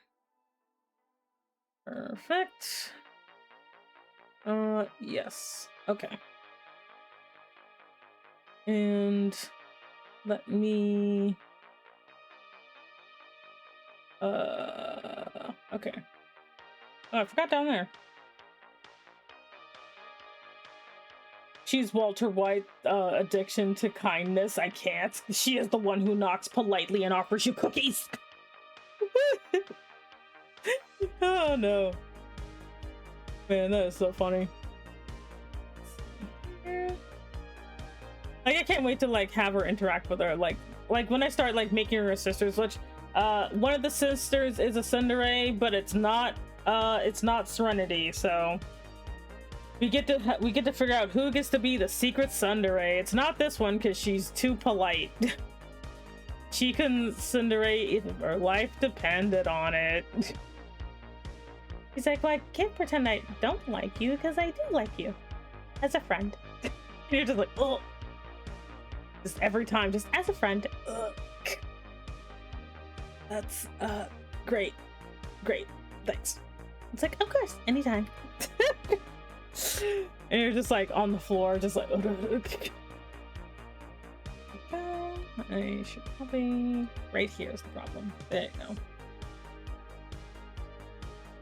Perfect. Yes. Okay. And let me okay. Oh, I forgot down there. She's Walter White, addiction to kindness. I can't. She is the one who knocks politely and offers you cookies. Oh no. Man, that is so funny. Like, I can't wait to like have her interact with her. Like when I start like making her sisters, which one of the sisters is a Tsundere, but it's not Serenity, so we get to figure out who gets to be the secret Tsundere. It's not this one because she's too polite. She can Tsundere if her life depended on it. He's like, well, I can't pretend I don't like you because I do like you as a friend. And you're just like, oh, just every time, just as a friend. Ugh. That's great, thanks. It's like, of course, anytime. And you're just like on the floor, just like, I should probably, right here is the problem. There you go.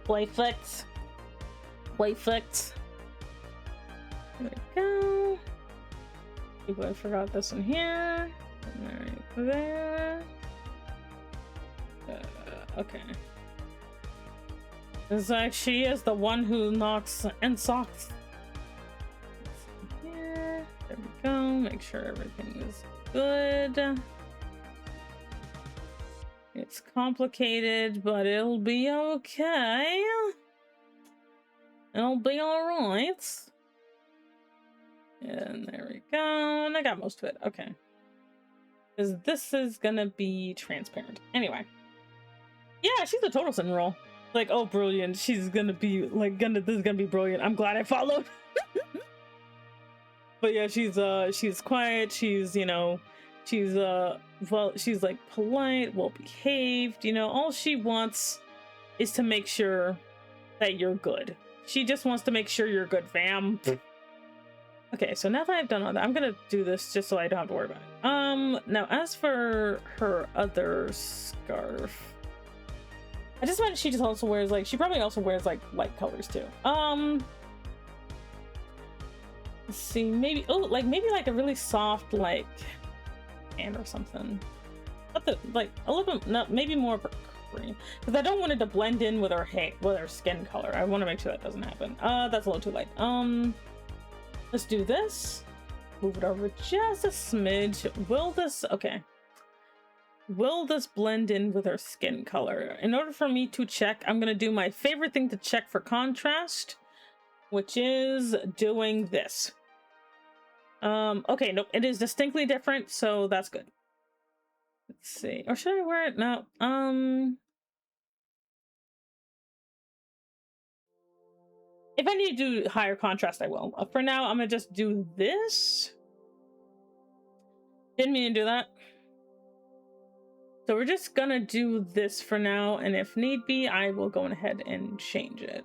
Playfix. There we go. People, I forgot this one here. And right there. Okay. It's like she is the one who knocks and socks. Here. There we go. Make sure everything is good. It's complicated, but it'll be okay. It'll be alright. And there we go. And I got most of it. Okay. Because this is gonna be transparent. Anyway. Yeah, she's a total Cinderella. Like, oh, brilliant. She's gonna be, like, this is gonna be brilliant. I'm glad I followed. But yeah, she's quiet. She's, you know, she's well, she's like polite, well behaved. You know, all she wants is to make sure that you're good. She just wants to make sure you're good, fam. Okay, so now that I've done all that, I'm gonna do this just so I don't have to worry about it. Now as for her other scarf, I just meant she just also wears like, she probably also wears like light colors too. Let's see, maybe, oh, like maybe like a really soft like tan or something. But the, like a little bit, not maybe more of a cream, because I don't want it to blend in with her hair, with her skin color. I want to make sure that doesn't happen. That's a little too light. Let's do this. Move it over just a smidge. Will this, okay. Will this blend in with her skin color? In order for me to check, I'm gonna do my favorite thing to check for contrast, which is doing this. Okay, nope, it is distinctly different, so that's good. Let's see, or should I wear it? No, if I need to do higher contrast, I will. For now, I'm gonna just do this. Didn't mean to do that. So we're just gonna do this for now, and if need be, I will go ahead and change it.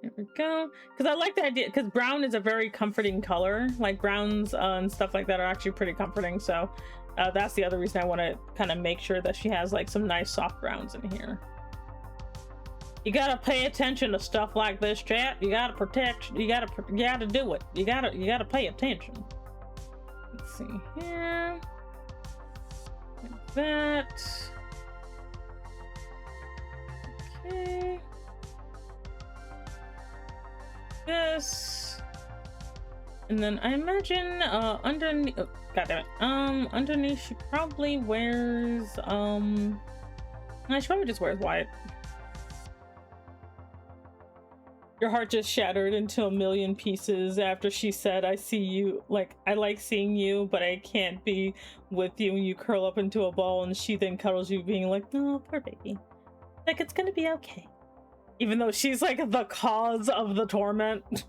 There we go. Because I like the idea, because brown is a very comforting color. Like browns and stuff like that are actually pretty comforting. So that's the other reason I want to kind of make sure that she has like some nice soft browns in here. You gotta pay attention to stuff like this, chat. You gotta protect. You gotta do it. You gotta pay attention. Let's see here. Like that. Okay. This. And then I imagine underneath, oh, god damn it. Underneath she probably wears no, she probably just wears white. Your heart just shattered into a million pieces after she said, I see you, like, I like seeing you, but I can't be with you. And you curl up into a ball and she then cuddles you, being like, no, poor baby. Like, it's gonna be okay. Even though she's like the cause of the torment.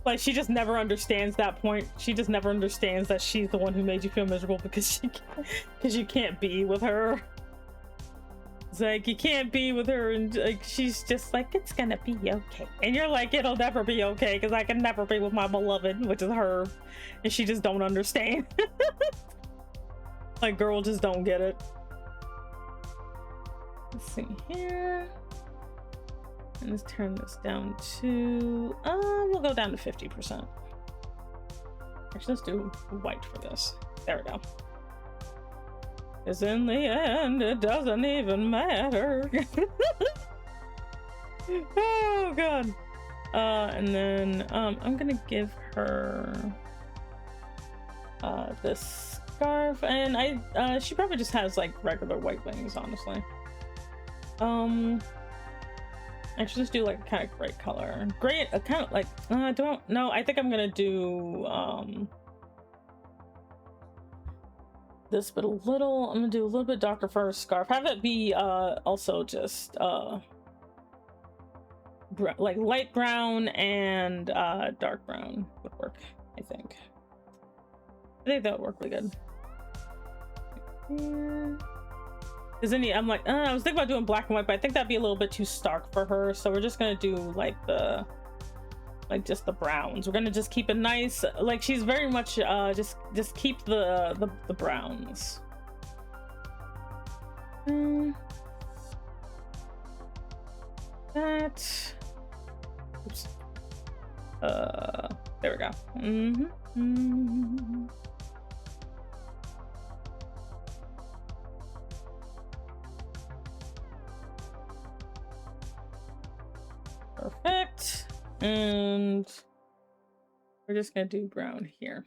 Like, she just never understands that point. She just never understands that she's the one who made you feel miserable because you can't be with her. It's like, you can't be with her, and like she's just like, it's gonna be okay. And you're like, it'll never be okay because I can never be with my beloved, which is her. And she just don't understand. Like, girl just don't get it. Let's see here. And let's turn this down to, we'll go down to 50%. Actually, let's do white for this. There we go. Because in the end, it doesn't even matter. Oh, God. And then I'm going to give her this scarf. And she probably just has, like, regular white wings, honestly. Actually, let's do, like, a kind of gray color. Gray, kind of, like, I don't know. I think I'm going to do, this, but I'm gonna do a little bit darker for her scarf. Have it be also just like light brown and dark brown would work. I think that would work really good. I'm like, I was thinking about doing black and white, but I think that'd be a little bit too stark for her, so we're just gonna do like just the browns. We're gonna just keep it nice. Like, she's very much just keep the browns. That. Oops. There we go. Perfect. And we're just gonna do brown here.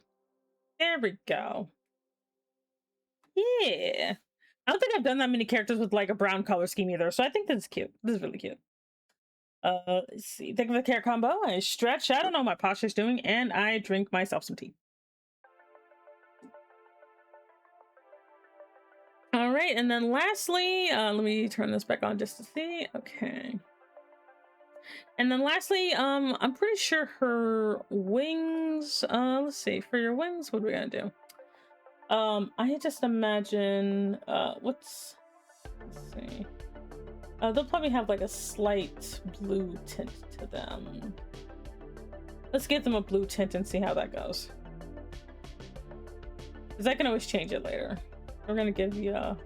There we go. Yeah. I don't think I've done that many characters with like a brown color scheme either, so I think this is cute. This is really cute. Let's see. Think of the care combo. I stretch. I don't know what my posture's doing, and I drink myself some tea. All right, and then lastly, let me turn this back on just to see. Okay. And then lastly, I'm pretty sure her wings, let's see, for your wings, what are we gonna do? I just imagine, let's see. They'll probably have like a slight blue tint to them. Let's give them a blue tint and see how that goes. Because I can always change it later. We're gonna give you a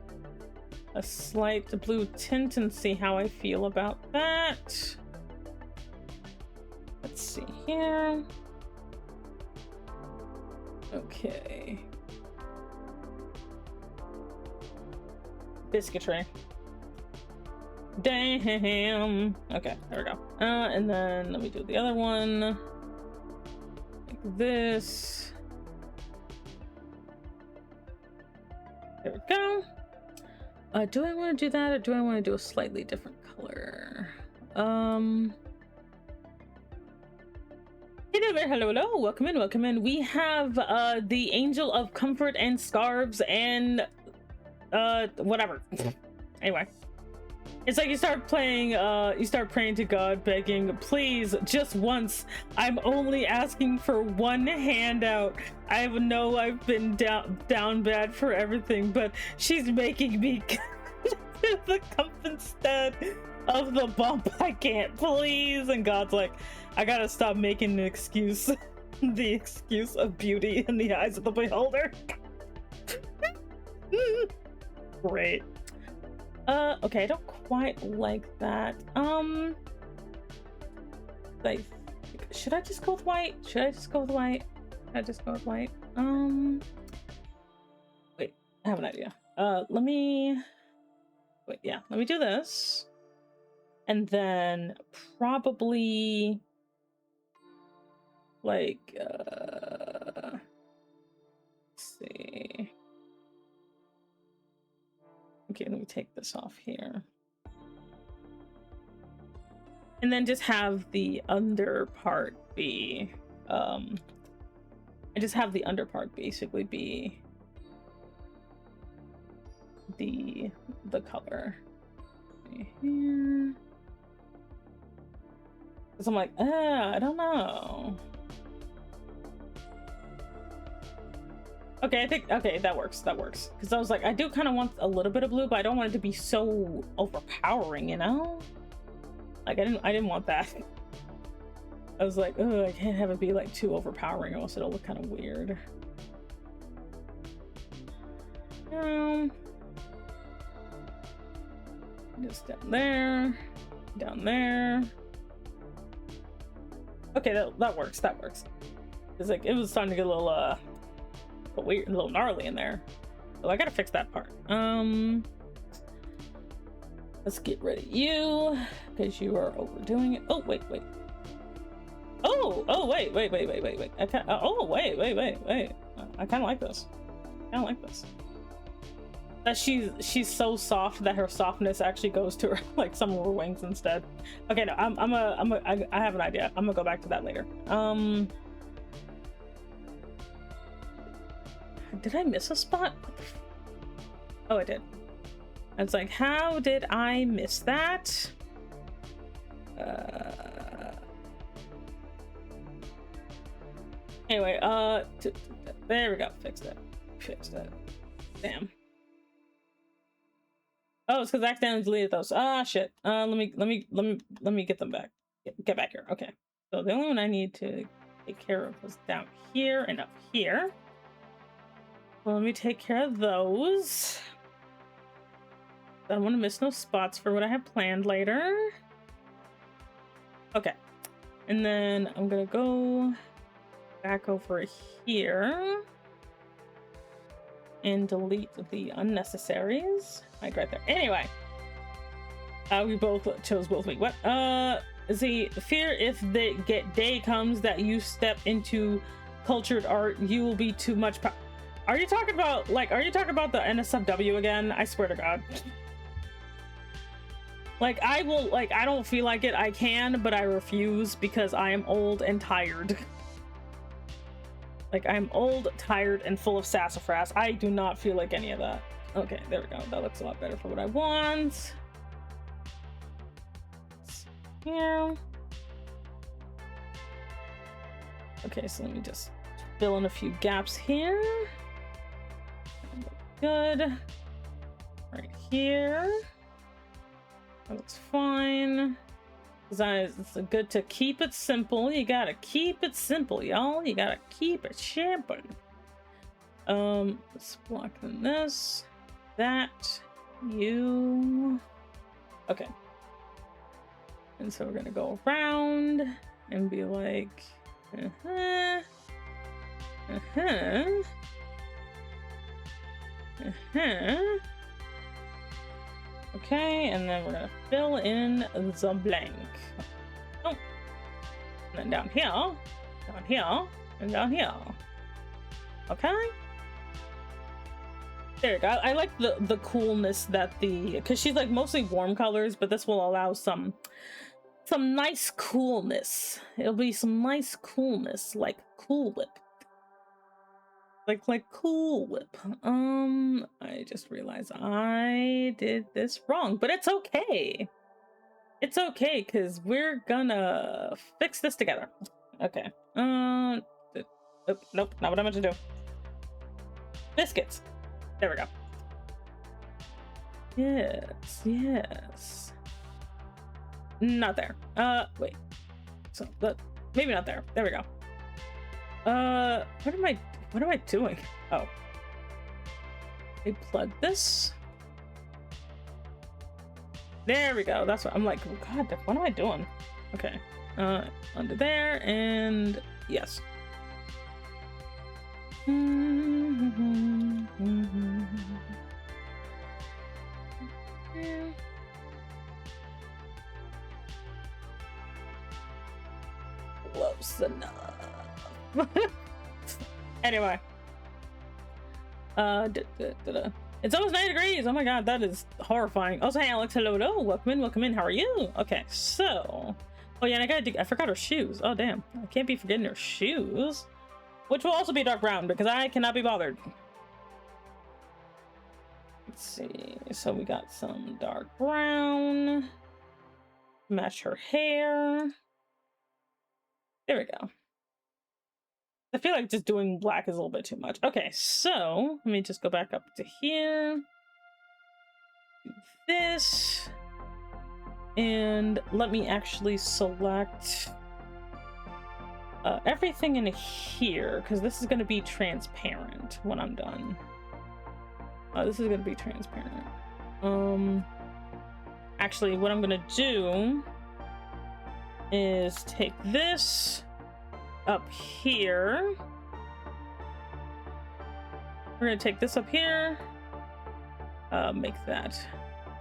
slight blue tint and see how I feel about that. Let's see here. Okay. Biscuitry. Damn. Okay, there we go. And then let me do the other one. Like this. There we go. Do I want to do that, or do I want to do a slightly different color? Hey there, hello, welcome in. We have the Angel of Comfort and Scarves and whatever. Anyway, it's like you start playing, you start praying to God, begging, please, just once. I'm only asking for one handout. I know I've been down bad for everything, but she's making me the cup instead of the bump. I can't, please. And God's like, I gotta stop making an excuse. The excuse of beauty in the eyes of the beholder. Great. Okay, I don't quite like that. Like, should I just go with white? Wait, I have an idea. Let me do this. And then probably like, let's see. Okay, let me take this off here. And then just have the under part be, I just have the under part basically be the color. Here. Because I'm like, I don't know. Okay, I think, okay, that works. Because I was like, I do kind of want a little bit of blue, but I don't want it to be so overpowering, you know? Like, I didn't want that. I was like, oh, I can't have it be like too overpowering, or else it'll look kind of weird. Just down there. Okay, that works. It's like, it was starting to get a little weird, a little gnarly in there. So I gotta fix that part. Let's get rid of you because you are overdoing it. Oh wait. Oh wait. I can't. Oh wait. I kind of like this. That she's so soft that her softness actually goes to her, like some of her wings instead. Okay, no, I have an idea. I'm gonna go back to that later. Did I miss a spot? Oh, I did. I was like, how did I miss that? Anyway, there we go. Fixed it. Damn. Oh, it's because I accidentally deleted those. Ah, shit. Let me get them back. Get back here. Okay. So the only one I need to take care of was down here and up here. Well, let me take care of those. I don't want to miss no spots for what I have planned later. Okay. And then I'm gonna go back over here and delete the unnecessaries. Like right there. Anyway. We both chose both weak. What? See, fear if the day comes that you step into cultured art, you will be too much Are you talking about the NSFW again? I swear to God. Like, I don't feel like it. I can, but I refuse because I am old and tired. Like, I'm old, tired, and full of sassafras. I do not feel like any of that. Okay, there we go. That looks a lot better for what I want. Here. Okay, so let me just fill in a few gaps here. Good. Right here. That looks fine. It's good to keep it simple. You gotta keep it simple, y'all. You gotta keep it simple. Let's block this, that, you. Okay. And so we're gonna go around and be like, Okay, and then we're gonna fill in the blank. Oh. And then down here, and down here. Okay. There you go. I like the coolness that because she's like mostly warm colors, but this will allow some nice coolness. It'll be some nice coolness, like Cool Whip. Like Cool Whip. I just realized I did this wrong, but it's okay. It's okay, because we're gonna fix this together. Okay. Nope, not what I meant to do. Biscuits. There we go. Yes. Not there. Wait. So, maybe not there. There we go. What am I doing? Oh. I plug this. There we go. That's what I'm like. Oh God, what am I doing? Okay. Under there, and yes. Close enough. Anyway. It's almost 90 degrees. Oh my God, that is horrifying. Also, hey Alex, hello. Welcome in. How are you? Okay, so. Oh yeah, and I forgot her shoes. Oh damn, I can't be forgetting her shoes. Which will also be dark brown because I cannot be bothered. Let's see. So we got some dark brown. Match her hair. There we go. I feel like just doing black is a little bit too much. Okay, so let me just go back up to here. Do this. And let me actually select everything in here, because this is going to be transparent when I'm done. This is going to be transparent. Actually, what I'm going to do is take this up here. We're going to take this up here. Make that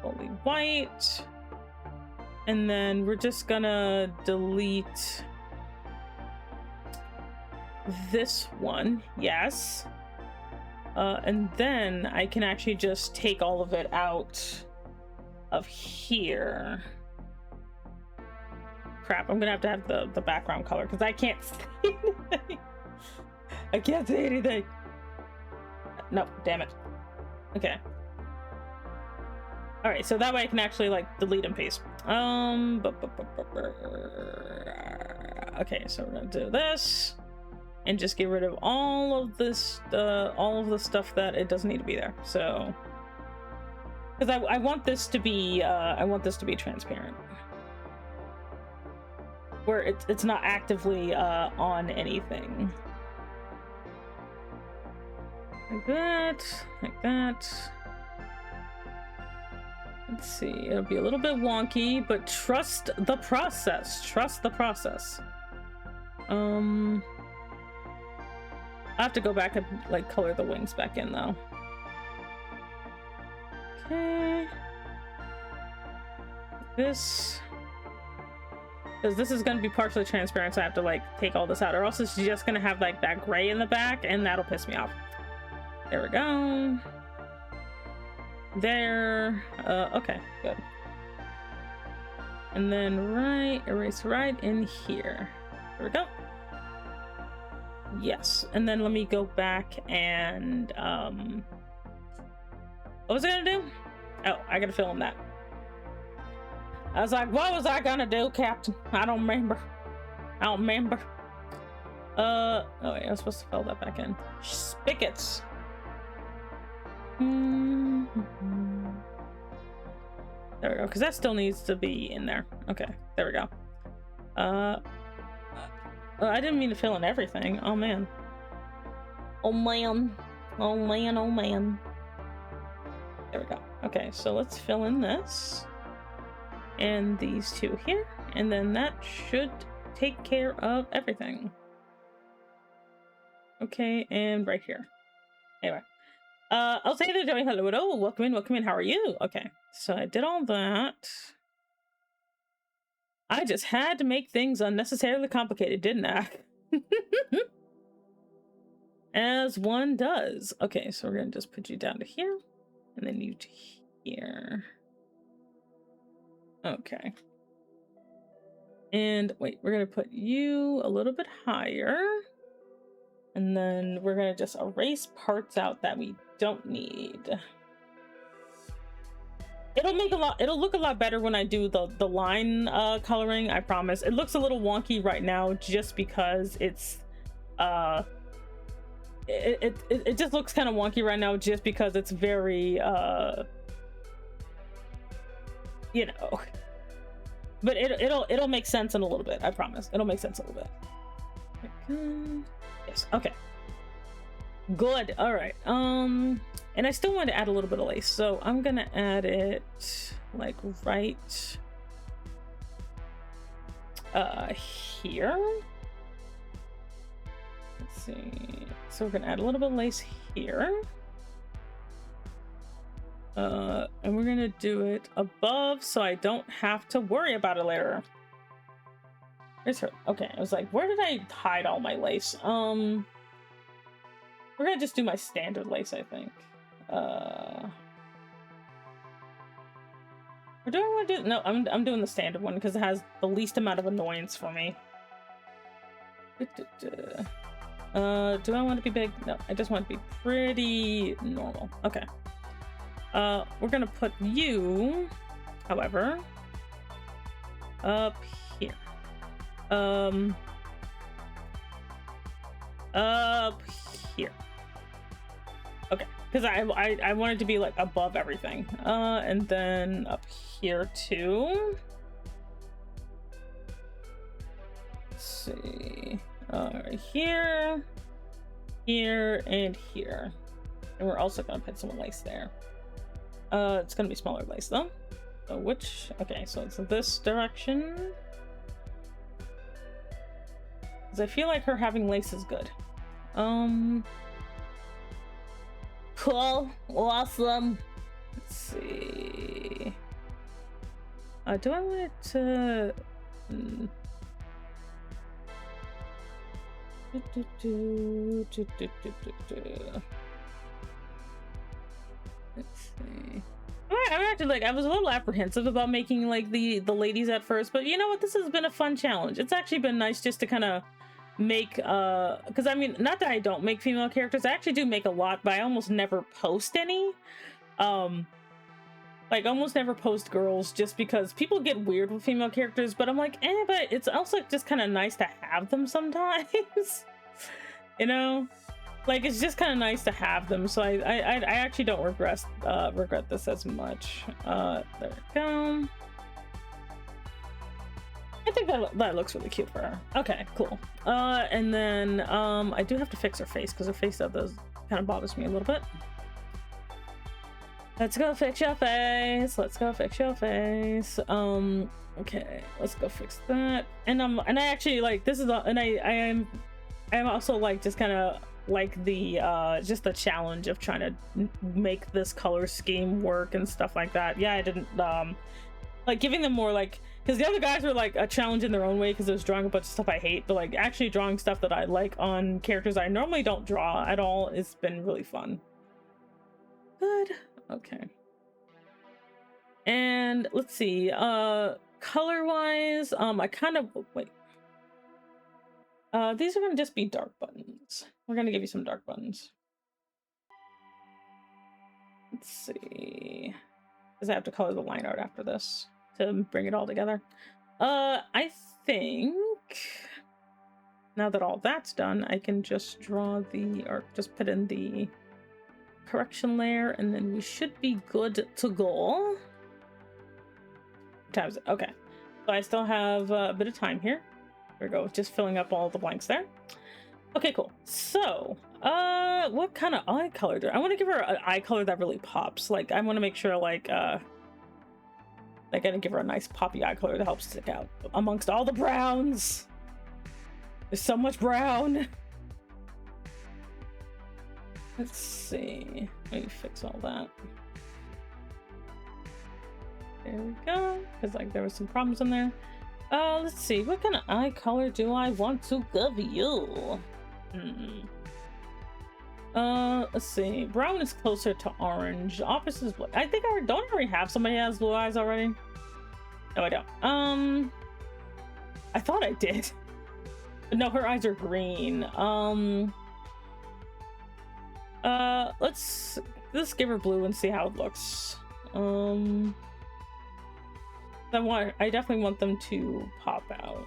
fully white. And then we're just going to delete this one, yes. And then I can actually just take all of it out of here. Crap, I'm gonna have the background color because I can't see anything. I can't see anything. No, damn it. Okay. All right, so that way I can actually like delete and paste. Okay, so we're gonna do this. And just get rid of all of this, all of the stuff that it doesn't need to be there. So, because I want this to be, transparent, where it's not actively on anything. Like that, like that. Let's see, it'll be a little bit wonky, but trust the process. Trust the process. I have to go back and like color the wings back in though. Okay. This, because this is going to be partially transparent, so I have to like take all this out, or else it's just going to have like that gray in the back, and that'll piss me off. There we go. There. Okay, good. And then erase right in here. There we go. Yes, and then let me go back and what was I gonna do? Oh, I gotta fill in that. I was like, what was I gonna do, Captain? I don't remember. Oh wait, I was supposed to fill that back in. Spigots. There we go, because that still needs to be in there. Okay, there we go. I didn't mean to fill in everything. Oh man. Oh man. Oh man, oh man. There we go. Okay, so let's fill in this. And these two here. And then that should take care of everything. Okay, and right here. Anyway. I'll say there, Joey. Hello, hello. Welcome in, welcome in. How are you? Okay, so I did all that. I just had to make things unnecessarily complicated, didn't I? As one does. Okay, so we're gonna just put you down to here, and then you to here. Okay. And wait, we're gonna put you a little bit higher. And then we're gonna just erase parts out that we don't need. It'll look a lot better when I do the line coloring, I promise. It looks a little wonky right now just because it's it just looks kind of wonky right now just because it's very you know. But it'll make sense in a little bit, I promise. It'll make sense a little bit. Yes, okay. Good. All right. And I still want to add a little bit of lace, so I'm gonna add it like right here. Let's see. So we're gonna add a little bit of lace here. And we're gonna do it above so I don't have to worry about it later. Here's her. Okay, I was like, where did I hide all my lace? We're gonna just do my standard lace, I think. Or do I want to do? No, I'm doing the standard one because it has the least amount of annoyance for me. Do I want to be big? No, I just want to be pretty normal. Okay. We're gonna put you, however, up here. Up here. Okay, because I wanted to be like above everything. And then up here too. Let's see. Right here, here, and here. And we're also gonna put some lace there. It's gonna be smaller lace though. So which? Okay, so it's this direction. Because I feel like her having lace is good. Cool. Awesome. Let's see. Do I want it to... Let's see. I'm actually like, I was a little apprehensive about making like the ladies at first, but you know what? This has been a fun challenge. It's actually been nice just to kind of make because I mean, not that I don't make female characters, I actually do make a lot, but I almost never post any. Like almost never post girls just because people get weird with female characters, but I'm like, but it's also just kind of nice to have them sometimes. You know, like it's just kind of nice to have them, so I actually don't regret this as much. There we go. I think that looks really cute for her. Okay, cool. And then I do have to fix her face because her face does kind of bothers me a little bit. Let's go fix your face. Let's go fix your face. Okay, let's go fix that. And I actually like this is and I'm also like just kind of like the just the challenge of trying to make this color scheme work and stuff like that. Yeah, I didn't like giving them more like, because the other guys were like a challenge in their own way because it was drawing a bunch of stuff I hate, but like actually drawing stuff that I like on characters I normally don't draw at all, it's been really fun. Good. Okay. And let's see, color wise, I kind of wait. These are gonna just be dark buttons. We're gonna give you some dark buttons. Let's see, because I have to color the line art after this to bring it all together. I think now that all that's done, I can just draw or just put in the correction layer, and then we should be good to go. Times it. Okay, so I still have a bit of time here. There we go, just filling up all the blanks there. Okay, cool. So what kind of eye color do I want to give her? An eye color that really pops. Like, I want to make sure like I give her a nice poppy eye color that helps stick out amongst all the browns. There's so much brown. Let's see. Let me fix all that. There we go. Because like there was some problems in there. Let's see. What kind of eye color do I want to give you? Let's see. Brown is closer to orange. Opposite is what? I think don't I already have somebody who has blue eyes already? No, I don't. I thought I did. But no, her eyes are green. Let's give her blue and see how it looks. I definitely want them to pop out.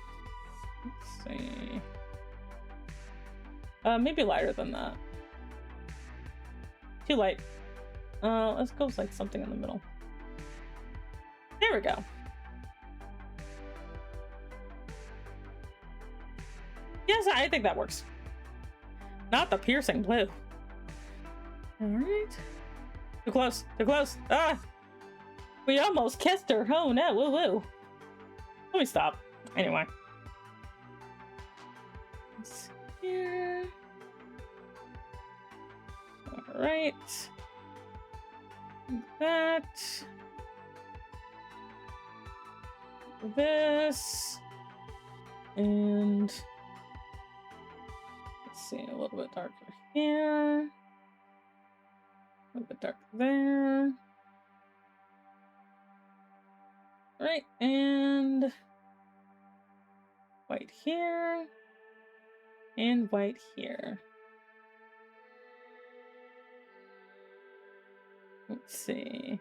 Let's see. Maybe lighter than that. Too light. Let's go with like something in the middle. There we go. Yes, I think that works. Not the piercing blue. All right. Too close. Too close. Ah! We almost kissed her. Oh no. Woo woo. Let me stop. Anyway. Let's see here. All right. Like that. This. And let's see, a little bit darker here. A little bit darker there. All right, and white here. And white here. Let's see.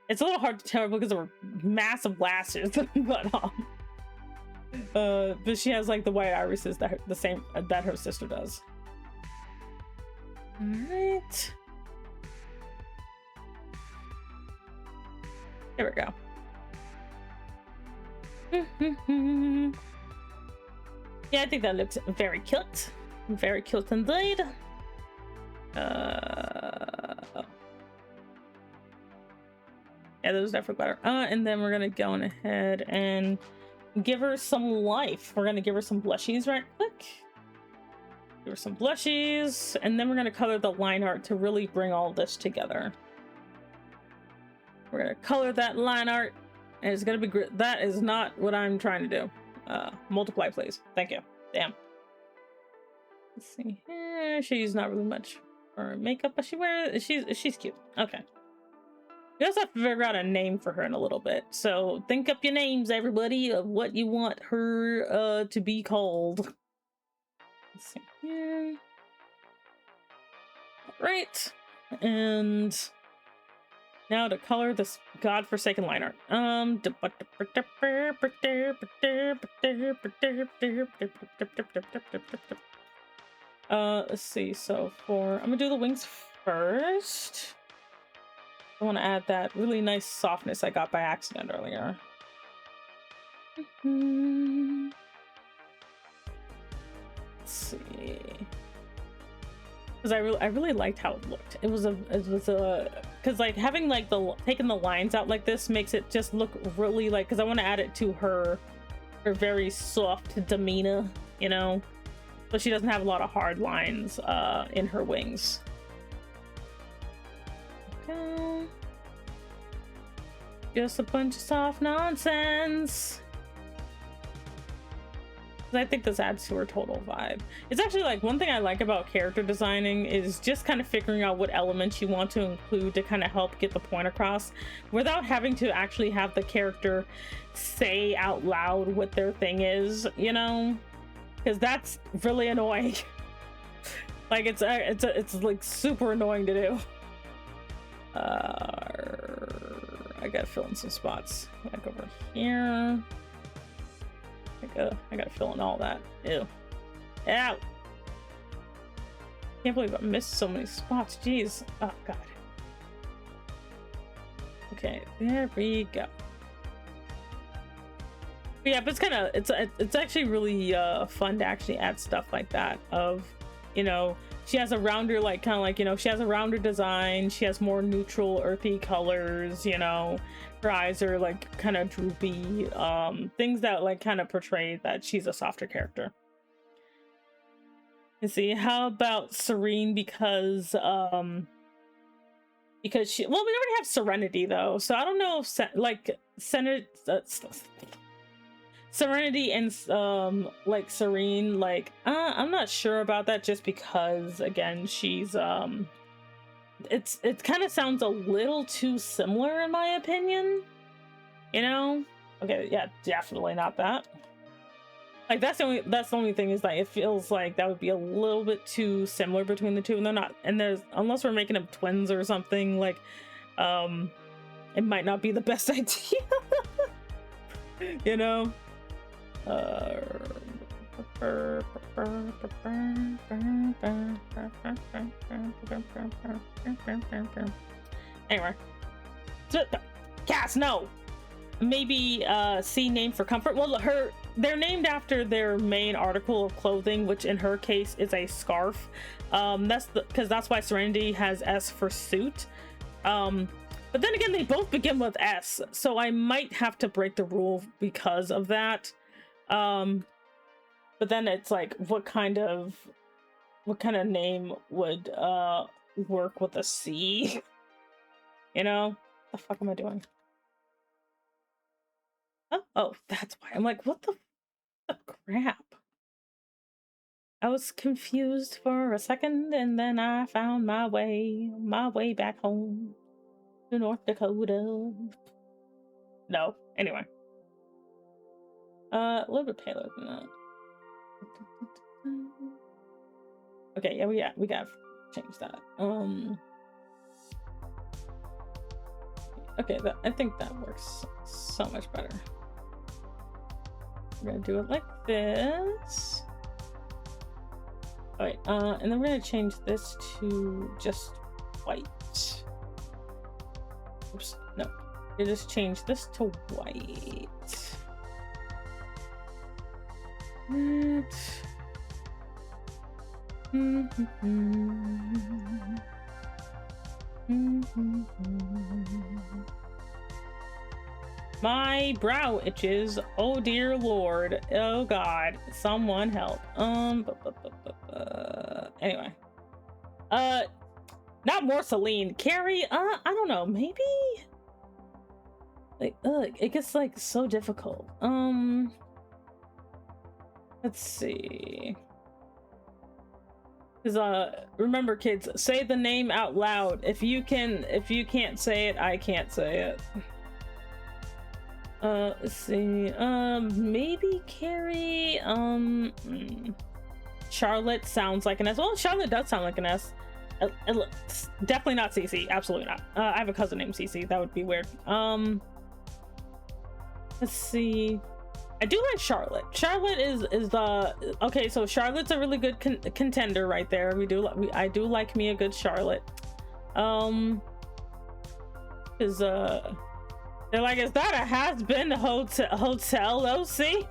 It's a little hard to tell because of her massive lashes, but she has like the white irises that the same that her sister does. All right. There we go. Yeah, I think that looks very cute. Very cute indeed. Yeah, those definitely better. And then we're gonna go on ahead and give her some life. We're gonna give her some blushies right quick. Give her some blushies, and then we're gonna color the line art to really bring all this together. We're gonna color that line art, and it's gonna be great. That is not what I'm trying to do. Multiply, please. Thank you. Damn. Let's see. She's not really much for makeup, but she's cute. Okay. We also have to figure out a name for her in a little bit. So think up your names, everybody, of what you want her to be called. Let's see here. Right. And now to color this godforsaken line art. Let's see. So I'm gonna do the wings first. I want to add that really nice softness I got by accident earlier. Let's see. Because I really liked how it looked. It was because like having like taking the lines out like this makes it just look really like, because I want to add it to her very soft demeanor, you know, so she doesn't have a lot of hard lines in her wings. Okay. Just a bunch of soft nonsense. I think this adds to her total vibe. It's actually like one thing I like about character designing is just kind of figuring out what elements you want to include to kind of help get the point across without having to actually have the character say out loud what their thing is, you know, because that's really annoying. Like it's like super annoying to do. I gotta fill in some spots. Like over here. I gotta fill in all that. Ew. out. Can't believe I missed so many spots. Jeez. Oh god. Okay, there we go. But yeah, but it's kind of it's actually really fun to actually add stuff like that. Of, you know, she has a rounder, like kind of like, you know, she has a rounder design. She has more neutral, earthy colors. You know, her eyes are like kind of droopy. Things that like kind of portray that she's a softer character. Let's see, how about Serene? Because she, well, we already have Serenity though, so I don't know if Serenity and like Serene, like I'm not sure about that, just because again she's it kind of sounds a little too similar in my opinion, you know. Okay, yeah, definitely not that. Like that's the only thing, is that it feels like that would be a little bit too similar between the two, and they're not, and there's, unless we're making them twins or something, like it might not be the best idea. You know. Anyway, Cass, no. Maybe C, name for comfort. Well, they're named after their main article of clothing, which in her case is a scarf. Because that's why Serenity has S for suit. But then again, they both begin with S, so I might have to break the rule because of that. But then it's like, what kind of name would work with a C? You know, what the fuck am I doing? Oh, that's why. I'm like, what the crap? I was confused for a second, and then I found my way back home to North Dakota. No, anyway. A little bit paler than that. Okay, yeah, we gotta change that. Okay, I think that works so much better. We're gonna do it like this. All right, and then we're gonna change this to just white. Oops, no. You just change this to white. My brow itches. Oh dear lord. Oh god. Someone help. Anyway. Not more Celine. Carrie, I don't know, maybe? Like, it gets like so difficult. Let's see. Because remember kids, say the name out loud. If you can't say it, I can't say it. Let's see. Maybe Carrie. Charlotte sounds like an S. Well, Charlotte does sound like an S. Definitely not Cece. Absolutely not. I have a cousin named Cece. That would be weird. Let's see. I do like Charlotte. Charlotte is the okay. So Charlotte's a really good contender right there. I do like me a good Charlotte. Is they're like, is that a has-been hotel OC?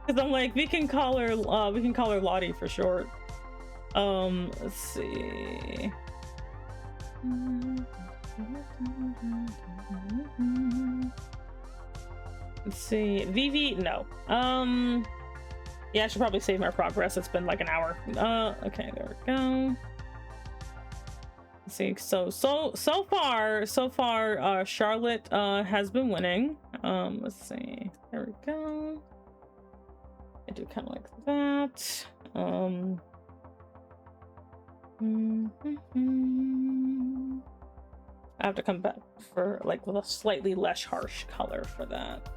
Because I'm like, we can call her Lottie for short. Let's see. Let's see. Vivi, no. Yeah, I should probably save my progress. It's been like an hour. Okay, there we go. Let's see. So far, Charlotte has been winning. Let's see. There we go. I do kind of like that. I have to come back for like with a slightly less harsh color for that.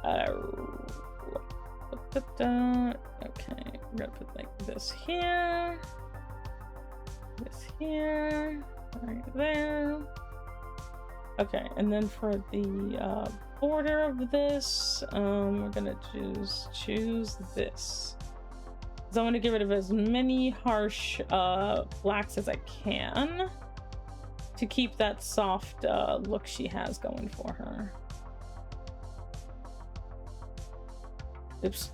Okay, we're gonna put like this here, right there. Okay, and then for the border of this, we're gonna choose this. So I want to get rid of as many harsh blacks as I can to keep that soft look she has going for her. Oops.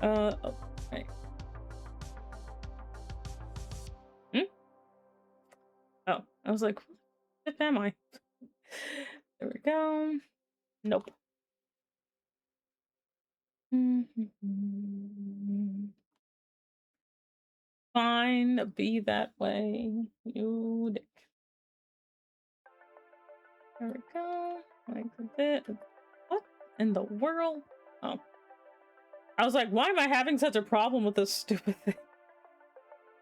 Oh, right. Oh, I was like, what am I? There we go. Nope. Fine, be that way. You dick. There we go. Like a bit. What in the world? Oh. I was like, why am I having such a problem with this stupid thing?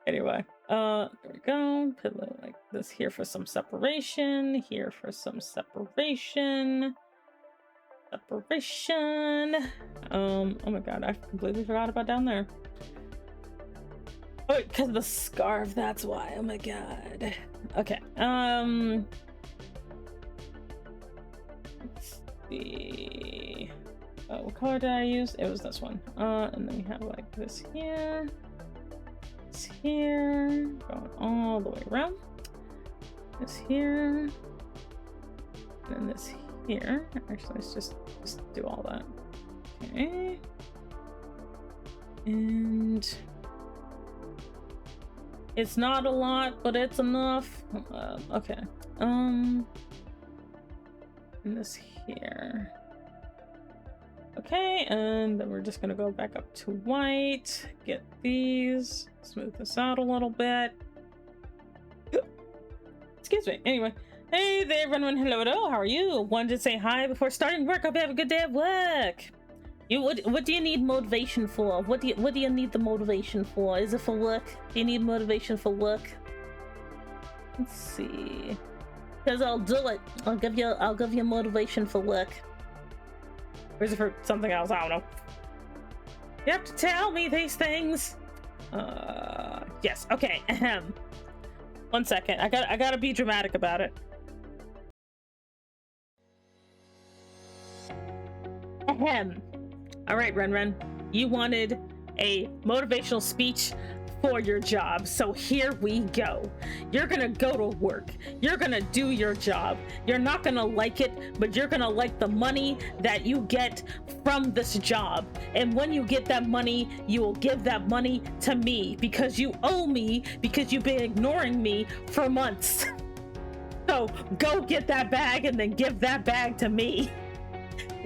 Anyway, there we go. Put a little like this here for some separation. Here for some separation. Separation. Oh my god, I completely forgot about down there. Oh, because of the scarf, that's why. Oh my god. Okay. Let's see. Oh, what color did I use? It was this one. And then we have like this here. This here. Going all the way around. This here. And then this here. Actually, let's just do all that. Okay. And it's not a lot, but it's enough. Okay. And this here. Okay, and then we're just gonna go back up to white. Get these. Smooth this out a little bit. Excuse me. Anyway. Hey there, everyone. Hello, hello. How are you? Wanted to say hi before starting work. Hope you have a good day at work. What do you need motivation for? What do you need the motivation for? Is it for work? Do you need motivation for work? Let's see. Because I'll do it. I'll give you motivation for work. Or is it for something else? I don't know. You have to tell me these things. Yes. Okay. Ahem. 1 second. I gotta be dramatic about it. Ahem. All right, Ren. You wanted a motivational speech for your job, so here we go. You're gonna go to work. You're gonna do your job. You're not gonna like it, but you're gonna like the money that you get from this job. And when you get that money, you will give that money to me because you owe me, because you've been ignoring me for months. So go get that bag and then give that bag to me.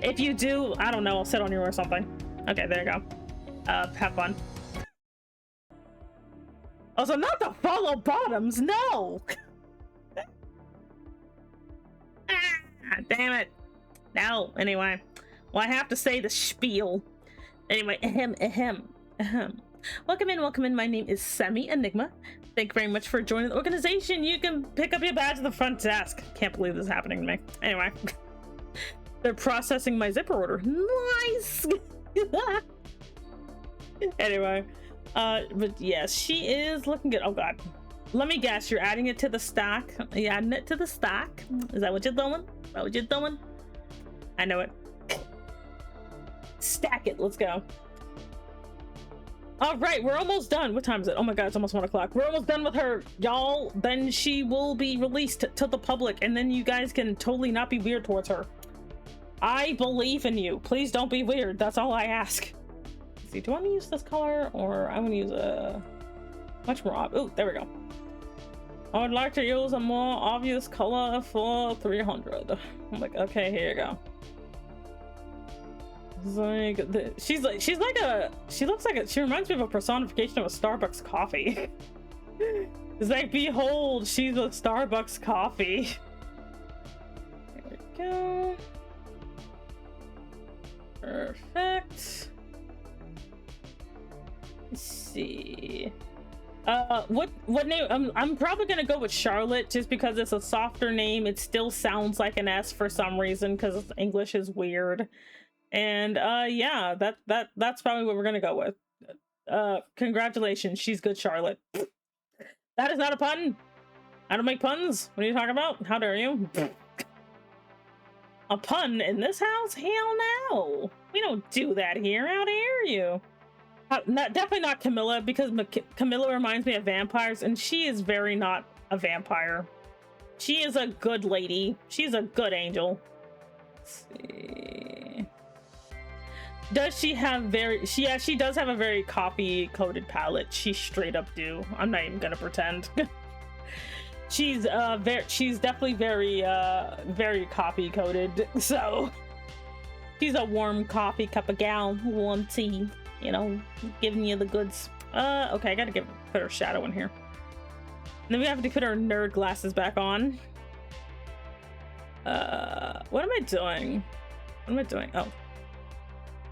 If you do, I don't know, I'll sit on you or something. Okay, there you go. Have fun. Also, not the follow bottoms, no! Damn it. No, anyway. Well, I have to say the spiel. Anyway, ahem. Welcome in. My name is Semi Enigma. Thank you very much for joining the organization. You can pick up your badge at the front desk. Can't believe this is happening to me. Anyway. They're processing my zipper order. Nice! Anyway. But yes, she is looking good. Oh god. Let me guess, you're adding it to the stack? Are you adding it to the stack? Is that what you're doing? Is that what you're doing? I know it. Stack it. Let's go. All right, we're almost done. What time is it? Oh my god, it's almost 1 o'clock. We're almost done with her, y'all. Then she will be released to the public, and then you guys can totally not be weird towards her. I believe in you. Please don't be weird. That's all I ask. Let's see, do I want to use this color, or I want to use a much more oh, there we go. I would like to use a more obvious color for 300. I'm like, okay, here you go. It's like she reminds me of a personification of a Starbucks coffee. It's like, behold, she's a Starbucks coffee. There we go. Perfect. Let's see. What name? I'm probably gonna go with Charlotte just because it's a softer name. It still sounds like an S for some reason because English is weird. And yeah, that's probably what we're gonna go with. Congratulations, she's good, Charlotte. That is not a pun. I don't make puns. What are you talking about? How dare you? A pun in this house? Hell no. We don't do that here. How dare you? definitely not Camilla, because Camilla reminds me of vampires, and she is very not a vampire. She is a good lady. She's a good angel. Let's see. Does she have yeah, she does have a very copy coded palette. She straight up do. I'm not even gonna pretend. she's definitely very copy coded. So she's a warm coffee cup of gal, warm tea, you know, giving you the goods. Okay, I gotta put her shadow in here. And then we have to put our nerd glasses back on. What am I doing? What am I doing? Oh.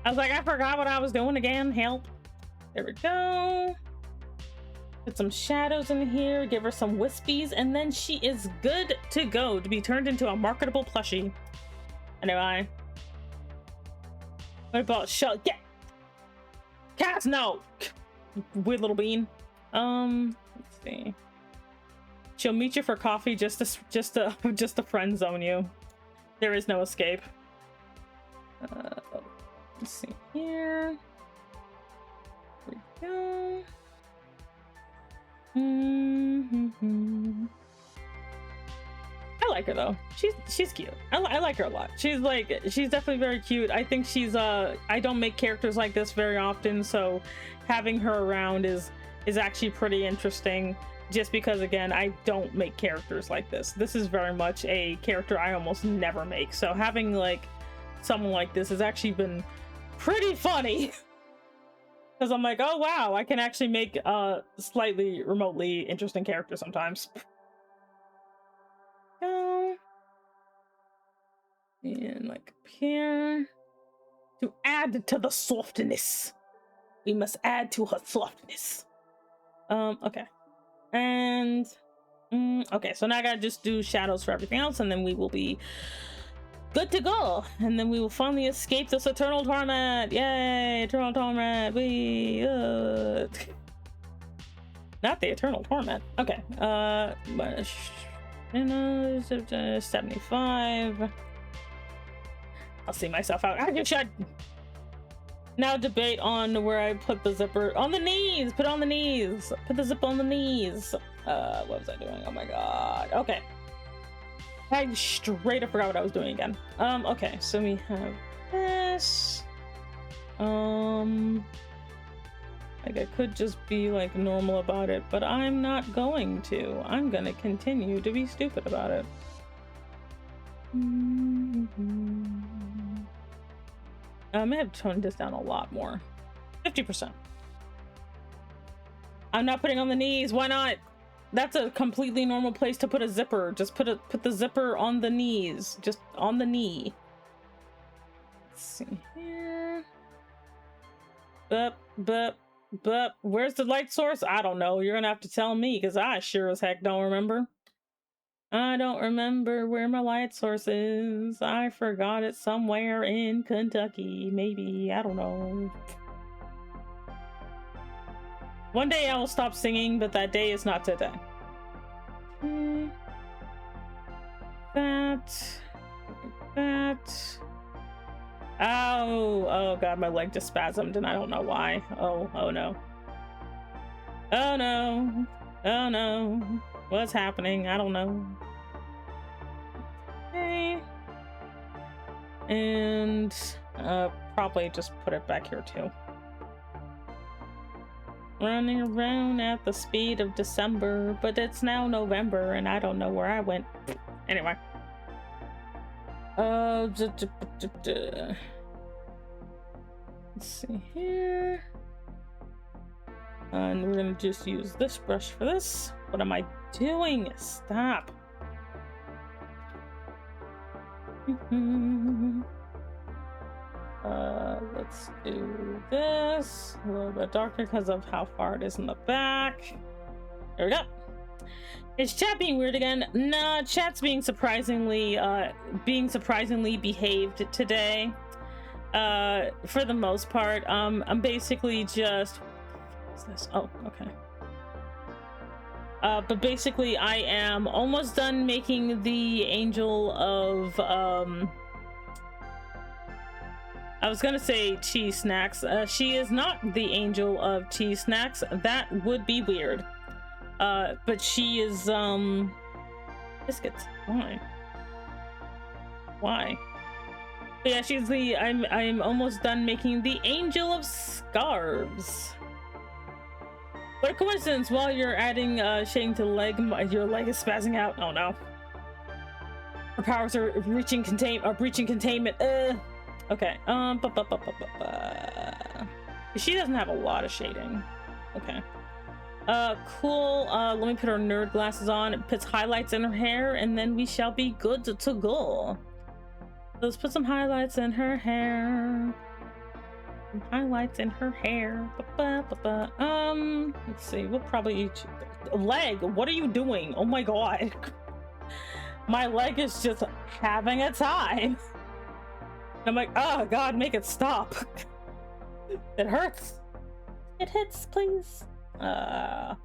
I was like, I forgot what I was doing again. Help. There we go. Put some shadows in here. Give her some wispies. And then she is good to go to be turned into a marketable plushie. Anyway. What about yeah. Cats, no. Weird little bean. Let's see. She'll meet you for coffee just to friend zone you. There is no escape. Let's see here. Here we go. I like her though. She's cute. I like her a lot. She's definitely very cute. I think she's I don't make characters like this very often, so having her around is actually pretty interesting. Just because, again, I don't make characters like this. This is very much a character I almost never make. So having like someone like this has actually been pretty funny. Because I'm like, oh wow, I can actually make slightly remotely interesting characters sometimes. And like up here. To add to the softness. We must add to her softness. Okay. And okay, so now I gotta just do shadows for everything else, and then we will be good to go. And then we will finally escape this eternal torment. Yay, eternal torment. We not the eternal torment. Okay, 75. I'll see myself out. I should now debate on where I put the zipper. On the knees. Put it on the knees. Put the zipper on the knees. What was I doing? Oh my god. Okay. I straight up forgot what I was doing again. Okay, so we have this. Like I could just be like normal about it, but I'm not going to. I'm gonna continue to be stupid about it. I may have toned this down a lot more. 50%. I'm not putting on the knees. Why not? That's a completely normal place to put a zipper. Just put the zipper on the knees. Just on the knee. Let's see here. But where's the light source? I don't know. You're gonna have to tell me, because I sure as heck don't remember. I don't remember where my light source is. I forgot it somewhere in Kentucky. Maybe. I don't know. One day I will stop singing, but that day is not today. That. Oh god, my leg just spasmed and I don't know why. Oh no. Oh no. Oh no. What's happening? I don't know. Okay. And probably just put it back here too. Running around at the speed of December, but it's now November and I don't know where I went. Anyway. Let's see here. And we're gonna just use this brush for this. What am I doing? Stop. Let's do this a little bit darker because of how far it is in the back. There we go. Is chat being weird again? Nah, chat's being surprisingly behaved today. For the most part. I'm basically just. What's this? Oh, okay. But basically, I am almost done making the angel of I was gonna say cheese snacks. She is not the angel of cheese snacks. That would be weird. But she is biscuits. Why? Why? But yeah, she's the I'm almost done making the angel of scarves. What a coincidence! While you're adding shading to the leg, your leg is spazzing out. Oh no. Her powers are breaching containment. Okay. She doesn't have a lot of shading. Okay. Cool. Let me put her nerd glasses on. It puts highlights in her hair, and then we shall be good to go. Let's put some highlights in her hair. Some highlights in her hair. Let's see. We'll probably each leg. What are you doing? Oh my god. My leg is just having a time. I'm like, oh god, make it stop. It hurts. It hits, please. Let's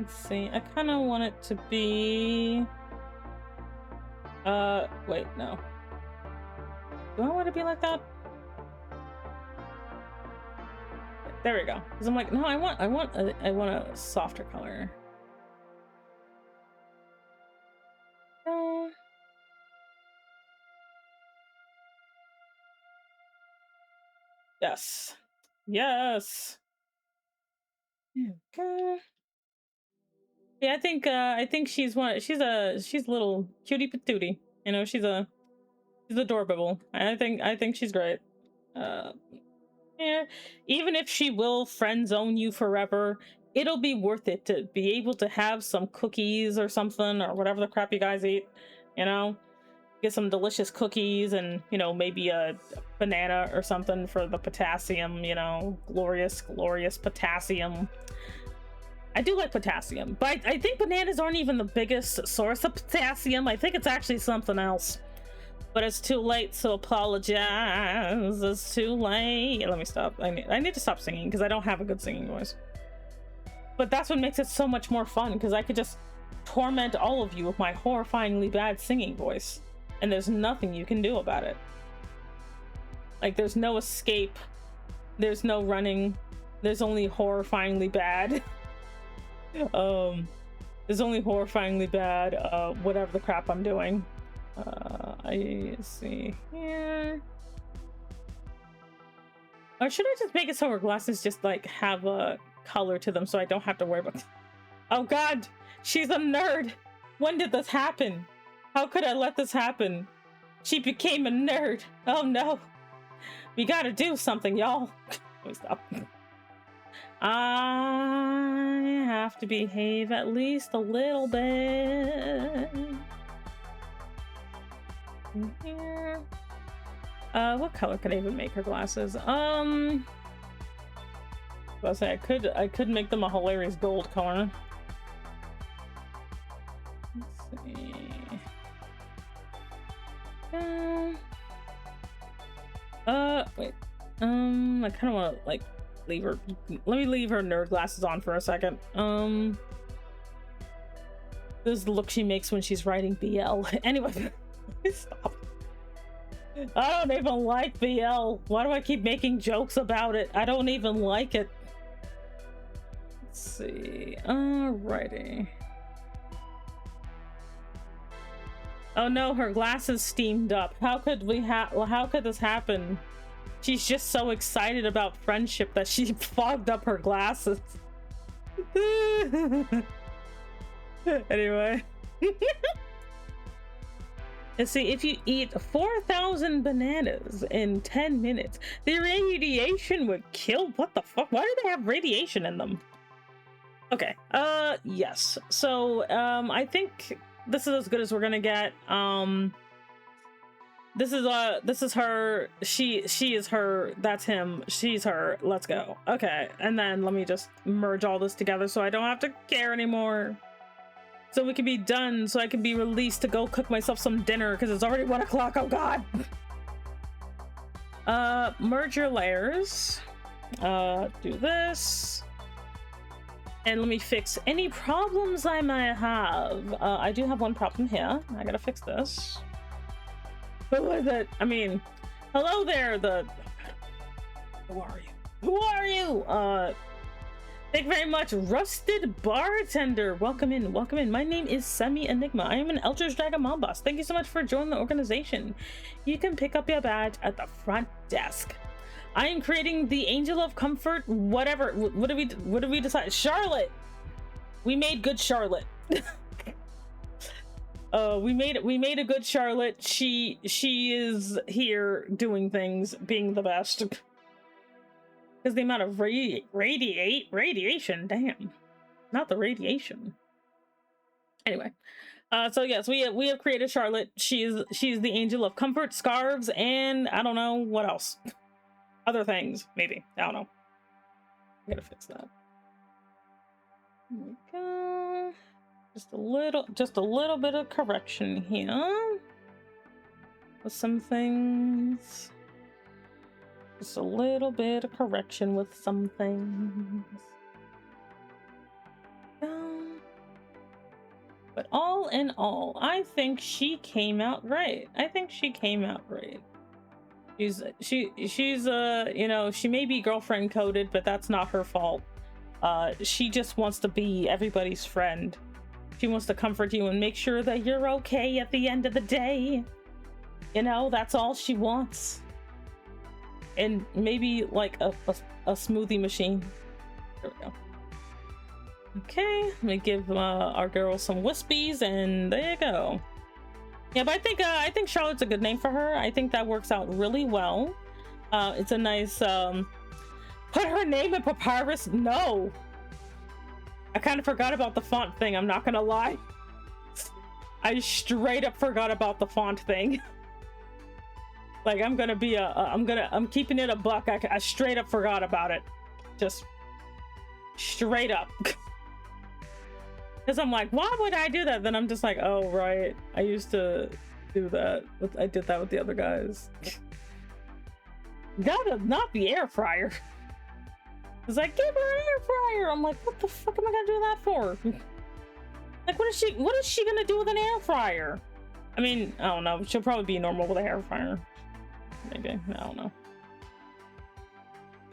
see. I kind of want it to be. Wait, no. Do I want to be like that? There we go. Because I'm like, no, I want a softer color. Yes. Yes. Okay. Yeah, I think she's a little cutie patootie. You know, she's adorable. I think she's great. Yeah, even if she will friend zone you forever, it'll be worth it to be able to have some cookies or something, or whatever the crap you guys eat, you know? Get some delicious cookies and, you know, maybe a banana or something for the potassium, you know, glorious potassium. I do like potassium, but I think bananas aren't even the biggest source of potassium. I think it's actually something else. But it's too late, so apologize. It's too late. Let me stop. I need to stop singing because I don't have a good singing voice. But that's what makes it so much more fun, because I could just torment all of you with my horrifyingly bad singing voice. And there's nothing you can do about it. Like, there's no escape. There's no running. There's only horrifyingly bad. There's only horrifyingly bad, whatever the crap I'm doing. I see here. Or should I just make it so her glasses just like have a color to them so I don't have to worry about. Oh god, she's a nerd. When did this happen? How could I let this happen? She became a nerd. Oh no. We gotta do something, y'all. Let me stop. I have to behave at least a little bit. Here. What color could I even make her glasses? I'll say I could make them a hilarious gold color. Let's see. Wait. I kind of want to like leave her. Let me leave her nerd glasses on for a second. This is the look she makes when she's writing BL. Anyway. Stop. I don't even like BL. Why do I keep making jokes about it? I don't even like it. Let's see. Alrighty. Oh no, her glasses steamed up. How could this happen? She's just so excited about friendship that she fogged up her glasses. Anyway. Let's see, if you eat 4,000 bananas in 10 minutes, the radiation would kill. What the fuck? Why do they have radiation in them? Okay, yes. So, I think this is as good as we're gonna get. This is her. She is her. That's him. She's her. Let's go. Okay, and then let me just merge all this together so I don't have to care anymore. So we can be done, so I can be released to go cook myself some dinner because it's already 1 o'clock. Oh god. Merge your layers. Do this. And let me fix any problems I might have. I do have one problem here. I gotta fix this. But what is it? I mean, Hello there, who are you? Who are you? Thank you very much, Rusted Bartender. Welcome in, welcome in. My name is Semi Enigma. I am an Eldritch Dragon Mom Boss. Thank you so much for joining the organization. You can pick up your badge at the front desk. I am creating the Angel of Comfort, whatever. What did we decide? Charlotte. We made good Charlotte. We made a good Charlotte. She is here doing things, being the best. Because the amount of radiation, damn, not the radiation. Anyway, so yes, we have created Charlotte. She's the Angel of Comfort, scarves, and I don't know what else. Other things, maybe. I don't know. I gotta fix that. There we go. Just a little bit of correction here with some things. Just a little bit of correction with some things. But all in all, I think she came out right. She's you know, she may be girlfriend coded, but that's not her fault. She just wants to be everybody's friend. She wants to comfort you and make sure that you're okay at the end of the day. You know, that's all she wants. And maybe like a smoothie machine. There we go. Okay, let me give our girl some wispies, and there you go. Yeah, but I think Charlotte's a good name for her. I think that works out really well. It's a nice put her name in papyrus. No, I kind of forgot about the font thing. I'm not gonna lie. I straight up forgot about the font thing. Like, I'm gonna be I'm keeping it a buck. I straight up forgot about it. Just straight up. Because I'm like, why would I do that? Then I'm just like, oh, right. I used to do that. I did that with the other guys. Gotta not the air fryer. It's like, give her an air fryer. I'm like, what the fuck am I gonna do that for? Like, what is she gonna do with an air fryer? I mean, I don't know. She'll probably be normal with an air fryer. Maybe. I don't know.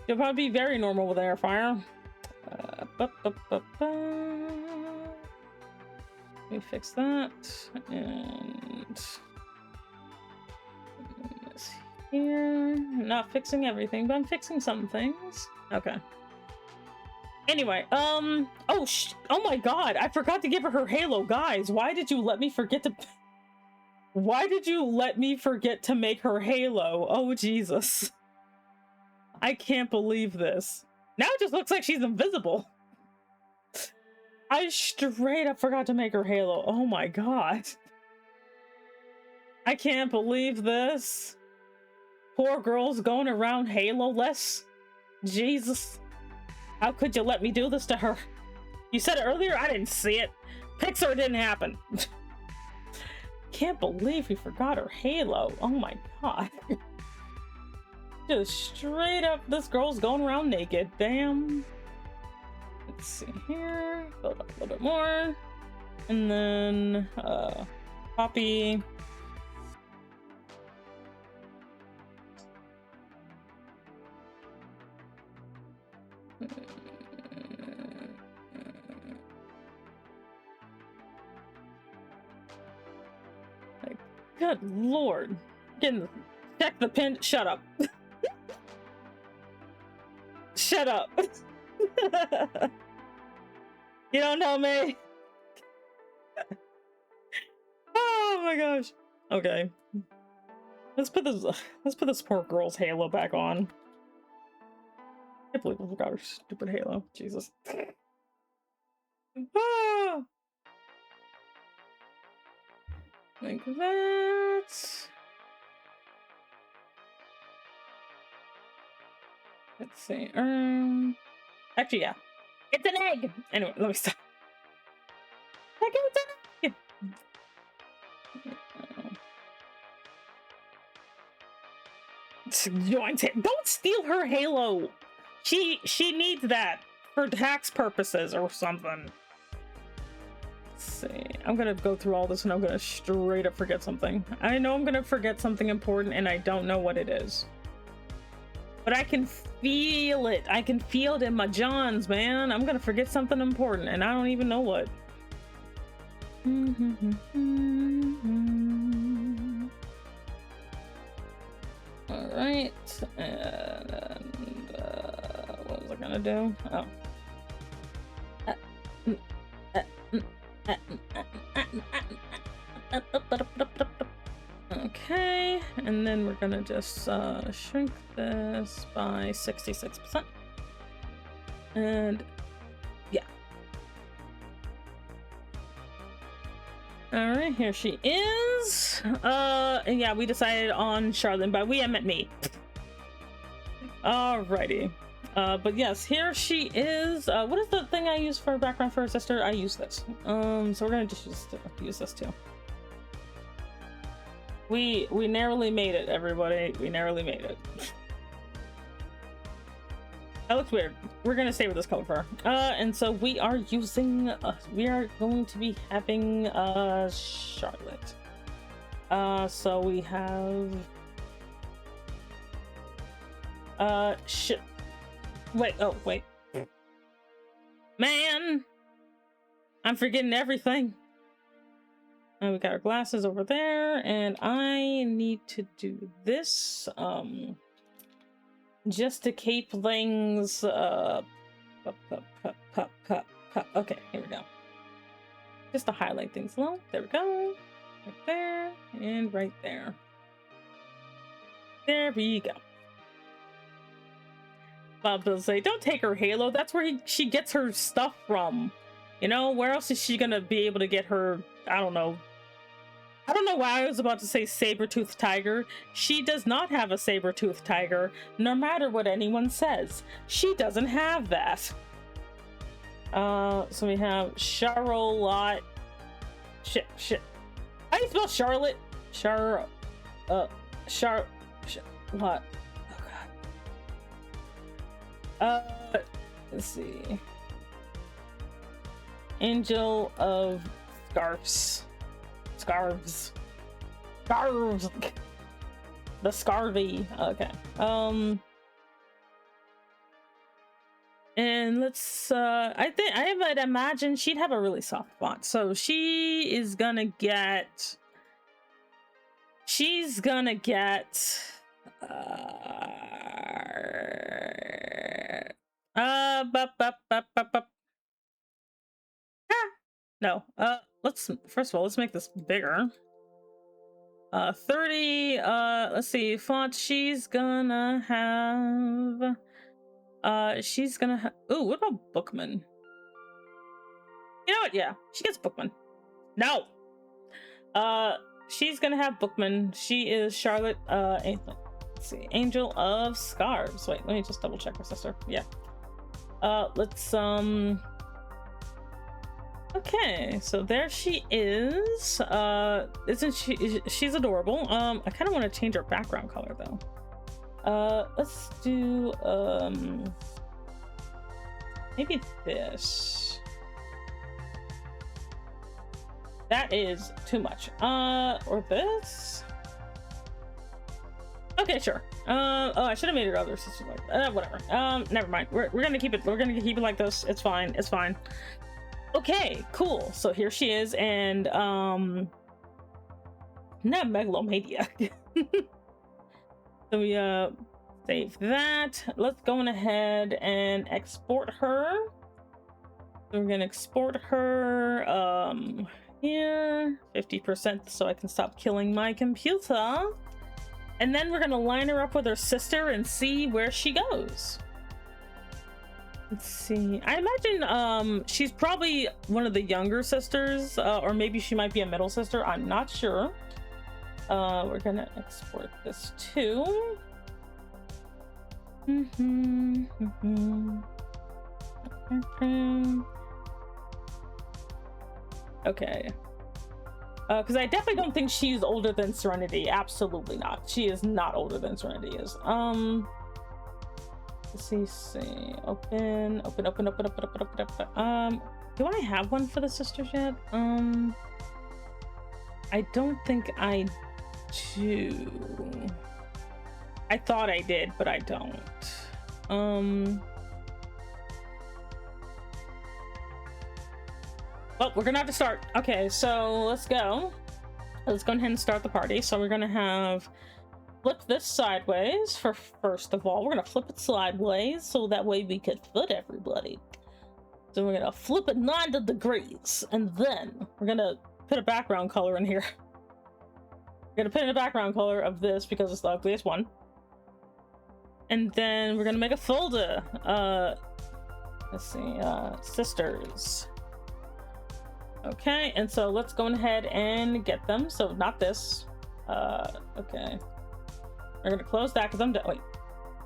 She'll probably be very normal with an air fryer. Let me fix that. And this here. I'm not fixing everything, but I'm fixing some things. Okay. Anyway, oh my god, I forgot to give her halo. Guys, why did you let me forget to make her halo? Oh, Jesus. I can't believe this. Now it just looks like she's invisible. I straight up forgot to make her halo. Oh my god. I can't believe this. Poor girl's going around halo-less. Jesus. How could you let me do this to her? You said it earlier, I didn't see it. Pixar didn't happen. Can't believe we forgot her halo. Oh my god. Just straight up, this girl's going around naked. Damn. Let's see here. Build up a little bit more. And then, copy. Like, good lord. Check the pin. Shut up. Shut up. You don't know me. Oh my gosh. Okay. Let's put this poor girl's halo back on. I can't believe I forgot her stupid halo. Jesus. Ah! Like that. Let's see. Actually, yeah. It's an egg! Anyway, let me stop. It's an egg! Don't steal her halo! She needs that for tax purposes or something. Let's see. I'm gonna go through all this and I'm gonna straight up forget something. I know I'm gonna forget something important and I don't know what it is. But I can feel it. I can feel it in my johns, man. I'm gonna forget something important and I don't even know what. All right, and what was I gonna do? Oh. Okay, and then we're gonna just shrink this by 66%. And yeah. All right, here she is. And yeah, we decided on Charlotte. By we, I meant me. Alrighty. But yes, here she is. What is the thing I use for background for her sister? I use this. So we're gonna just use this too. We narrowly made it, everybody. We narrowly made it. That looks weird. We're gonna stay with this color for her. And so we are using. We are going to be having Charlotte. So we have. Shit. Wait, oh, wait. Man! I'm forgetting everything. And we got our glasses over there, and I need to do this, just to keep things, okay, here we go. Just to highlight things along. There we go. Right there, and right there. There we go. Bob will say, don't take her halo. That's where she gets her stuff from. You know, where else is she gonna be able to get her, I don't know. I don't know why I was about to say saber-toothed tiger. She does not have a saber-toothed tiger, no matter what anyone says. She doesn't have that. So we have Charlotte. Shit. How do you spell Charlotte? What? Let's see. Angel of Scarves. The Scarvy. Okay. And let's I would imagine she'd have a really soft font. So she's gonna get no. Let's first of all, let's make this bigger. 30, let's see, font she's gonna have. Ooh, what about Bookman? You know what? Yeah, she gets Bookman. No. She's gonna have Bookman. She is Charlotte, let's see, Angel of Scarves. Wait, let me just double check her sister. Yeah. Let's, okay, so there she is. She's adorable. I kind of want to change her background color though. Let's do, maybe this. That is too much. Or this. Okay, sure. Oh, I should have made her other sister like whatever. Never mind. We're gonna keep it. We're gonna keep it like this. It's fine. It's fine. Okay, cool. So here she is, and not megalomania. So we save that. Let's go on ahead and export her. So we're gonna export her here 50% so I can stop killing my computer. And then we're gonna line her up with her sister and see where she goes. Let's see. I imagine she's probably one of the younger sisters, or maybe she might be a middle sister. I'm not sure. We're gonna export this too. Okay. Because I definitely don't think she's older than Serenity. Absolutely not. She is not older than Serenity is. Let's see. Open. Do I have one for the sisters yet? I don't think I do. I thought I did, but I don't. Well, we're gonna have to start. Okay, so let's go. Let's go ahead and start the party. So we're gonna have flip this sideways for first of all. We're gonna flip it sideways so that way we could fit everybody. So we're gonna flip it 90 degrees, and then we're gonna put a background color in here. We're gonna put in a background color of this because it's the ugliest one. And then we're gonna make a folder. Let's see, sisters. Okay, and so let's go ahead and get them. So not this. Okay. We're gonna close that because I'm done. Wait,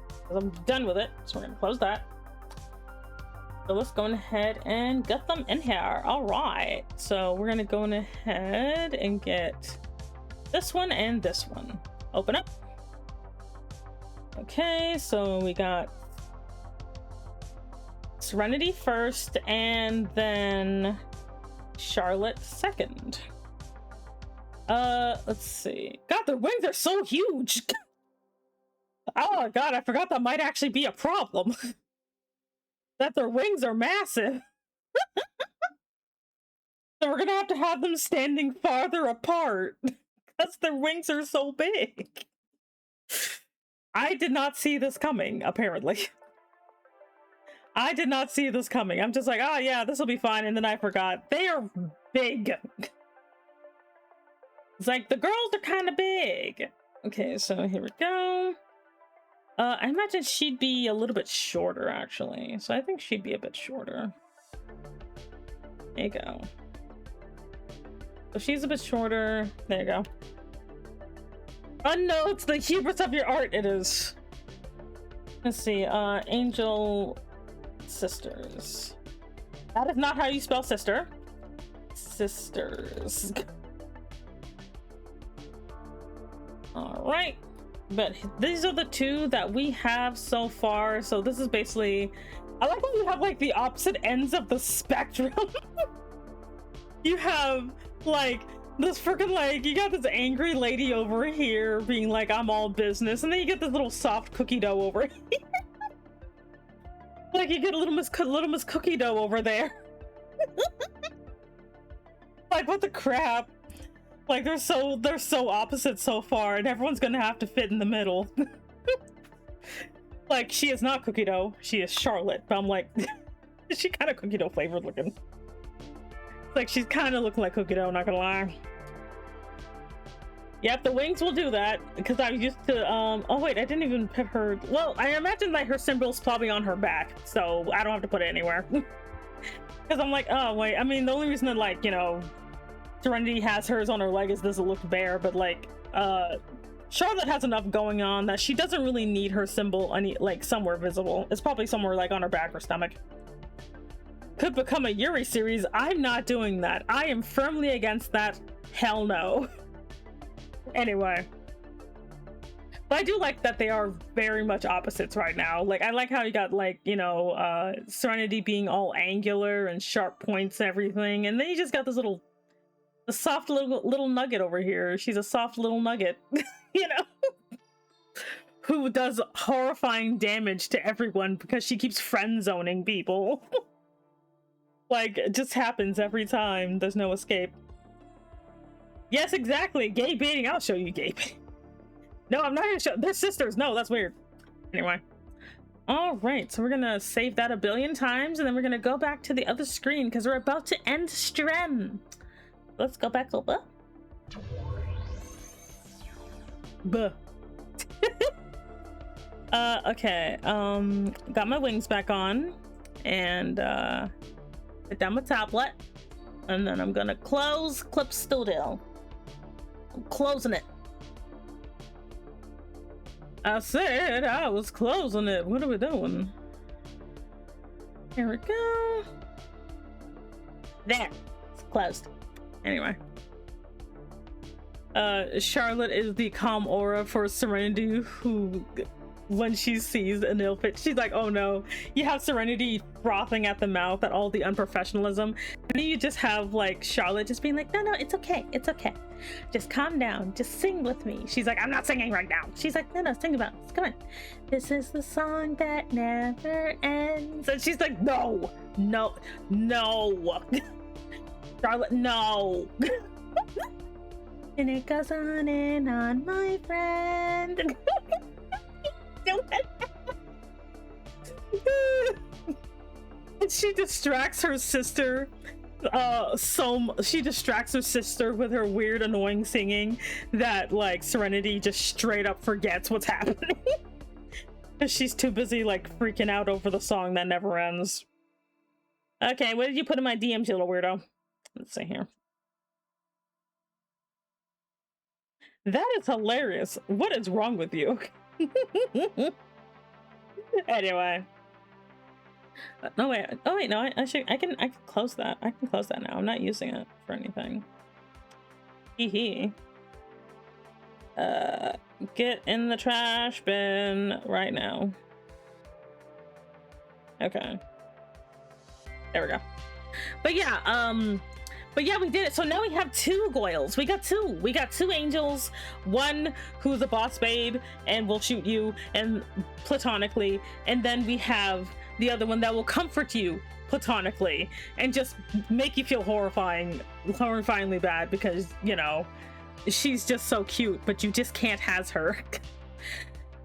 because I'm done with it. So we're gonna close that. So let's go ahead and get them in here. All right. So we're gonna go ahead and get this one and this one. Open up. Okay, so we got Serenity first, and then Charlotte second. Let's see. God, their wings are so huge. Oh god, I forgot that might actually be a problem. That their wings are massive. So we're gonna have them standing farther apart because their wings are so big. I did not see this coming, apparently. I did not see this coming. I'm just like, oh yeah, this will be fine, and then I forgot. They are big. It's like, the girls are kind of big. Okay, so here we go. I imagine she'd be a little bit shorter, actually. So I think she'd be a bit shorter. There you go. So she's a bit shorter. There you go. Oh no, it's the hubris of your art. It is. Let's see. Angel sisters. That is not how you spell sister. Sisters. All right. But these are the two that we have so far. So this is basically, I like when you have like the opposite ends of the spectrum. You have like this freaking, like, you got this angry lady over here being like, I'm all business, and then you get this little soft cookie dough over here. Like you get a little Miss Cookie Dough over there. Like, what the crap? Like, they're so opposite so far, and everyone's gonna have to fit in the middle. Like, she is not cookie dough, she is Charlotte, but I'm like, is she kind of cookie dough flavored looking? Like, she's kind of looking like cookie dough, not gonna lie. Yep, the wings will do that, because I used to, oh wait, I didn't even put her, well, I imagine like her symbol's probably on her back, so I don't have to put it anywhere. Because I'm like, oh wait, I mean, the only reason that, like, you know, Serenity has hers on her leg is doesn't look bare, but like, Charlotte has enough going on that she doesn't really need her symbol any, like, somewhere visible. It's probably somewhere like on her back or stomach. Could become a Yuri series. I'm not doing that. I am firmly against that. Hell no. Anyway, but I do like that they are very much opposites right now. Like, I like how you got, like, you know, Serenity being all angular and sharp points and everything, and then you just got this little, the soft little nugget over here. She's a soft little nugget, you know, who does horrifying damage to everyone because she keeps friend zoning people. Like, it just happens every time. There's no escape. Yes, exactly. Gay baiting. I'll show you gay baiting. No, I'm not gonna show. They're sisters. No, that's weird. Anyway. All right, so we're gonna save that 1 billion times, and then we're gonna go back to the other screen because we're about to end stream. Let's go back over. Buh. Okay. Got my wings back on, and put down my tablet, and then I'm gonna close Clip Studio. I'm closing it. I said I was closing it. What are we doing? Here we go. There. It's closed. Anyway. Charlotte is the calm aura for Serenity, who when she sees an ill fit. She's like, oh no. You have Serenity frothing at the mouth at all the unprofessionalism, and then you just have like Charlotte just being like, no, it's okay, just calm down, just sing with me. She's like, I'm not singing right now. She's like, no, sing about it. Come on, this is the song that never ends. And she's like, no Charlotte, no. And it goes on and on, my friend. And she distracts her sister. She distracts her sister with her weird, annoying singing that like Serenity just straight up forgets what's happening. Because she's too busy like freaking out over the song that never ends. Okay, what did you put in my DMs, you little weirdo? Let's see here. That is hilarious. What is wrong with you? Anyway. No wait. Oh wait, no. I can close that. I can close that now. I'm not using it for anything. Hee. Get in the trash bin right now. Okay. There we go. But yeah, we did it. So now we have 2 Goyles. We got two angels, one who's a boss babe and will shoot you and platonically, and then we have the other one that will comfort you platonically and just make you feel horrifyingly bad because, you know, she's just so cute, but you just can't has her.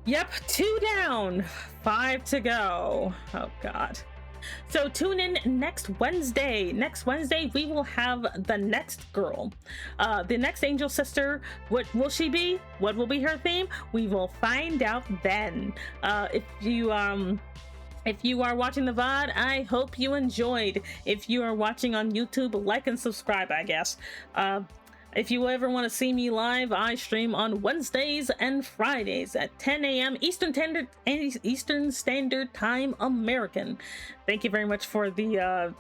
Yep, 2 down, 5 to go. Oh god. So tune in next Wednesday. Next Wednesday, we will have the next girl, the next angel sister. What will she be? What will be her theme? We will find out then. If you are watching the VOD, I hope you enjoyed. If you are watching on YouTube, like and subscribe, I guess. If you ever want to see me live, I stream on Wednesdays and Fridays at 10 a.m. Eastern Standard Time American. Thank you very much for the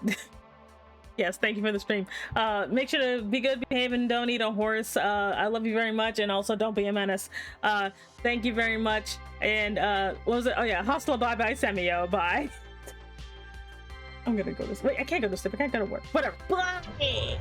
yes, thank you for the stream. Make sure to be good, behave, and don't eat a horse. I love you very much, and also don't be a menace. Thank you very much. And what was it? Oh yeah, hostile, bye bye, Semio, bye. I'm gonna go to sleep. Wait, I can't go to sleep. I can't go to work. Whatever. Bye.